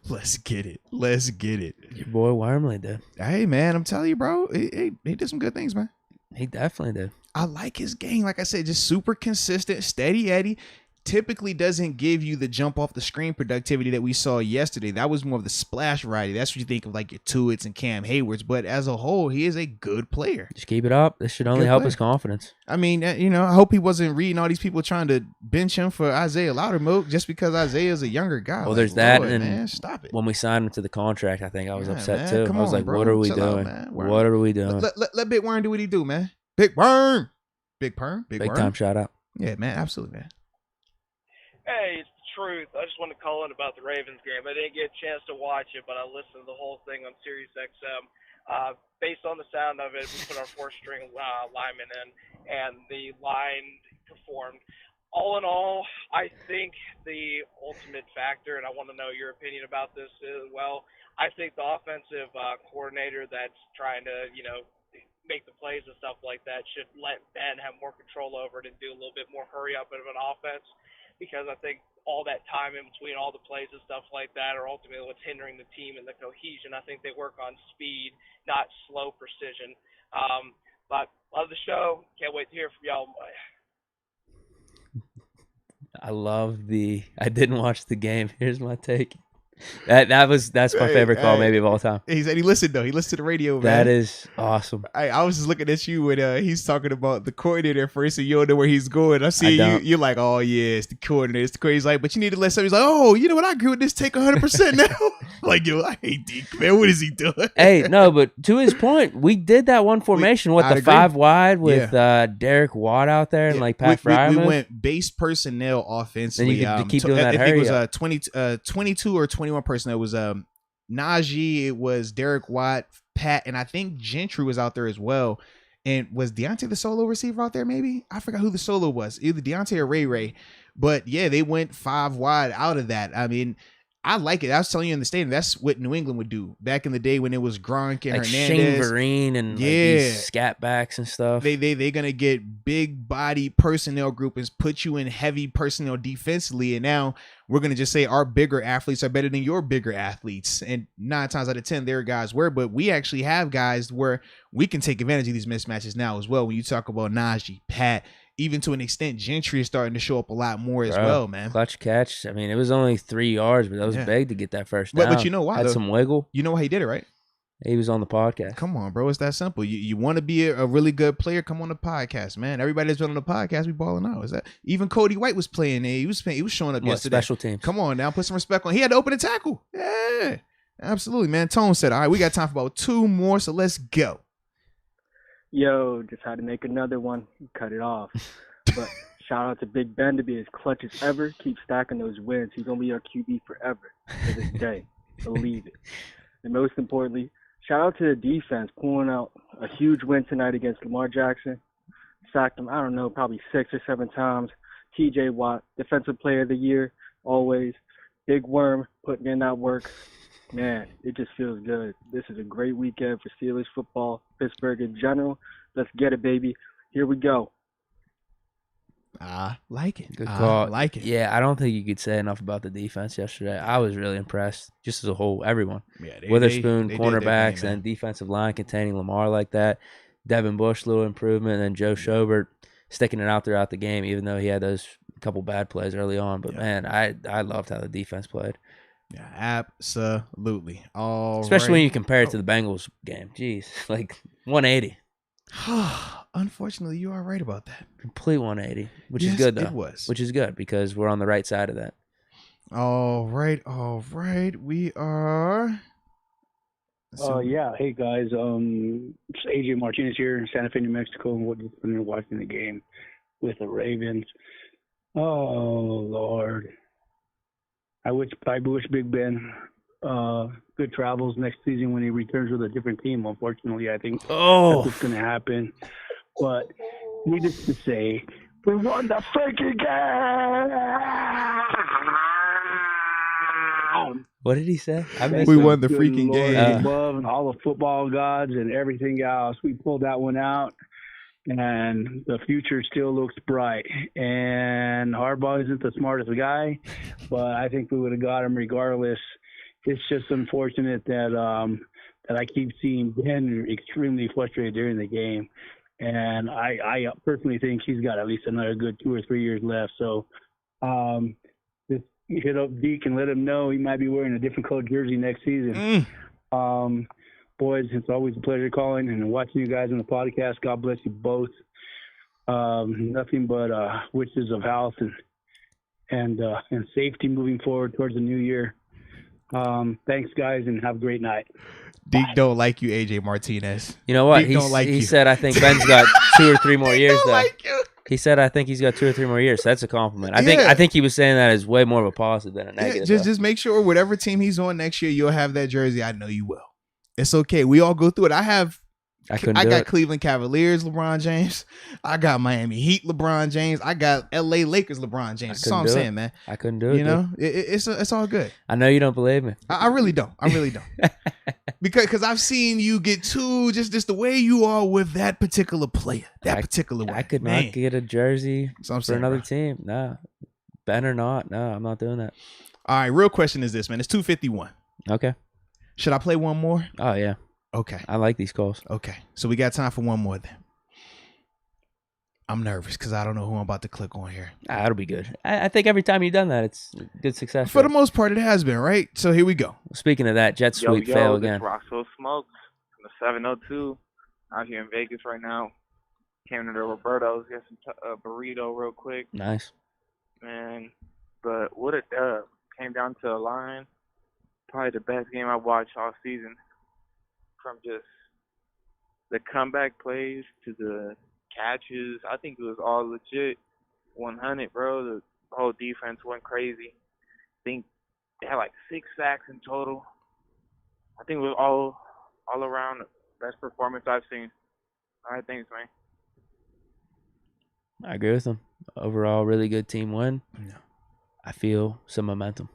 Let's get it. Let's get it. Your boy Wormley did. Hey, man, I'm telling you, bro. He did some good things, man. He definitely did. I like his game. Like I said, just super consistent, steady Eddie. Typically doesn't give you the jump off the screen productivity that we saw yesterday. That was more of the splash variety. That's what you think of like your Tuitts and Cam Haywards. But as a whole, he is a good player. Just keep it up. This should only Good help player. his confidence. I mean, I hope he wasn't reading all these people trying to bench him for Isaiah Loudermilk just because Isaiah is a younger guy. Well, Like, there's that, Lord, and man, stop it. When we signed him to the contract, I think I was Yeah, upset man. too. Come I was on, like, bro. what are we Chill out, doing? man. Worm. What are we doing? Let Big Worm do what he do, man. Big Worm. Big Perm. Big Big Worm. time shout out. Yeah, man. Absolutely, man. Hey, it's the truth. I just wanted to call in about the Ravens game. I didn't get a chance to watch it, but I listened to the whole thing on Sirius XM. Based on the sound of it, we put our fourth-string lineman in, and the line performed. All in all, I think the ultimate factor, and I want to know your opinion about this as well, I think the offensive coordinator that's trying to, make the plays and stuff like that should let Ben have more control over it and do a little bit more hurry-up of an offense. Because I think all that time in between all the plays and stuff like that are ultimately what's hindering the team and the cohesion. I think they work on speed, not slow precision. But love the show. Can't wait to hear from y'all. I didn't watch the game. Here's my take. That's my favorite call maybe of all time. He said he listened though. He listened to the radio, man. That is awesome. I was just looking at you when he's talking about the coordinator at first, and you don't know where he's going. I see you. You're like, oh yeah, it's the coordinator. It's the coordinator. He's like, but you need to let somebody. He's like, oh, you know what? I agree with this. Take 100% now. Like, yo, I hate Deke, man. What is he doing? Hey, no, but to his point, we did that one formation with I'd the agree. 5 wide with Derek Watt out there and like Pat Fryermuth. We went base personnel offensively. Then you could keep doing that. I think it was 22 or 21 personnel. It was Najee, it was Derek Watt, Pat, and I think Gentry was out there as well. And was Deontay the solo receiver out there? Maybe I forgot who the solo was, either Deontay or Ray. But yeah, they went 5 wide out of that. I mean, I like it. I was telling you in the stadium, that's what New England would do back in the day when it was Gronk and like Hernandez, Shane Vereen and like these scat backs and stuff. They're gonna get big body personnel groupings, put you in heavy personnel defensively, and now we're gonna just say our bigger athletes are better than your bigger athletes. And 9 times out of 10, their guys were, but we actually have guys where we can take advantage of these mismatches now as well. When you talk about Najee, Pat, even to an extent, Gentry is starting to show up a lot more as well, man. Clutch catch. I mean, it was only 3 yards, but that was big to get that first down. But you know why? Had some wiggle. You know why he did it, right? He was on the podcast. Come on, bro. It's that simple. You want to be a really good player, come on the podcast, man. Everybody that's been on the podcast, we balling out. Is that even Cody White was playing there? He was showing up yesterday. Special teams. Come on now, put some respect on. He had to open the tackle. Yeah, absolutely, man. Tone said, all right, we got time for about 2 more, so let's go. Yo, just had to make another one. Cut it off. But shout out to Big Ben to be as clutch as ever. Keep stacking those wins. He's going to be our QB forever to this day. Believe it. And most importantly, shout out to the defense pulling out a huge win tonight against Lamar Jackson. Sacked him, I don't know, probably 6 or 7 times. TJ Watt, Defensive Player of the Year, always. Big Worm putting in that work. Man, it just feels good. This is a great weekend for Steelers football, Pittsburgh in general. Let's get it, baby. Here we go. I like it. Good call. I like it. Yeah, I don't think you could say enough about the defense yesterday. I was really impressed, just as a whole, everyone. Yeah, Witherspoon, they did their cornerbacks, thing, man. and defensive line containing Lamar like that. Devin Bush, little improvement, and then Joe Schobert sticking it out throughout the game, even though he had those couple bad plays early on. But, man, I loved how the defense played. Yeah, absolutely. All Especially when right. you compare it to the Bengals game. Jeez, like 180. Unfortunately, you are right about that. Complete 180, which Yes, is good, though. it was. Which is good because we're on the right side of that. All right. We are. Yeah. Hey guys. It's AJ Martinez here in Santa Fe, New Mexico. We're just been watching the game with the Ravens. Oh Lord. I wish Big Ben good travels next season when he returns with a different team. Unfortunately, I think that's what's going to happen. But needless to say, we won the freaking game. What did he say? We won the Good freaking Lord game. above and all the football gods and everything else. We pulled that one out, and the future still looks bright. And Harbaugh isn't the smartest guy, but I think we would have got him regardless. It's just unfortunate that that I keep seeing Ben extremely frustrated during the game. And I personally think he's got at least another good 2 or 3 years left. So just hit up Deke and let him know he might be wearing a different colored jersey next season. Boys, it's always a pleasure calling and watching you guys on the podcast. God bless you both. Nothing but wishes of health and safety moving forward towards the new year. Thanks, guys, and have a great night. Deke don't like you, AJ Martinez. You know what? Deke don't like he you. said, I think Ben's got 2 or 3 more years, Don't though. like you. He said, I think he's got 2 or 3 more years. So that's a compliment. I think he was saying that as way more of a positive than a negative. Just make sure whatever team he's on next year, you'll have that jersey. I know you will. It's okay. We all go through it. I got Cleveland Cavaliers, LeBron James. I got Miami Heat, LeBron James. I got LA Lakers, LeBron James. That's all I'm saying, man. I couldn't do it. You know, it's all good. I know you don't believe me. I really don't. Because I've seen you get too just the way you are with that particular player, particular way. I could not get a jersey for another team. No, Ben or not. No, I'm not doing that. All right, real question is this, man. It's 2:51. Okay. Should I play one more? Oh yeah. Okay. I like these calls. Okay. So we got time for one more then. I'm nervous because I don't know who I'm about to click on here. That'll be good. I think every time you've done that, it's good success. For the most part, it has been, right? So here we go. Speaking of that, jet sweep fail again. Roxo Smokes from the 702 out here in Vegas right now. Came to the Roberto's, get some burrito real quick. Nice. Man, but what a dub. Came down to a line. Probably the best game I watched all season. From just the comeback plays to the catches, I think it was all legit. 100, bro. The whole defense went crazy. I think they had like 6 sacks in total. I think it was all around the best performance I've seen. All right, thanks, man. I agree with them. Overall, really good team win. Yeah. I feel some momentum.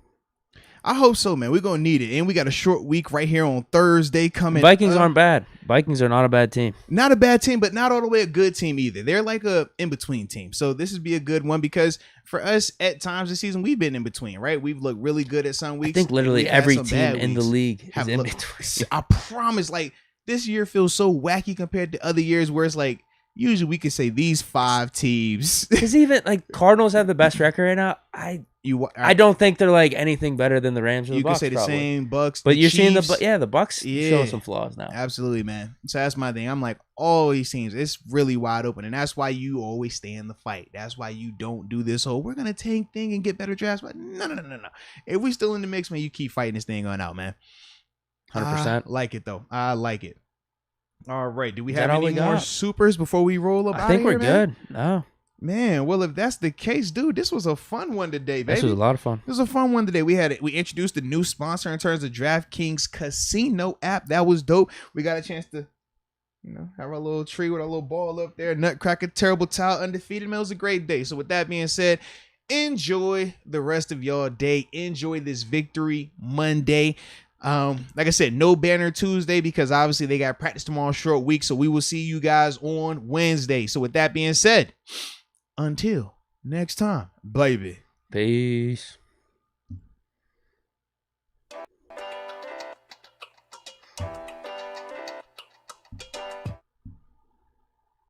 I hope so, man. We're going to need it. And we got a short week right here on Thursday coming. Vikings aren't bad. Vikings are not a bad team. Not a bad team, but not all the way a good team either. They're like a in-between team. So this would be a good one because for us at times this season, we've been in between, right? We've looked really good at some weeks. I think literally every team in the league is in between. I promise, like, this year feels so wacky compared to other years where it's like, usually we could say these 5 teams. Because even like Cardinals have the best record right now. I don't think they're like anything better than the Rams or the Bucs. You could say the same Bucks, but you're Chiefs. seeing the Bucks showing some flaws now. Absolutely, man. So that's my thing. I'm like, all these teams, it's really wide open, and that's why you always stay in the fight. That's why you don't do this whole we're gonna tank thing and get better drafts. But no. If we still in the mix, man, you keep fighting this thing on out, man. 100%. I like it though. I like it. All right. Do we have any more supers before we roll up? I think we're good. No. Man, well, if that's the case, dude, this was a fun one today, baby. This was a lot of fun. This was a fun one today. We introduced a new sponsor in terms of DraftKings Casino app. That was dope. We got a chance to, have our little tree with our little ball up there. Nutcracker, terrible towel, undefeated. Man, it was a great day. So with that being said, enjoy the rest of y'all day. Enjoy this Victory Monday. Like I said, no banner Tuesday because obviously they got practice tomorrow, short week. So we will see you guys on Wednesday. So with that being said, until next time, baby. Peace.